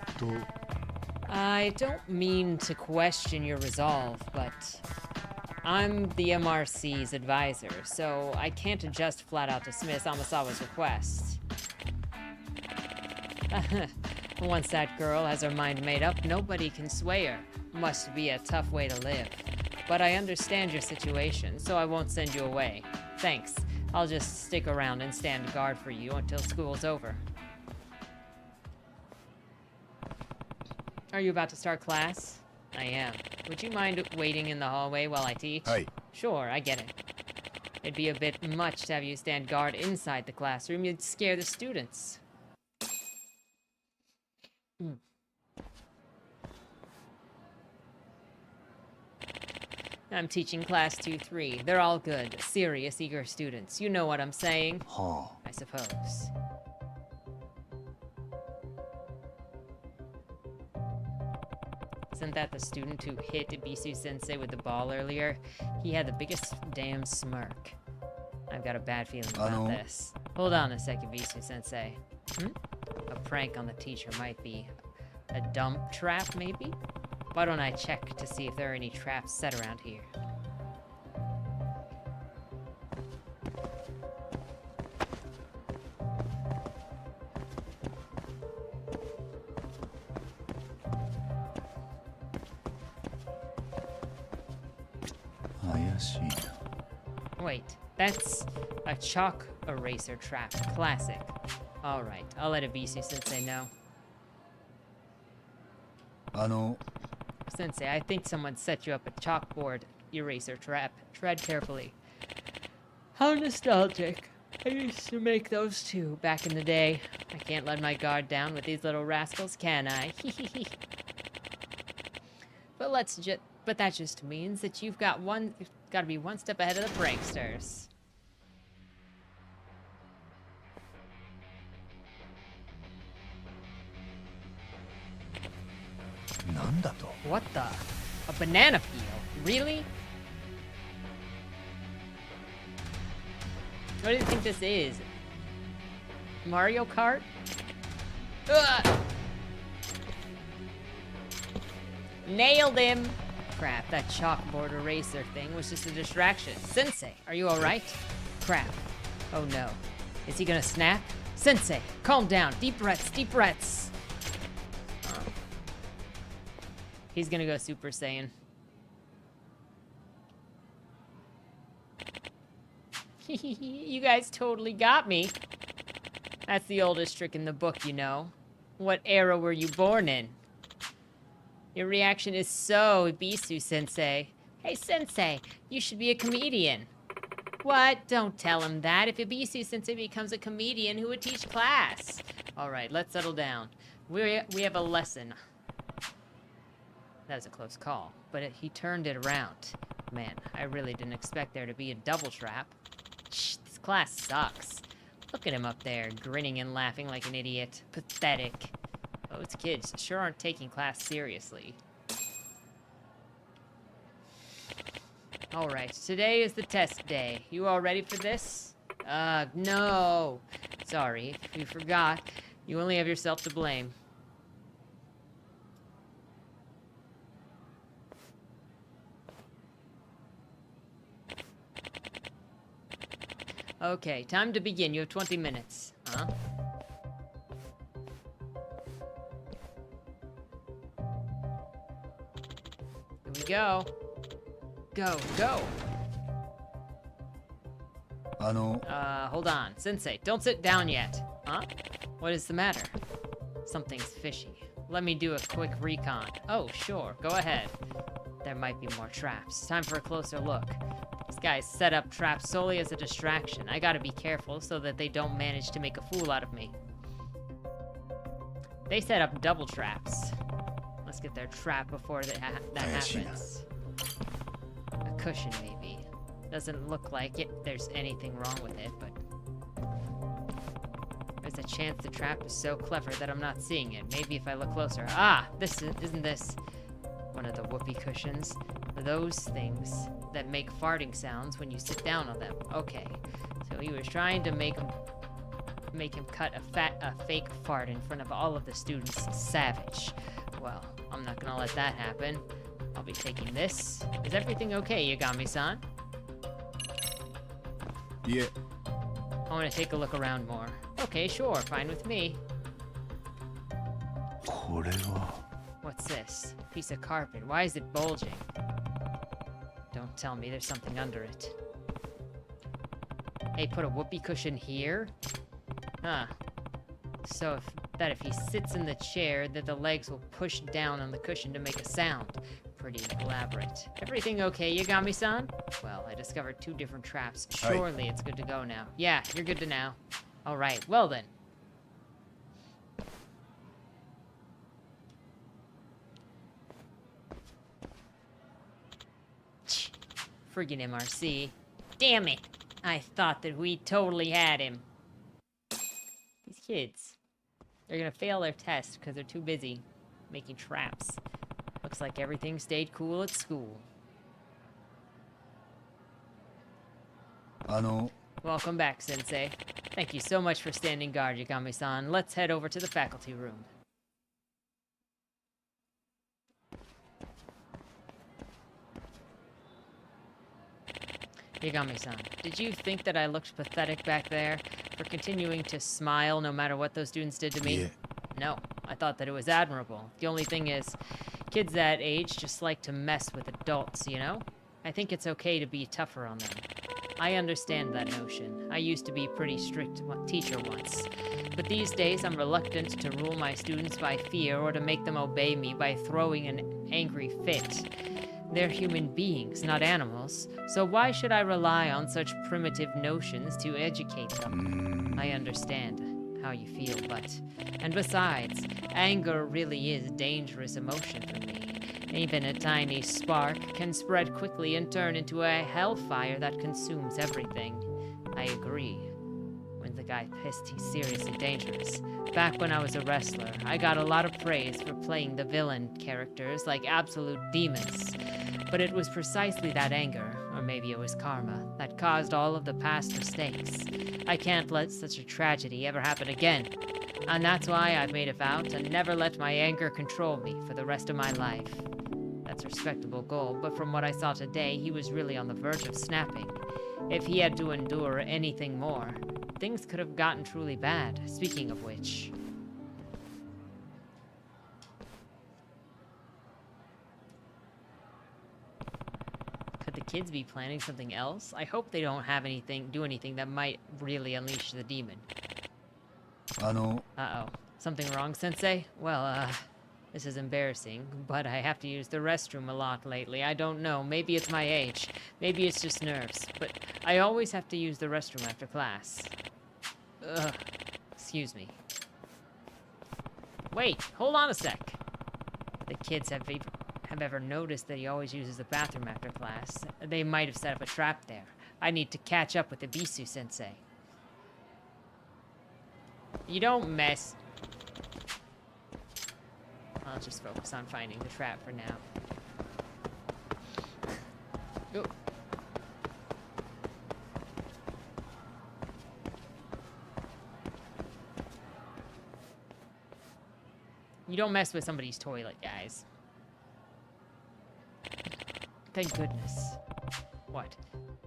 I don't mean to question your resolve, but I'm the MRC's advisor, so I can't just flat out dismiss Amasawa's request. Once that girl has her mind made up, nobody can sway her. Must be a tough way to live. But I understand your situation, so I won't send you away. Thanks. I'll just stick around and stand guard for you until school's over. Are you about to start class? I am. Would you mind waiting in the hallway while I teach?
Hey.
Sure, I get it. It'd be a bit much to have you stand guard inside the classroom. You'd scare the students. I'm teaching class 2-3. They're all good, serious, eager students. You know what I'm saying? I suppose. Isn't that the student who hit Ibisu-sensei with the ball earlier? He had the biggest damn smirk. I've got a bad feeling about this. Hold on a sec, Ibisu-sensei. A prank on the teacher might be a dump trap, maybe? Why don't I check to see if there are any traps set around here? Wait, that's a chalk eraser trap. Classic. Alright, I'll let Ibisu-sensei know. Sensei, I think someone set you up a chalkboard eraser trap. Tread carefully. How nostalgic. I used to make those too, back in the day. I can't let my guard down with these little rascals, can I? But that just means that you've got Gotta be one step ahead of the pranksters. What the? A banana peel? Really? What do you think this is? Mario Kart? Ugh! Nailed him! Crap, that chalkboard eraser thing was just a distraction. Sensei, are you alright? Crap. Oh no. Is he gonna snap? Sensei, calm down. Deep breaths, deep breaths. Oh. He's gonna go Super Saiyan. You guys totally got me. That's the oldest trick in the book, you know. What era were you born in? Your reaction is so Bisu-sensei. Hey, Sensei, you should be a comedian. What? Don't tell him that. If Ibisu-sensei becomes a comedian, who would teach class? All right, let's settle down. We have a lesson. That was a close call, but he turned it around. Man, I really didn't expect there to be a double trap. Shh, this class sucks. Look at him up there, grinning and laughing like an idiot. Pathetic. Those kids sure aren't taking class seriously. Alright, today is the test day. You all ready for this? No. Sorry, if you forgot, you only have yourself to blame. Okay, time to begin. You have 20 minutes. Huh? Here we go. Go, go. Hold on. Sensei, don't sit down yet. Huh? What is the matter? Something's fishy. Let me do a quick recon. Oh, sure. Go ahead. There might be more traps. Time for a closer look. These guys set up traps solely as a distraction. I gotta be careful so that they don't manage to make a fool out of me. They set up double traps. Let's get their trap before that happens. A cushion, maybe. Doesn't look like it. There's anything wrong with it, but there's a chance the trap is so clever that I'm not seeing it. Maybe if I look closer. Ah, isn't this one of the whoopee cushions? Those things that make farting sounds when you sit down on them. Okay, so he was trying to make him cut a fake fart in front of all of the students. Savage. Well, I'm not gonna let that happen. I'll be taking this. Is everything okay, Yagami-san?
Yeah.
I want to take a look around more. Okay, sure, fine with me. What's this? Piece of carpet. Why is it bulging? Don't tell me there's something under it. Hey, put a whoopee cushion here? Huh. So if he sits in the chair, that the legs will push down on the cushion to make a sound. Pretty elaborate. Everything okay, Yagami-san? Well, I discovered 2 different traps. Surely it's good to go now. Yeah, you're good to now. Alright, well then. Friggin' MRC. Damn it! I thought that we totally had him. These kids. They're gonna fail their test because they're too busy making traps. Looks like everything stayed cool at school. Welcome back, Sensei. Thank you so much for standing guard, Yagami-san. Let's head over to the faculty room. Yagami-san, did you think that I looked pathetic back there for continuing to smile no matter what those students did to me?
Yeah.
No, I thought that it was admirable. The only thing is, kids that age just like to mess with adults, you know? I think it's okay to be tougher on them. I understand that notion. I used to be a pretty strict teacher once. But these days, I'm reluctant to rule my students by fear or to make them obey me by throwing an angry fit. They're human beings, not animals, so why should I rely on such primitive notions to educate them? I understand how you feel, but... And besides, anger really is a dangerous emotion for me. Even a tiny spark can spread quickly and turn into a hellfire that consumes everything. I agree. When the guy pissed, he's seriously dangerous. Back when I was a wrestler, I got a lot of praise for playing the villain characters like absolute demons. But it was precisely that anger, or maybe it was karma, that caused all of the past mistakes. I can't let such a tragedy ever happen again. And that's why I've made a vow to never let my anger control me for the rest of my life. That's a respectable goal, but from what I saw today, he was really on the verge of snapping. If he had to endure anything more, things could have gotten truly bad. Speaking of which... could the kids be planning something else? I hope they don't have do anything that might really unleash the demon. Uh-oh. Something wrong, Sensei? Well, this is embarrassing, but I have to use the restroom a lot lately. I don't know. Maybe it's my age. Maybe it's just nerves. But I always have to use the restroom after class. Ugh. Excuse me. Wait, hold on a sec. The kids have ever noticed that he always uses the bathroom after class. They might have set up a trap there. I need to catch up with the Bisu Sensei. You don't mess. I'll just focus on finding the trap for now. Oh. You don't mess with somebody's toilet, guys. Thank goodness. What?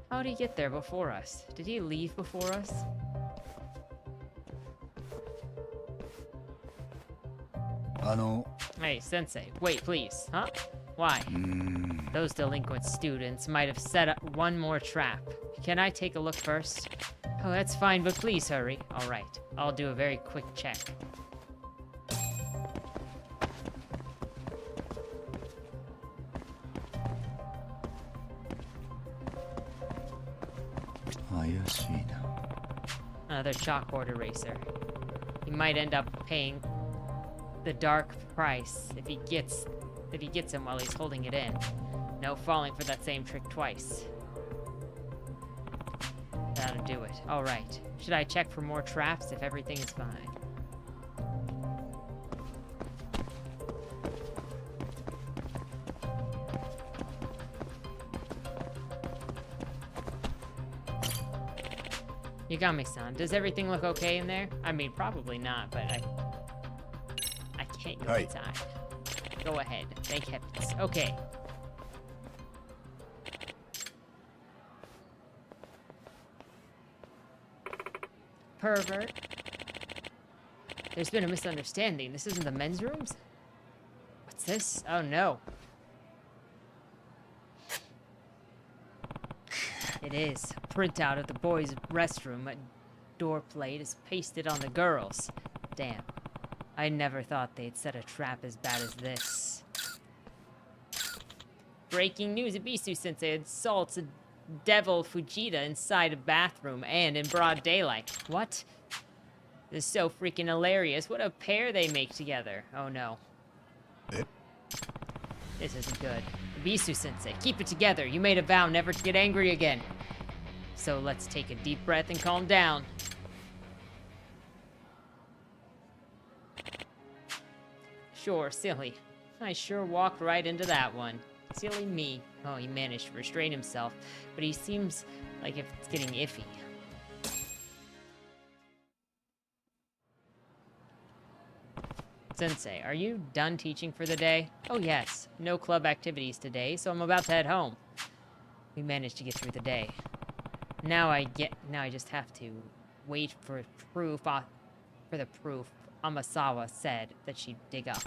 How did he get there before us? Did he leave before us? Hey, Sensei, wait, please. Huh? Why? Those delinquent students might have set up one more trap. Can I take a look first? Oh, that's fine, but please hurry. All right, I'll do a very quick check. Another chalkboard eraser. He might end up paying the dark price if he gets him while he's holding it in. No falling for that same trick twice. That'll do it. All right. Should I check for more traps if everything is fine? Yagami-san, does everything look okay in there? I mean, probably not, but I can't go inside. Go ahead. Thank heavens. Okay. Pervert. There's been a misunderstanding. This isn't the men's rooms? What's this? Oh no. It is. Printout of the boys' restroom. A door plate is pasted on the girls. Damn. I never thought they'd set a trap as bad as this. Breaking news, Ibisu Sensei assaults a devil Fujita inside a bathroom and in broad daylight. What? This is so freaking hilarious. What a pair they make together. Oh no. This isn't good. Ibisu Sensei, keep it together. You made a vow never to get angry again. So let's take a deep breath and calm down. Sure, silly. I sure walked right into that one. Silly me. Oh, he managed to restrain himself, but he seems like if it's getting iffy. Sensei, are you done teaching for the day? Oh yes, no club activities today, so I'm about to head home. We managed to get through the day. Now I just have to wait for proof, for the proof Amasawa said that she'd dig up.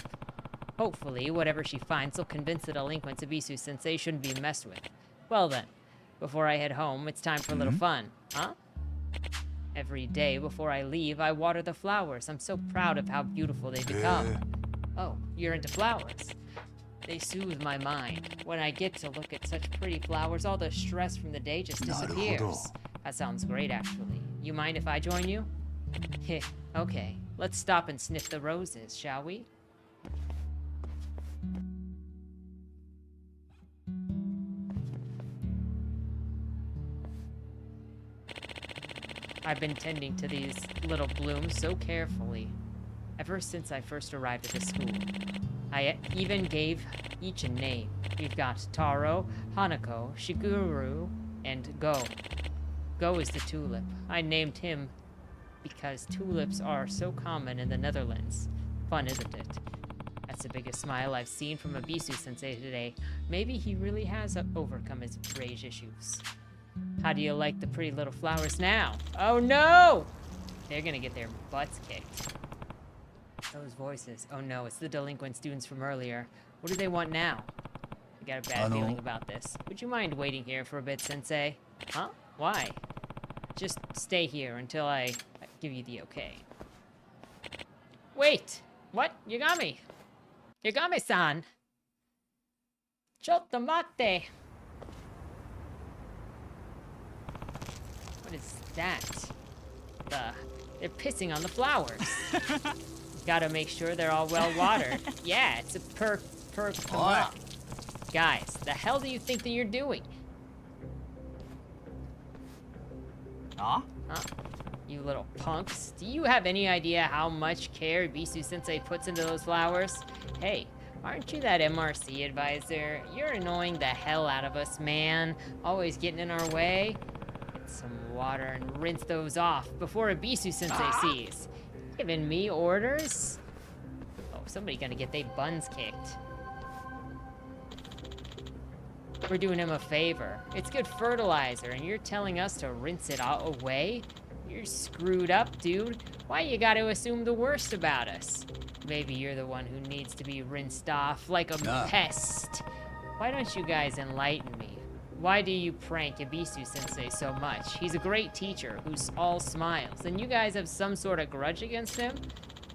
Hopefully, whatever she finds will convince the delinquents Ibisu Sensei shouldn't be messed with. Well then, before I head home, it's time for a little fun, huh? Every day before I leave, I water the flowers. I'm so proud of how beautiful they become. Oh, you're into flowers. They soothe my mind. When I get to look at such pretty flowers, all the stress from the day just disappears. That sounds great, actually. You mind if I join you? Heh, okay. Let's stop and sniff the roses, shall we? I've been tending to these little blooms so carefully ever since I first arrived at the school. I even gave each a name. We've got Taro, Hanako, Shiguru, and Go. Go is the tulip. I named him because tulips are so common in the Netherlands. Fun, isn't it? That's the biggest smile I've seen from Abisu-sensei today. Maybe he really has overcome his rage issues. How do you like the pretty little flowers now? Oh no! They're gonna get their butts kicked. Those voices. Oh no, it's the delinquent students from earlier. What do they want now? I got a bad feeling about this. Would you mind waiting here for a bit, Sensei? Huh? Why? Just stay here until I give you the okay. Wait! What? Yagami! Yagami-san! Chotto matte! What is that? They're pissing on the flowers. Gotta make sure they're all well watered. Yeah, it's a perk. Guys, the hell do you think that you're doing? Huh? You little punks. Do you have any idea how much care Bisu-sensei puts into those flowers? Hey, aren't you that MRC advisor? You're annoying the hell out of us, man. Always getting in our way. Get some water and rinse those off before Abisu-sensei sees. Giving me orders? Oh, somebody gonna get their buns kicked. We're doing him a favor. It's good fertilizer, and you're telling us to rinse it all away? You're screwed up, dude. Why you gotta assume the worst about us? Maybe you're the one who needs to be rinsed off like a pest. Why don't you guys enlighten me? Why do you prank Abisu-sensei so much? He's a great teacher who's all smiles, and you guys have some sort of grudge against him?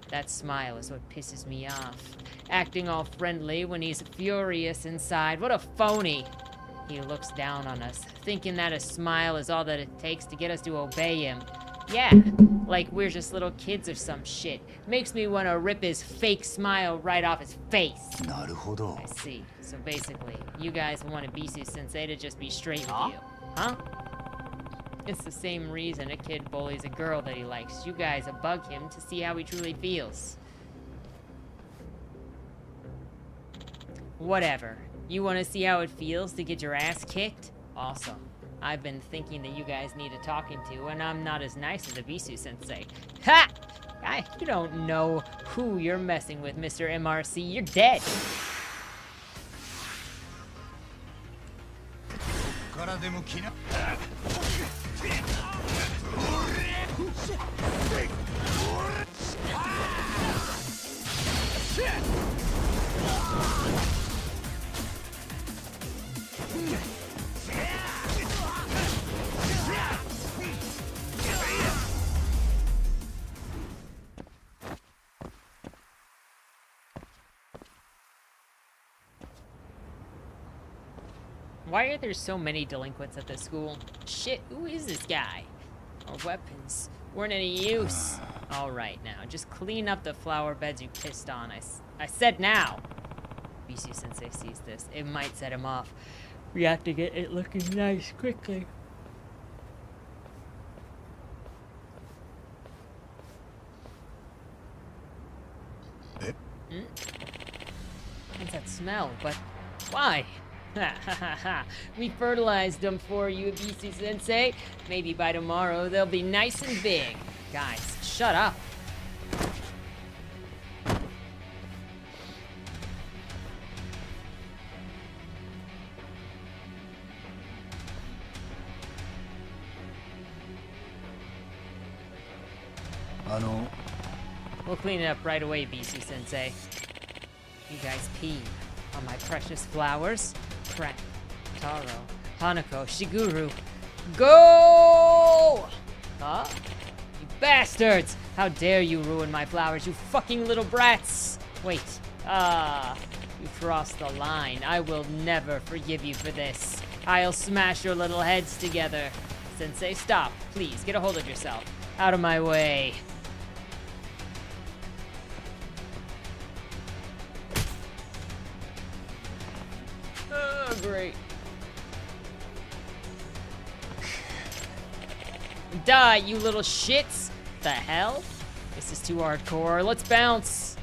That smile is what pisses me off. Acting all friendly when he's furious inside. What a phony! He looks down on us, thinking that a smile is all that it takes to get us to obey him. Yeah, like we're just little kids or some shit. Makes me want to rip his fake smile right off his face. I see. So basically, you guys want Abisu-sensei to just be straight with you, huh? It's the same reason a kid bullies a girl that he likes. You guys bug him to see how he truly feels. Whatever. You want to see how it feels to get your ass kicked? Awesome. I've been thinking that you guys need a talking to, and I'm not as nice as Abisu-sensei. Ha! You don't know who you're messing with, Mr. MRC. You're dead. Why are there so many delinquents at this school? Shit, who is this guy? Our weapons weren't any use. All right, now, just clean up the flower beds you pissed on. I said now. Bisu-sensei sees this. It might set him off. We have to get it looking nice quickly. What's that smell? But why? We fertilized them for you, Abisu-sensei. Maybe by tomorrow they'll be nice and big. Guys, shut up. We'll clean it up right away, Bisu-sensei. You guys pee on my precious flowers. Taro, Hanako, Shiguru. Go! Huh? You bastards! How dare you ruin my flowers, you fucking little brats! Wait, you crossed the line. I will never forgive you for this. I'll smash your little heads together. Sensei, stop. Please, get a hold of yourself. Out of my way. Oh, great. Die, you little shits! The hell? This is too hardcore. Let's bounce!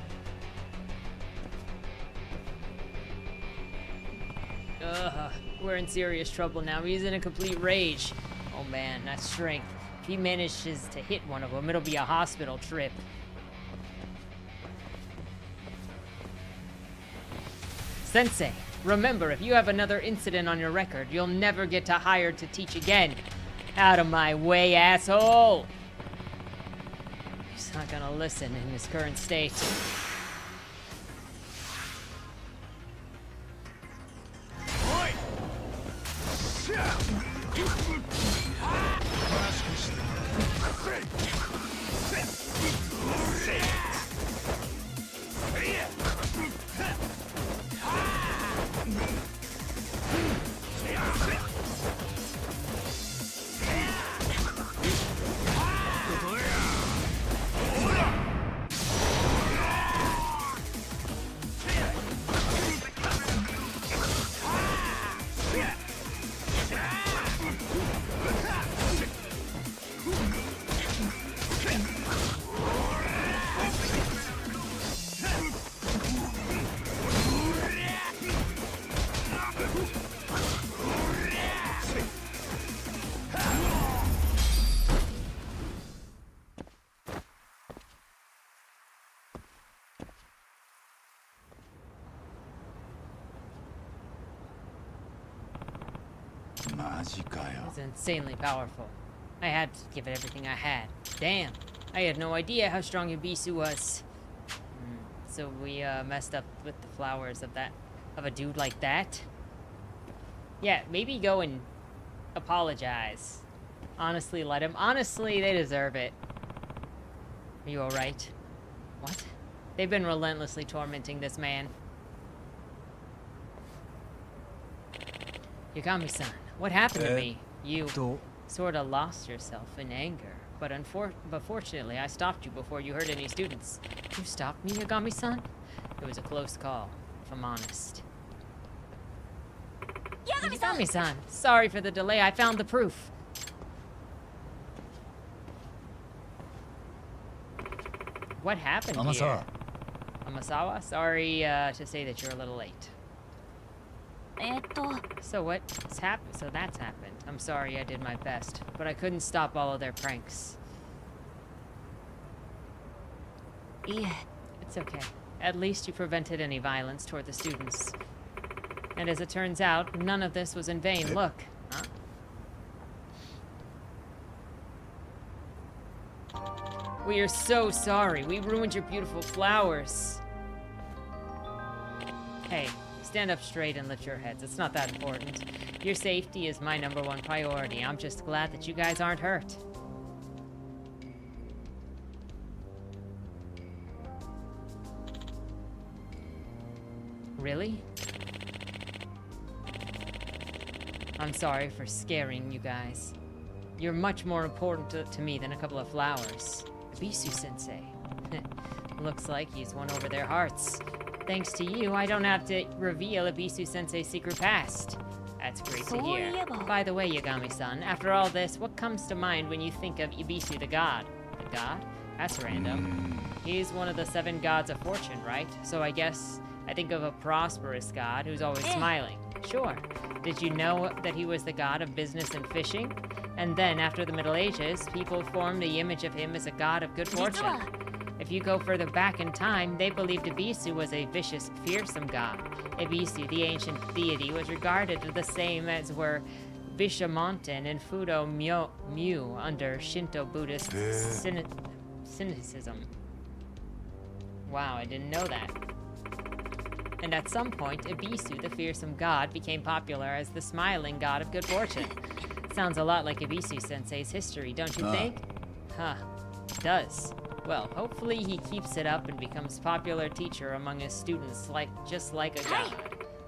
Ugh, we're in serious trouble now. He's in a complete rage. Oh man, that strength. If he manages to hit one of them, it'll be a hospital trip. Sensei, remember, if you have another incident on your record, you'll never get to hired to teach again. Out of my way, asshole! He's not gonna listen in his current state. It's insanely powerful. I had to give it everything I had. Damn, I had no idea how strong Ibisu was. So we messed up with the flowers of a dude like that. Yeah, maybe go and apologize. Honestly, let him. Honestly, they deserve it. Are you alright? What? They've been relentlessly tormenting this man. Yagami-san, what happened to me? You sorta lost yourself in anger. But fortunately, I stopped you before you hurt any students. You stopped me, Yagami-san? It was a close call, if I'm honest. Yagami-san! Sorry for the delay, I found the proof. What happened here? Amasawa? Sorry to say that you're a little late. So what's happened? So that's happened. I'm sorry, I did my best, but I couldn't stop all of their pranks. It's okay. At least you prevented any violence toward the students. And as it turns out, none of this was in vain. Look. Huh? We are so sorry. We ruined your beautiful flowers. Hey. Stand up straight and lift your heads. It's not that important. Your safety is my #1 priority. I'm just glad that you guys aren't hurt. Really? I'm sorry for scaring you guys. You're much more important to me than a couple of flowers. Ibisu-sensei. Looks like he's won over their hearts. Thanks to you, I don't have to reveal Ibisu-sensei's secret past. That's great to hear. By the way, Yagami-san, after all this, what comes to mind when you think of Ibisu the god? The god? That's random. He's one of the 7 gods of fortune, right? So I guess I think of a prosperous god who's always smiling. Sure. Did you know that he was the god of business and fishing? And then, after the Middle Ages, people formed the image of him as a god of good fortune. If you go further back in time, they believed Ibisu was a vicious, fearsome god. Ibisu, the ancient deity, was regarded the same as were Bishamonten and Fudo Myu under Shinto Buddhist cynicism. Wow, I didn't know that. And at some point, Ibisu, the fearsome god, became popular as the smiling god of good fortune. Sounds a lot like Ibisu-sensei's history, don't you think? Huh, it does. Well, hopefully he keeps it up and becomes popular teacher among his students, just like a god.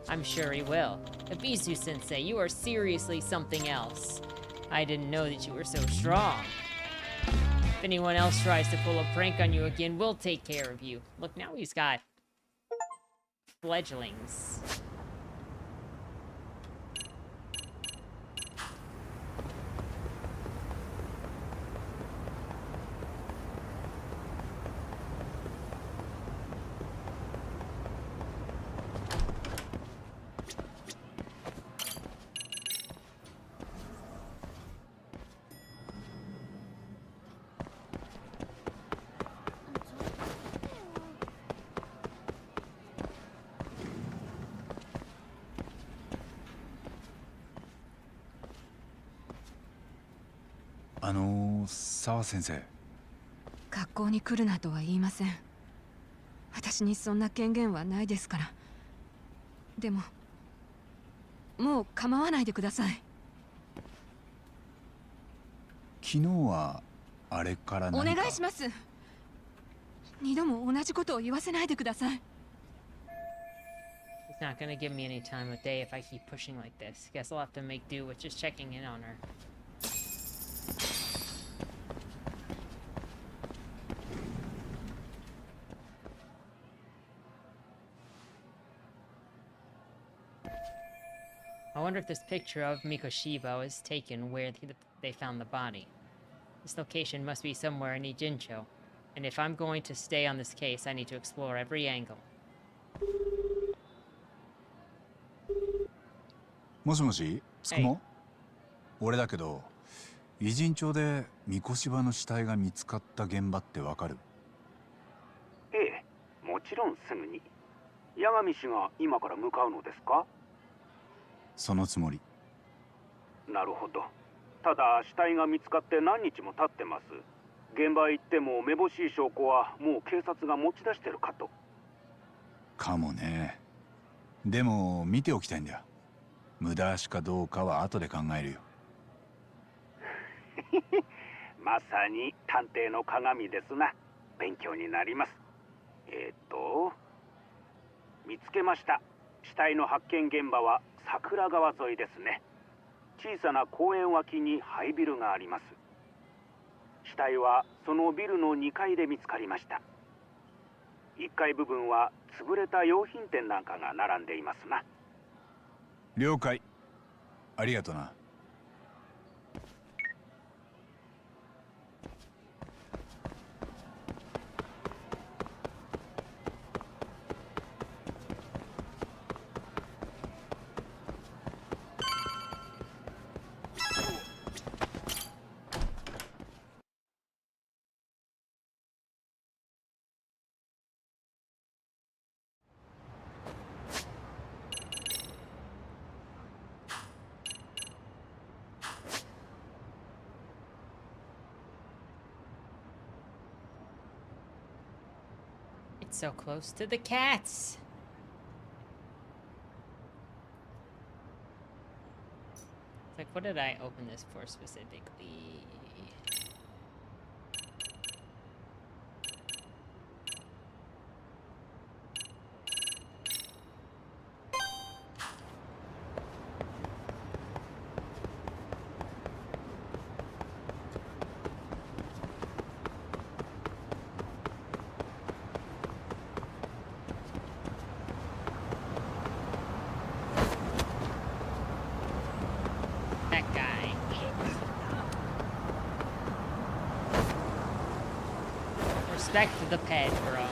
I'm sure he will. Ibisu-sensei, you are seriously something else. I didn't know that you were so strong. If anyone else tries to pull a prank on you again, we'll take care of you. Look, now he's got fledglings.
沢先生。
学校に来るなとは言いません。私にそんな権限はないですから。でももう構わないでください。
昨日はあれから
お
何か。
願いします。二度も同じことを言わせないでください。
He's not gonna give me any time of day if I keep pushing like this. Guess I'll have to make do with just checking in on her. I wonder if this picture of Mikoshiba was taken where they found the body. This location must be somewhere in Ijincho, and if I'm going to stay on this case, I need to explore every angle.
もしもし、つくも？俺だけど、偉人町で三越柴の死体が見つかった現場ってわかる？
ええ、もちろんすぐに。八神氏が今から向かうのですか？
そのつもり。
なるほど。ただ死体が見つかって何日も経ってます。現場へ行ってもめぼしい証拠はもう警察が持ち出してるかと。
かもね。でも見ておきたいんだよ。無駄足かどうかは後で考えるよ。
まさに探偵の鏡ですな。勉強になります。見つけました。死体の発見現場は桜川沿いですね。小さな公園脇に廃ビルがあります。死体はそのビルの2階で見つかりました。1階部分は潰れた用品店なんかが並んでいますな。
了解。ありがとな。
It's so close to the cats. It's like, what did I open this for specifically? That guy. Respect the pet, bro.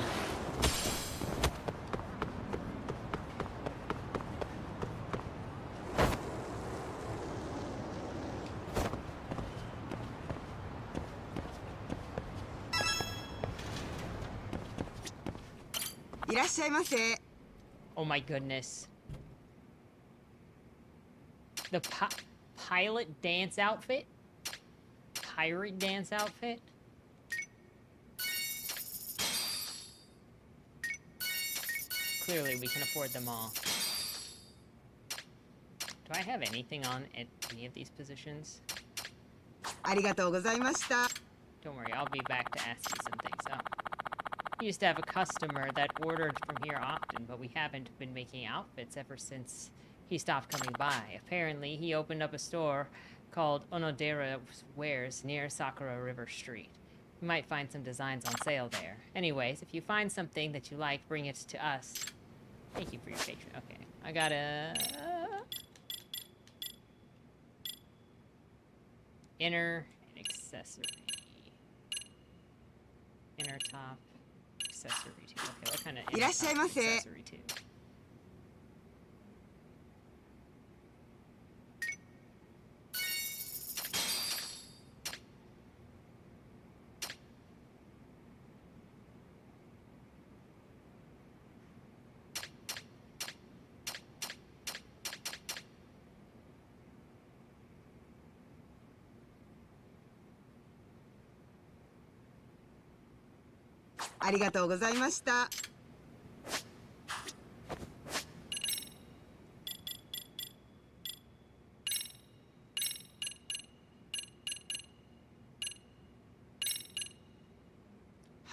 Oh my goodness. The pilot dance outfit? Pirate dance outfit? Clearly we can afford them all. Do I have anything on at any of these positions? Don't worry, I'll be back to ask you some things up. We used to have a customer that ordered from here often, but we haven't been making outfits ever since he stopped coming by. Apparently, he opened up a store called Onodera Wares near Sakura River Street. You might find some designs on sale there. Anyways, if you find something that you like, bring it to us. Thank you for your patron. Okay, I got a... inner and accessory. Inner top, accessory too. Okay, what kind of inner top accessory too?
ありがとうございました。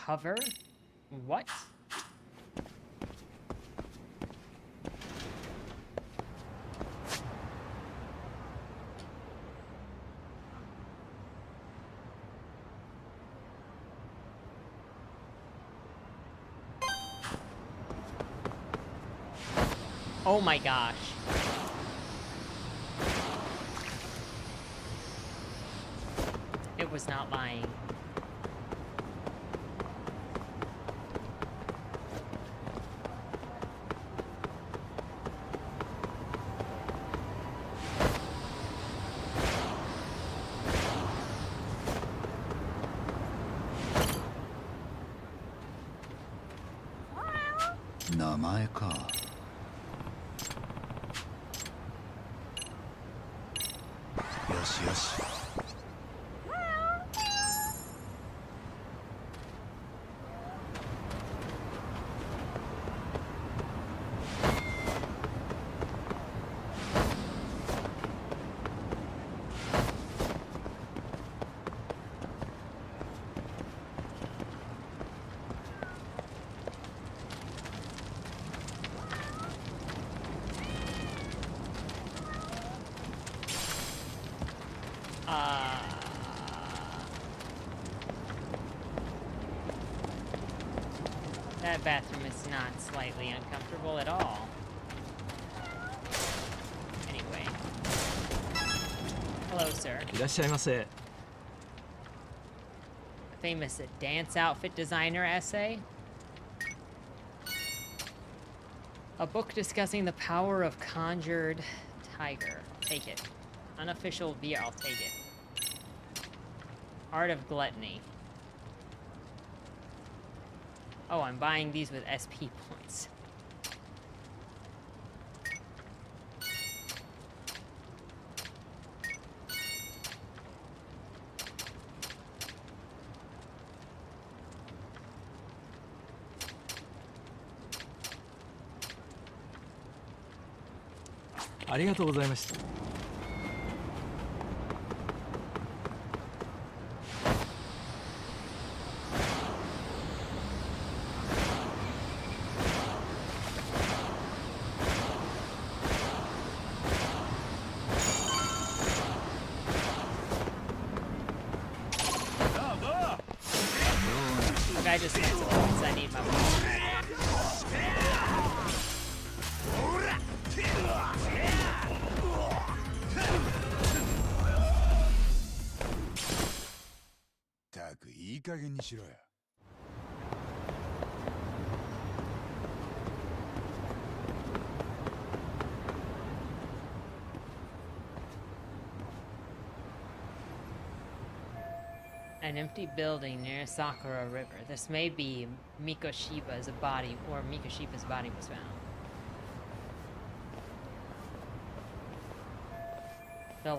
Hover? What? Oh my gosh. It was not lying.
Namae ka. Yoshi yoshi. That bathroom is not slightly uncomfortable at all. Anyway. Hello, sir.
いらっしゃいませ。
Famous dance outfit designer essay? A book discussing the power of conjured tiger. Take it. Unofficial beer, I'll take it. Art of gluttony. Oh, I'm buying these with SP points.
Arigatou gozaimasu.
Look, I just need some points. I need my points.
ったくいい加減にしろよ。
An empty building near Sakura River. This may be Mikoshiba's body, or Mikoshiba's body was found. The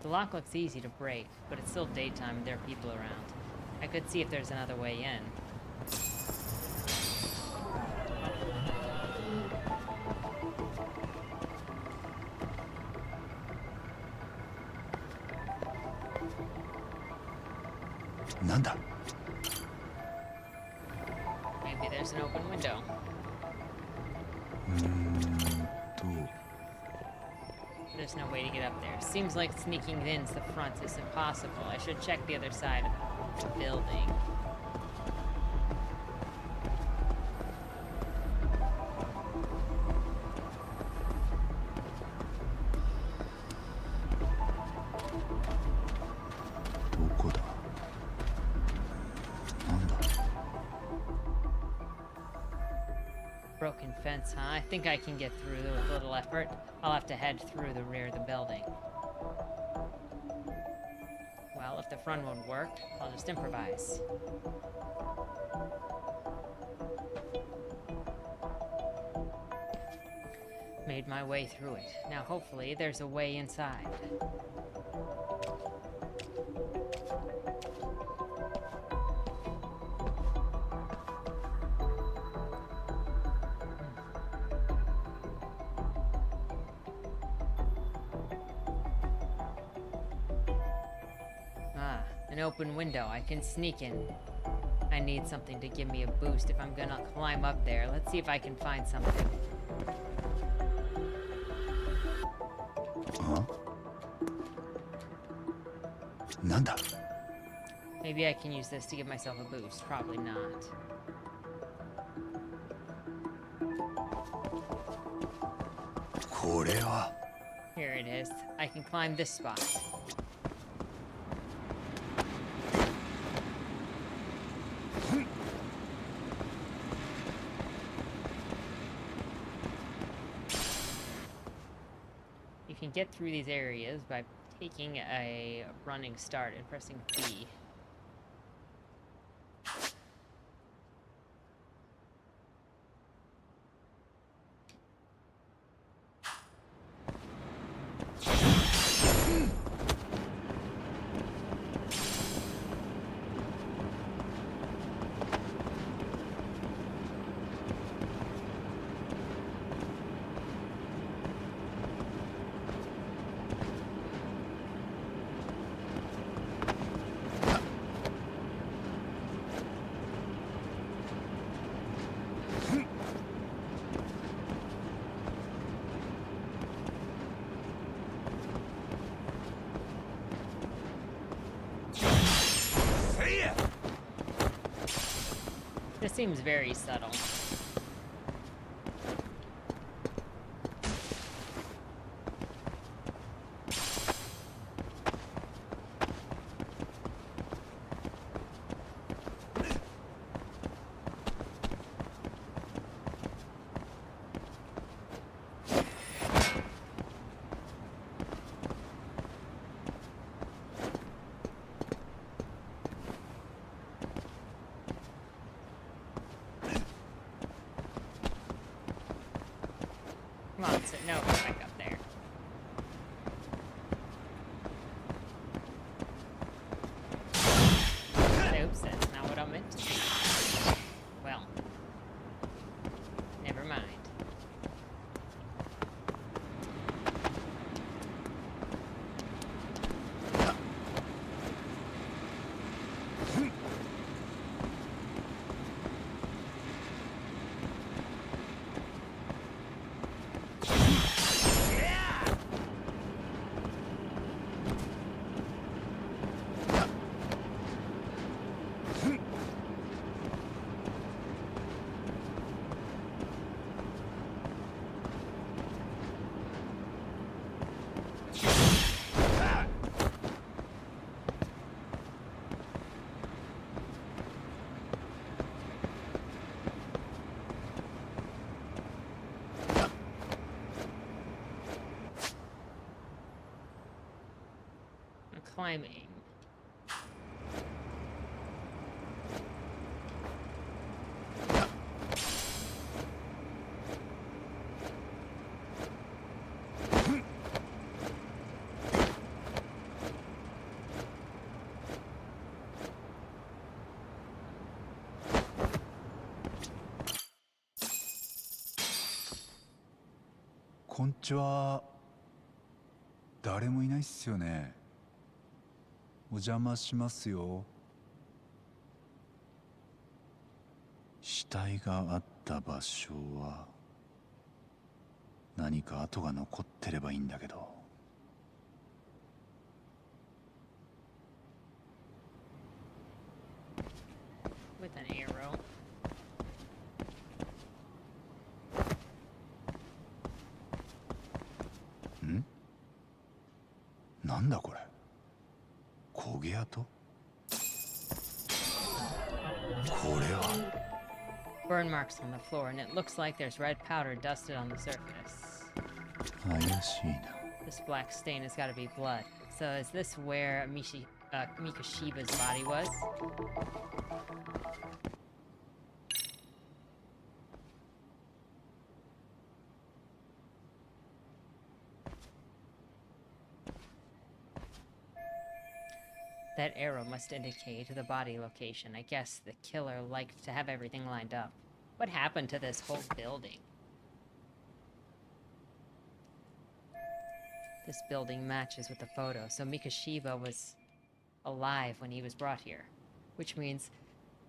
lock looks easy to break, but it's still daytime and there are people around. I could see if there's another way in.
Nanda?
Maybe there's an open window. There's no way to get up there. Seems like sneaking into the front is impossible. I should check the other side of the building. Broken fence, huh? I think I can get through with a little effort. I'll have to head through the rear of the building. Well, if the front won't work, I'll just improvise. Made my way through it. Now hopefully there's a way inside. An open window. I can sneak in. I need something to give me a boost if I'm gonna climb up there. Let's see if I can find something.
Huh? Nanda?
Maybe I can use this to give myself a boost. Probably not. Here it is. I can climb this spot. You can get through these areas by taking a running start and pressing B. This seems very subtle. Come on, no, go back up there. Oops, that's not what I meant to do. Well, never mind. Climbing.
こんにちは。誰もいないっすよね。お邪魔しますよ。死体があった場所は何か跡が残ってればいいんだけど。
With an arrow.
ん？なんだこれ？焦げ跡？これは。
Burn marks on the floor, and it looks like there's red powder dusted on the surface.
怪しいな。
This black stain has got to be blood. So is this where Mikoshiba's body was? That arrow must indicate the body location. I guess the killer liked to have everything lined up. What happened to this whole building? This building matches with the photo, so Mikoshiba was alive when he was brought here. Which means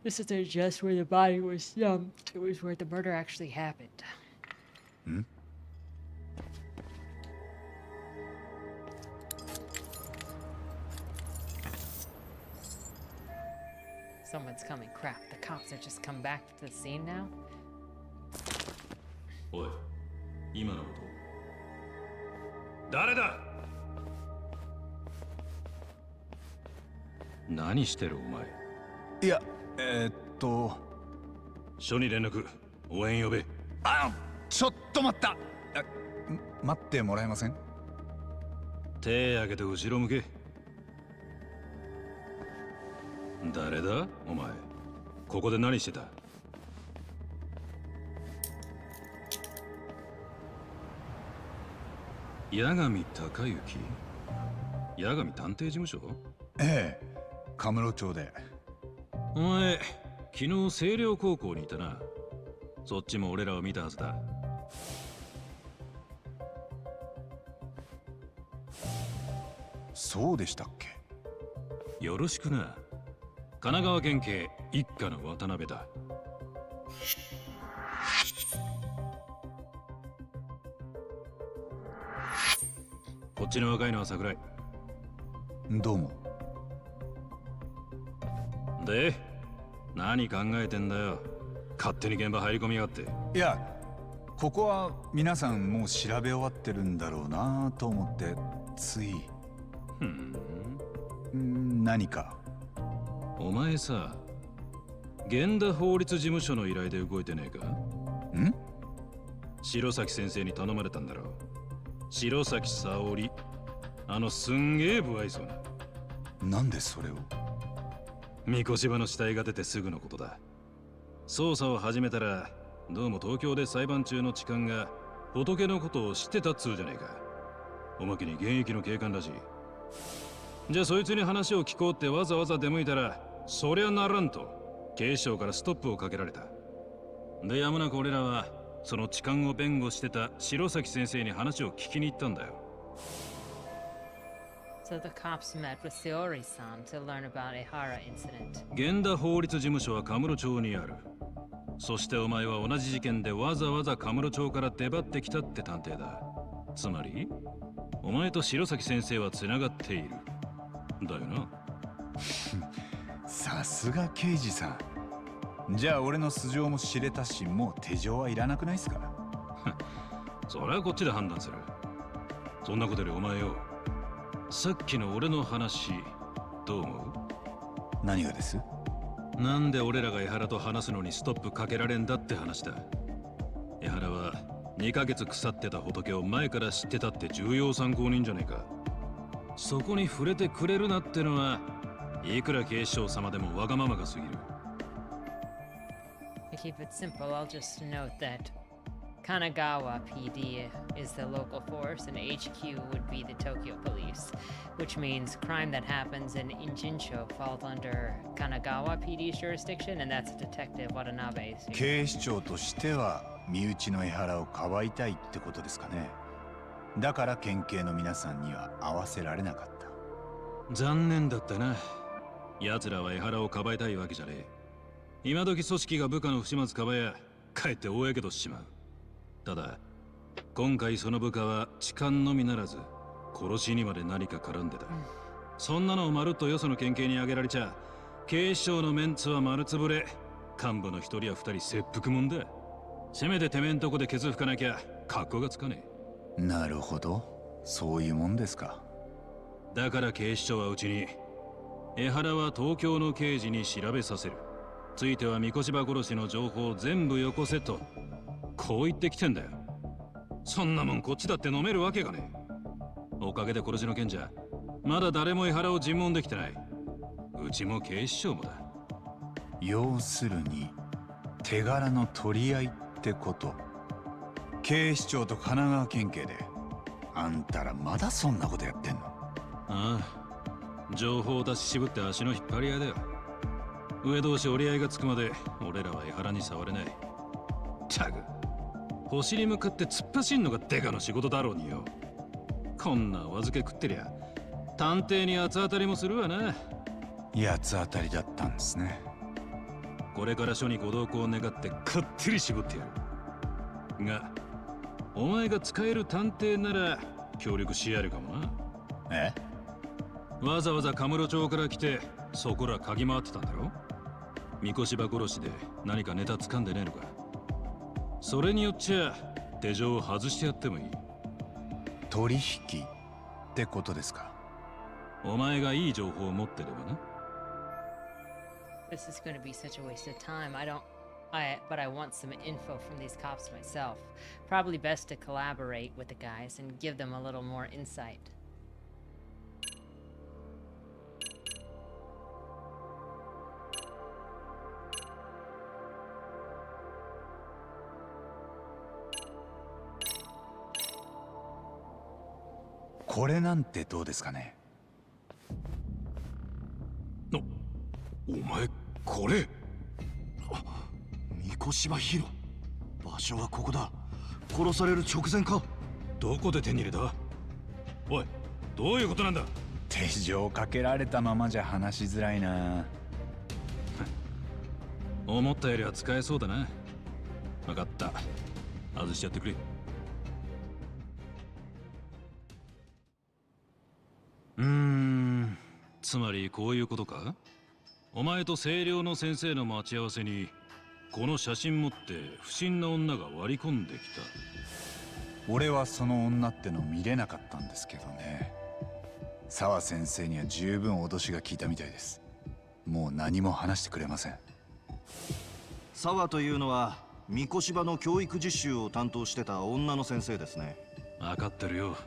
this isn't just where the body was dumped, it was where the murder actually happened.
Hmm?
Someone's coming. Crap, the cops have just come back to the scene now?
おい、今のこと誰だ。何してるお前。
いや、
署に連絡、応援呼べ。
ちょっと待った。待ってもらえません？
手挙げて後ろ向け。誰だお前。ここで何してた。八神隆之。八神探偵事務所。
ええ、カムロ町で。
お前昨日星稜高校にいたな。そっちも俺らを見たはずだ。
そうでしたっけ。
よろしくな。神奈川県警一課の渡辺だ。こっちの若いのは桜井。
どうも。
で、何考えてんだよ。勝手に現場入り込みやがって。
いや、ここは皆さんもう調べ終わってるんだろうなと思ってつい。何か。
お前さ、源田法律事務所の依頼で動いてねえか？
ん？
白崎先生に頼まれたんだろう。白崎沙織。すんげえ不愛想な。
なんでそれを？
三越場の死体が出てすぐのことだ。捜査を始めたら、どうも東京で裁判中の痴漢が仏のことを知ってたっつうじゃねえか。おまけに現役の警官らしい。じゃあそいつに話を聞こうってわざわざ出向いたら、そりゃならんと警視庁からストップをかけられた。で、やむなく俺らはその痴漢を弁護してた白崎先生に話を聞きに行ったんだよ。
So the cops met with Seori-san to learn about Ehara incident.
源田法律事務所はカムロ町にある。そしてお前は同じ事件でわざわざカムロ町から出張ってきたって探偵だ。つまりお前と白崎先生はつながっているだよな。
さすが刑事さん。じゃあ俺の素性も知れたし、もう手錠はいらなくないっすか？
それはこっちで判断する。そんなことよりお前よ、さっきの俺の話どう思う？
何がです？
なんで俺らが江原と話すのにストップかけられんだって話だ。江原は2ヶ月腐ってた仏を前から知ってたって重要参考人じゃねえか。そこに触れてくれるなってのは、いくら警視庁様でもわがままが過ぎる。
To keep it simple, I'll just note that Kanagawa PD is the local force and HQ would be the Tokyo police, which means crime that happens in Injinsho falls under Kanagawa PD's jurisdiction, and that's Detective Watanabe's.
警視庁としては身内の江原をかばいたいってことですかね。だから県警の皆さんには合わせられなかった。
残念だったな。奴らは江原をかばいたいわけじゃねえ。今時組織が部下の不始末かばや、かえって大やけどしちまう。ただ今回その部下は痴漢のみならず殺しにまで何か絡んでた。そんなのをまるっとよその県警に挙げられちゃ、警視庁のメンツは丸つぶれ。幹部の一人や二人切腹もんだ。せめててめえんとこでケツ拭かなきゃ格好がつかね
え。なるほど、そういうもんですか。
だから警視庁はうちに、江原は東京の刑事に調べさせる。ついては三越場殺しの情報を全部よこせと、こう言ってきてんだよ。そんなもんこっちだって飲めるわけがねえ。おかげで殺しの件じゃまだ誰も江原を尋問できてない。うちも警視庁もだ。
要するに手柄の取り合いってこと。警視庁と神奈川県警で。あんたらまだそんなことやってんの？
ああ、情報を出し渋って足の引っ張り合いだよ。上同士折り合いがつくまで俺らは江原に触れない。たく星に向かって突っ走んのがデカの仕事だろうによ。こんなお預け食ってりゃ探偵に八つ当たりもするわな。
八つ当たりだったんですね。
これから署にご同行を願ってかってり絞ってやる。が、お前が使える探偵なら協力しやるかもな。
え？
わざわざカムロ町から来てそこら嗅ぎ回ってたんだろ。三越場殺しで何かネタ掴んでねえのか。それによっちゃ手錠を外してやってもいい。
取引ってことですか？
お前がいい情報を持ってればな。
This is going to be such a waste of time. But I want some info from these cops myself. Probably best to collaborate with the guys and give them a little more insight.
これなんてどうですかね？
お前これ。三越場ヒロ。場所はここだ。殺される直前か。
どこで手に入れた？おい、どういうことなんだ？
手錠かけられたままじゃ話しづらいな。
思ったよりは使えそうだな。分かった。外しちゃってくれ。つまりこういうことか？お前と清涼の先生の待ち合わせにこの写真持って不審な女が割り込んできた。
俺はその女っての見れなかったんですけどね。沢先生には十分脅しが効いたみたいです。もう何も話してくれません。
沢というのは三越場の教育実習を担当してた女の先生ですね。
分かってるよ。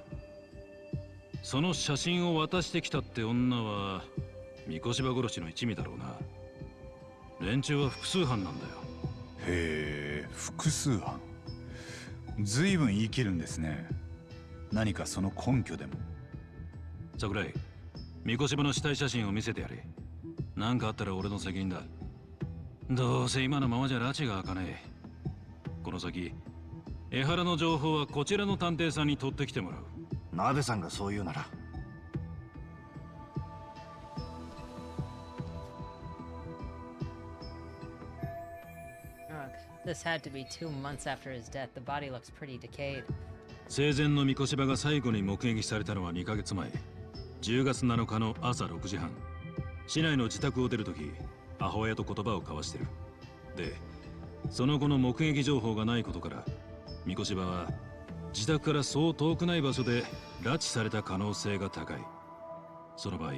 その写真を渡してきたって女は三越場殺しの一味だろうな。連中は複数犯なんだよ。
へえ、複数犯。ずいぶん言い切るんですね。何かその根拠でも？
桜井、三越場の死体写真を見せてやれ。何かあったら俺の責任だ。どうせ今のままじゃ拉致が開かねえ。この先江原の情報はこちらの探偵さんに取ってきてもらう。
鍋さんがそう言うなら。
This had to be 2 months after his death. The body looks pretty decayed.
生前の三越場が最後に目撃されたのは2ヶ月前、10月7日の朝6時半。市内の自宅を出るとき、母親と言葉を交わしてる。で、その後の目撃情報がないことから、三越場は自宅からそう遠くない場所で拉致された可能性が高い。その場合、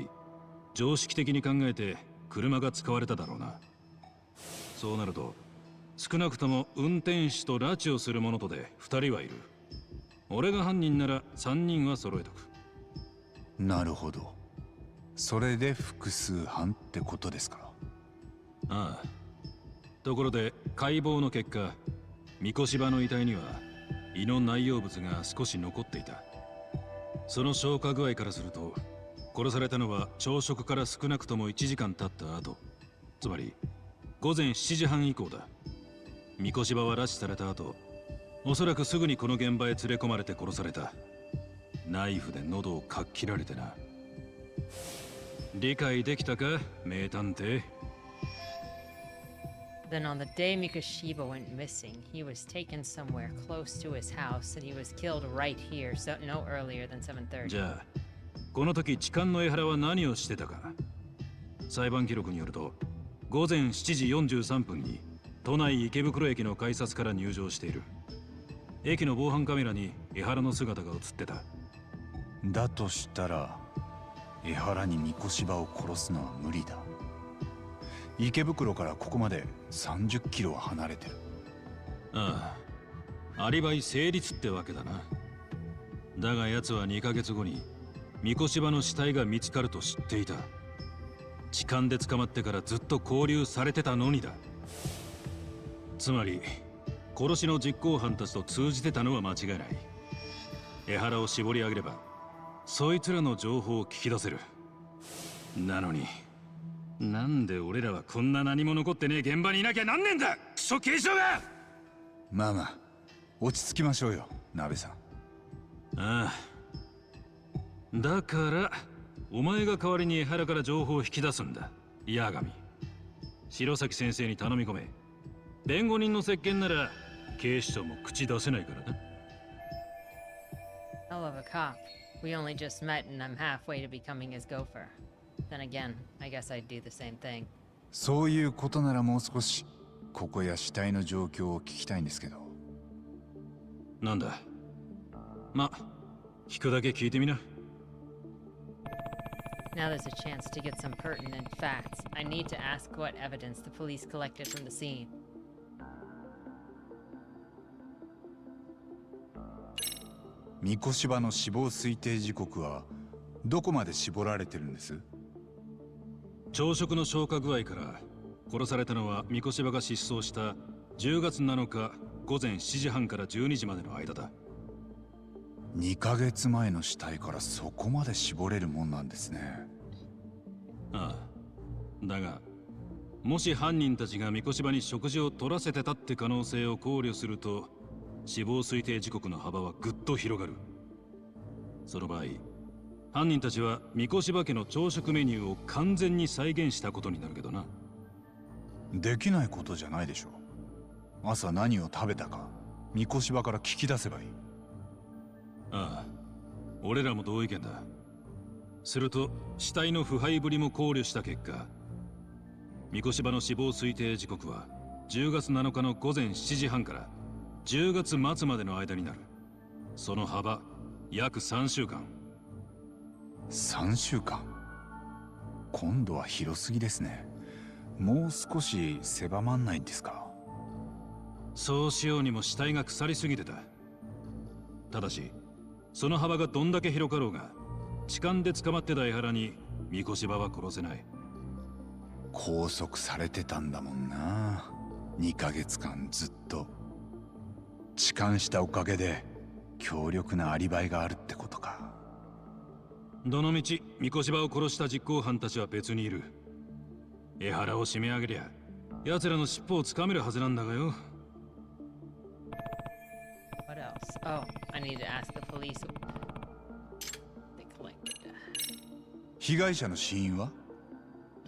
常識的に考えて車が使われただろうな。そうなると、少なくとも運転手と拉致をする者とで2人はいる。俺が犯人なら3人は揃えとく。
なるほど。それで複数犯ってことですか？
ああ。ところで解剖の結果、三越場の遺体には胃の内容物が少し残っていた。その消化具合からすると、殺されたのは朝食から少なくとも1時間経った後、つまり午前7時半以降だ。三越場は拉致された後、おそらくすぐにこの現場へ連れ込まれて殺された。ナイフで喉をかっ切られてな。理解できたか、名探偵？
Then on the day Mikoshiba went missing, he was taken somewhere close to his house and he was killed right here, so no earlier than 7:30.
じゃあ、この時痴漢の江原は何をしてたか。裁判記録によると、午前7時43分に都内池袋駅の改札から入場している。駅の防犯カメラに江原の姿が映ってた。
だとしたら江原に三越場を殺すのは無理だ。池袋からここまで30キロは離れてる。
ああ、アリバイ成立ってわけだな。だが奴は2ヶ月後に三越場の死体が見つかると知っていた。痴漢で捕まってからずっと勾留されてたのにだ。つまり殺しの実行犯たちと通じてたのは間違いない。江原を絞り上げればそいつらの情報を聞き出せる。なのになんで俺らはこんな何も残ってねえ現場にいなきゃなんねえんだ、クソ警視庁が！
まあまあ落ち着きましょうよ、鍋さん。
ああ、だからお前が代わりに江原から情報を引き出すんだ。
八神、白崎先生に頼み込め。弁護人の接見なら警視庁も口出せないからな。
Hell of a cop. We only just met and I'm halfway to becoming his gopher. Then again, I guess I'd do the same thing.
そういうことならもう少しここや死体の状況を聞きたいんですけど。
なんだ。ま、聞くだけ聞いてみな。
Now there's a chance to get some pertinent facts. I need to ask what evidence the police collected from the scene.
三越柴の死亡推定時刻はどこまで絞られてるんです？
朝食の消化具合から殺されたのは三越柴が失踪した10月7日午前7時半から12時までの間だ。
2ヶ月前の死体からそこまで絞れるもんなんですね。
ああ。だが、もし犯人たちが三越柴に食事を取らせてたって可能性を考慮すると、死亡推定時刻の幅はぐっと広がる。その場合、犯人たちは三越柴家の朝食メニューを完全に再現したことになるけどな。
できないことじゃないでしょう。朝何を食べたか三越柴から聞き出せばいい。
ああ、俺らも同意見だ。すると死体の腐敗ぶりも考慮した結果、三越柴の死亡推定時刻は10月7日の午前7時半から10月末までの間になる。その幅約3週間。
3週間。今度は広すぎですね。もう少し狭まんないんですか？
そうしようにも死体が腐りすぎてた。ただしその幅がどんだけ広かろうが、痴漢で捕まってた江原に三越柴は殺せない。
拘束されてたんだもんな。2ヶ月間ずっと。痴漢したおかげで強力なアリバイがあるってことか。
どのみち三越柴を殺した実行犯たちは別にいる。江原を締め上げりゃ奴らの尻尾をつかめるはずなんだがよ。
What else? Oh, I need to ask the police what they collected.
被害者の死因は？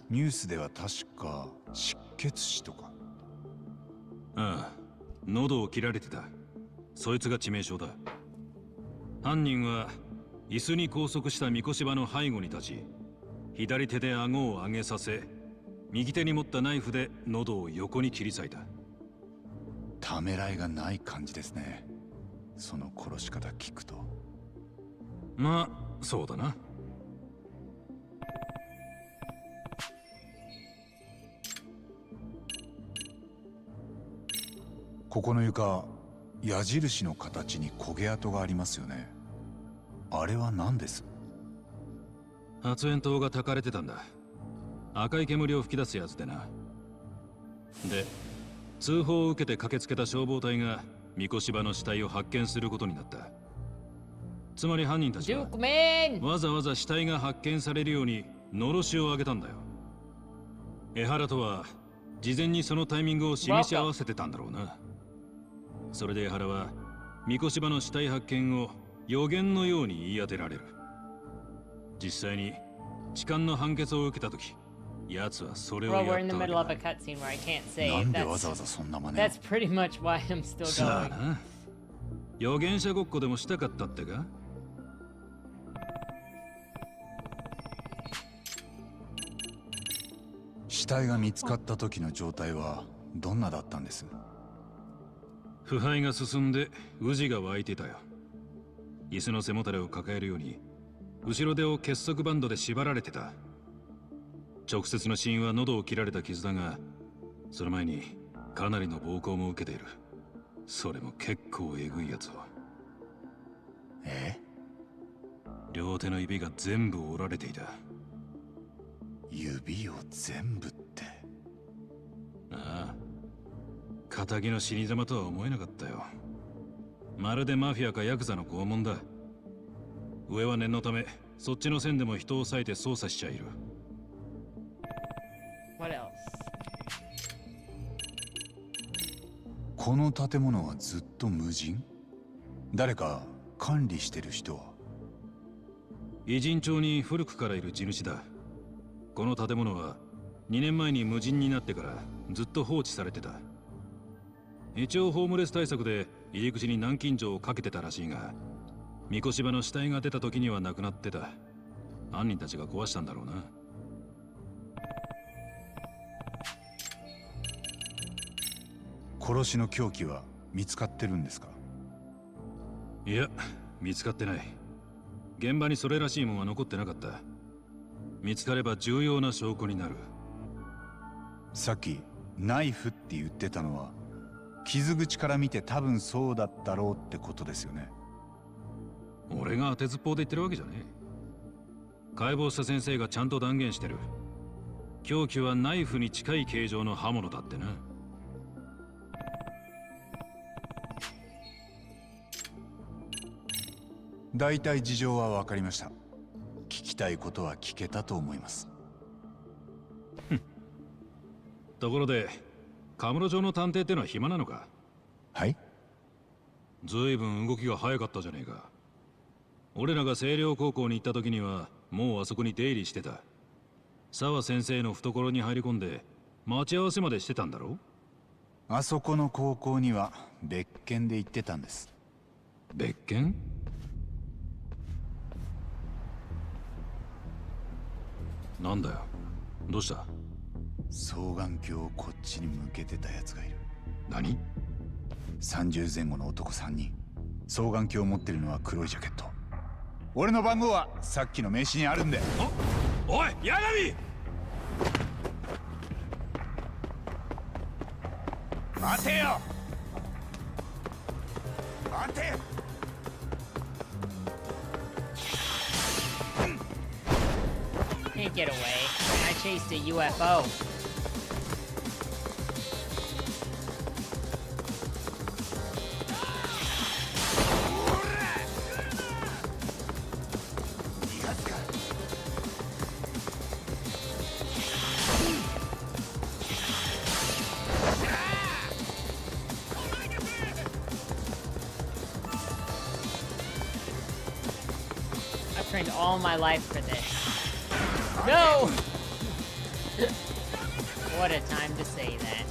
ニュースでは確か失血死とか。
ああ、喉を切られてた。そいつが致命傷だ。犯人は椅子に拘束した三越柴の背後に立ち、左手で顎を上げさせ、右手に持ったナイフで喉を横に切り裂いた。
ためらいがない感じですね。その殺し方聞くと。
まあそうだな。
ここの床、矢印の形に焦げ跡がありますよね。あれは何です？
発煙筒が焚かれてたんだ。赤い煙を吹き出すやつでな。で、通報を受けて駆けつけた消防隊が三越柴の死体を発見することになった。つまり犯人たちはわざわざ死体が発見されるようにのろしを上げたんだよ。江原とは事前にそのタイミングを示し合わせてたんだろうな。それで江原は三越柴の死体発見を予言のように言い当てられる。実際に痴漢の判決を受けた時、奴はそれをやったわけだ。
なんでわざわざそんな真似を。
That's pretty much why I'm still
さあ
going.
な、預言者ごっこでもしたかったってか？
死体が見つかった時の状態はどんなだったんです？
腐敗が進んで渦が湧いてたよ。椅子の背もたれを抱えるように後ろ手を結束バンドで縛られてた。直接の死因は喉を切られた傷だが、その前にかなりの暴行も受けている。それも結構えぐいやつを。
え？
両手の指が全部折られていた。
指を全部って？
ああ、仇の死に様とは思えなかったよ。まるでマフィアかヤクザの拷問だ。上は念のためそっちの線でも人を割いて操作しちゃいる。
What else?
この建物はずっと無人？誰か管理してる人は？
偉人町に古くからいる地主だ。この建物は2年前に無人になってからずっと放置されてた。一応ホームレス対策で入り口に南京錠をかけてたらしいが、三越柴の死体が出た時には亡くなってた。犯人たちが壊したんだろうな。
殺しの凶器は見つかってるんですか？
いや、見つかってない。現場にそれらしいものは残ってなかった。見つかれば重要な証拠になる。
さっきナイフって言ってたのは、傷口から見て多分そうだったろうってことですよね。
俺が当てずっぽうで言ってるわけじゃねえ。解剖した先生がちゃんと断言してる。凶器はナイフに近い形状の刃物だってな。
大体事情は分かりました。聞きたいことは聞けたと思います。
ところで、カムロ町の探偵ってのは暇なのか？
はい？
ずいぶん動きが早かったじゃねえか。俺らが星稜高校に行った時にはもうあそこに出入りしてた。沢先生の懐に入り込んで待ち合わせまでしてたんだろ？
あそこの高校には別件で行ってたんです。
別件？なんだよ、どうした？
双眼鏡をこっちに向けてたやつがいる。
何
？30前後の男3人。双眼鏡を持ってるのは黒いジャケット。俺の番号はさっきの名刺にあるんで。
おい、八神！
待てよ！待て！Can't
get away. I chased a UFO. I've trained all my life for this. No! What a time to say that.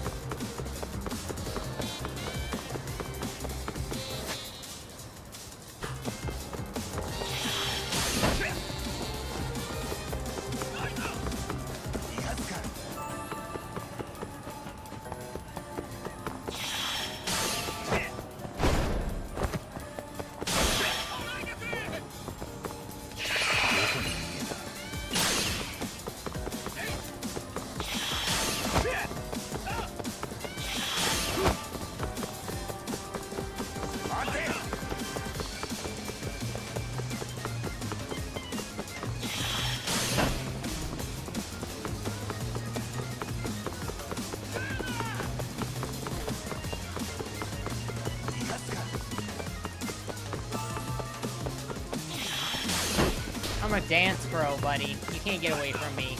I'm a dance bro, buddy. You can't get away from me.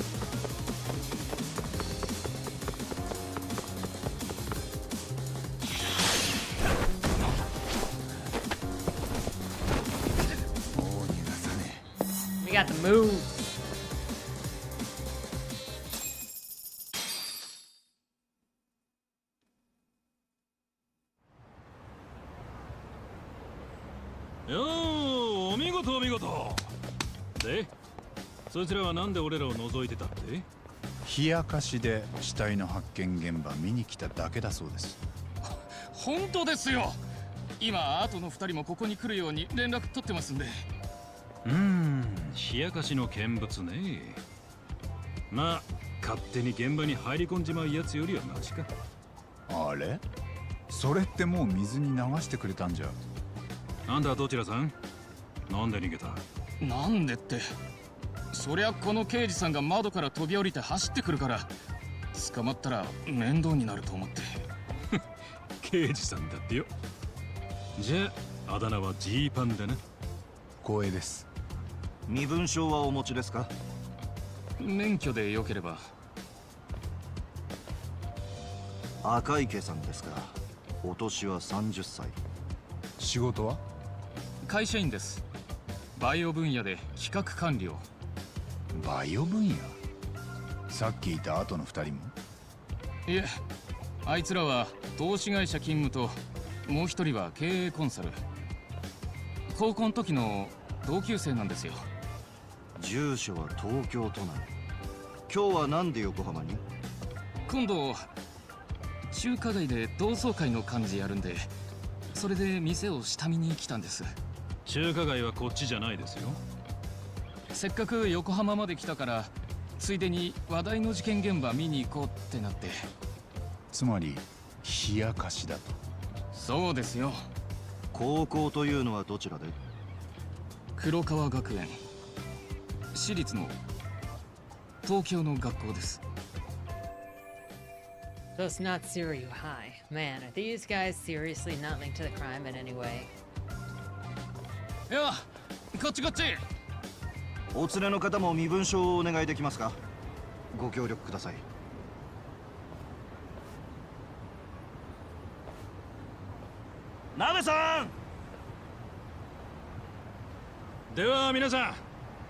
We got the moves.
Yo, お見事お見事。で、そいつらはなんで俺らを覗いてたって？
冷やかしで死体の発見現場見に来ただけだそうです。
本当ですよ。今後の2人もここに来るように連絡取ってますんで。
冷やかしの見物ね。まあ勝手に現場に入り込んじまうやつよりはマシか。
あれ？それってもう水に流してくれたんじゃ。
なんだどちらさん？なんで逃げた？
なんでって、そりゃこの刑事さんが窓から飛び降りて走ってくるから、捕まったら面倒になると思って。
刑事さんだってよ。じゃああだ名はジーパンだな。
光栄です。
身分証はお持ちですか？
免許でよければ。
赤池さんですか。お年は30歳。
仕事は？
会社員です。バイオ分野で企画管理を。
バイオ分野？さっきいた後の2人も？
いえ、あいつらは投資会社勤務と、もう一人は経営コンサル。高校の時の同級生なんですよ。
住所は東京都内。今日はなんで横浜に？
今度中華街で同窓会の幹事やるんで、それで店を下見に来たんです。
中華街はこっちじゃないですよ。
せっかく横浜まで来たから、ついでに話題の事件現場見に行こうってなって。
つまり冷やかしだと？
そうですよ。
高校というのはどちらで？
黒川学園、私立の東京の学校です。
So it's not Suryu High. Man, are these guys seriously not linked to the crime in any way?
いや、こっちこっち。
お連れの方も身分証をお願いできますか？ご協力ください。鍋さん。
では皆さ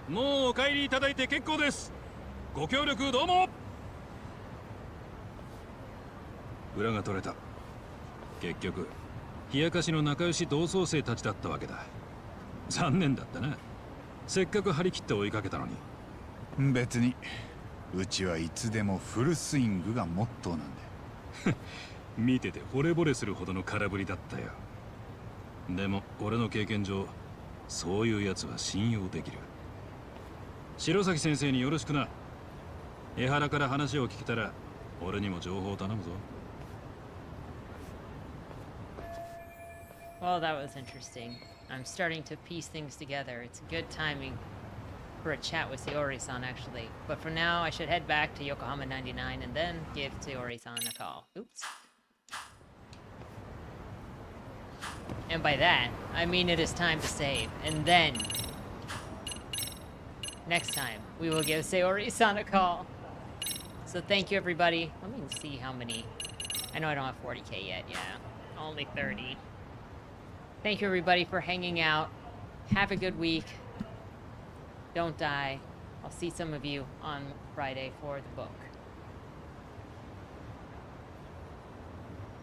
ん、もうお帰りいただいて結構です。ご協力どうも。裏が取れた。結局冷やかしの仲良し同窓生たちだったわけだ。残念だったな。せっかく張り切って追いかけたのに。
別にうちはいつでもフルスイングがモットーなんで。
見てて惚れ惚れするほどの空振りだったよ。でも俺の経験上、そういうやつは信用できる。白崎先生によろしくな。江原から話を聞けたら俺にも情報を頼むぞ。
Well, that was interesting. I'm starting to piece things together. It's good timing for a chat with Sayori-san, actually. But for now, I should head back to Yokohama 99 and then give Sayori-san a call. Oops. And by that, I mean it is time to save. And then, next time, we will give Sayori-san a call. So thank you, everybody. Let me see how many. I know I don't have 40k yet, yeah. Only 30. Thank you, everybody, for hanging out. Have a good week. Don't die. I'll see some of you on Friday for the book.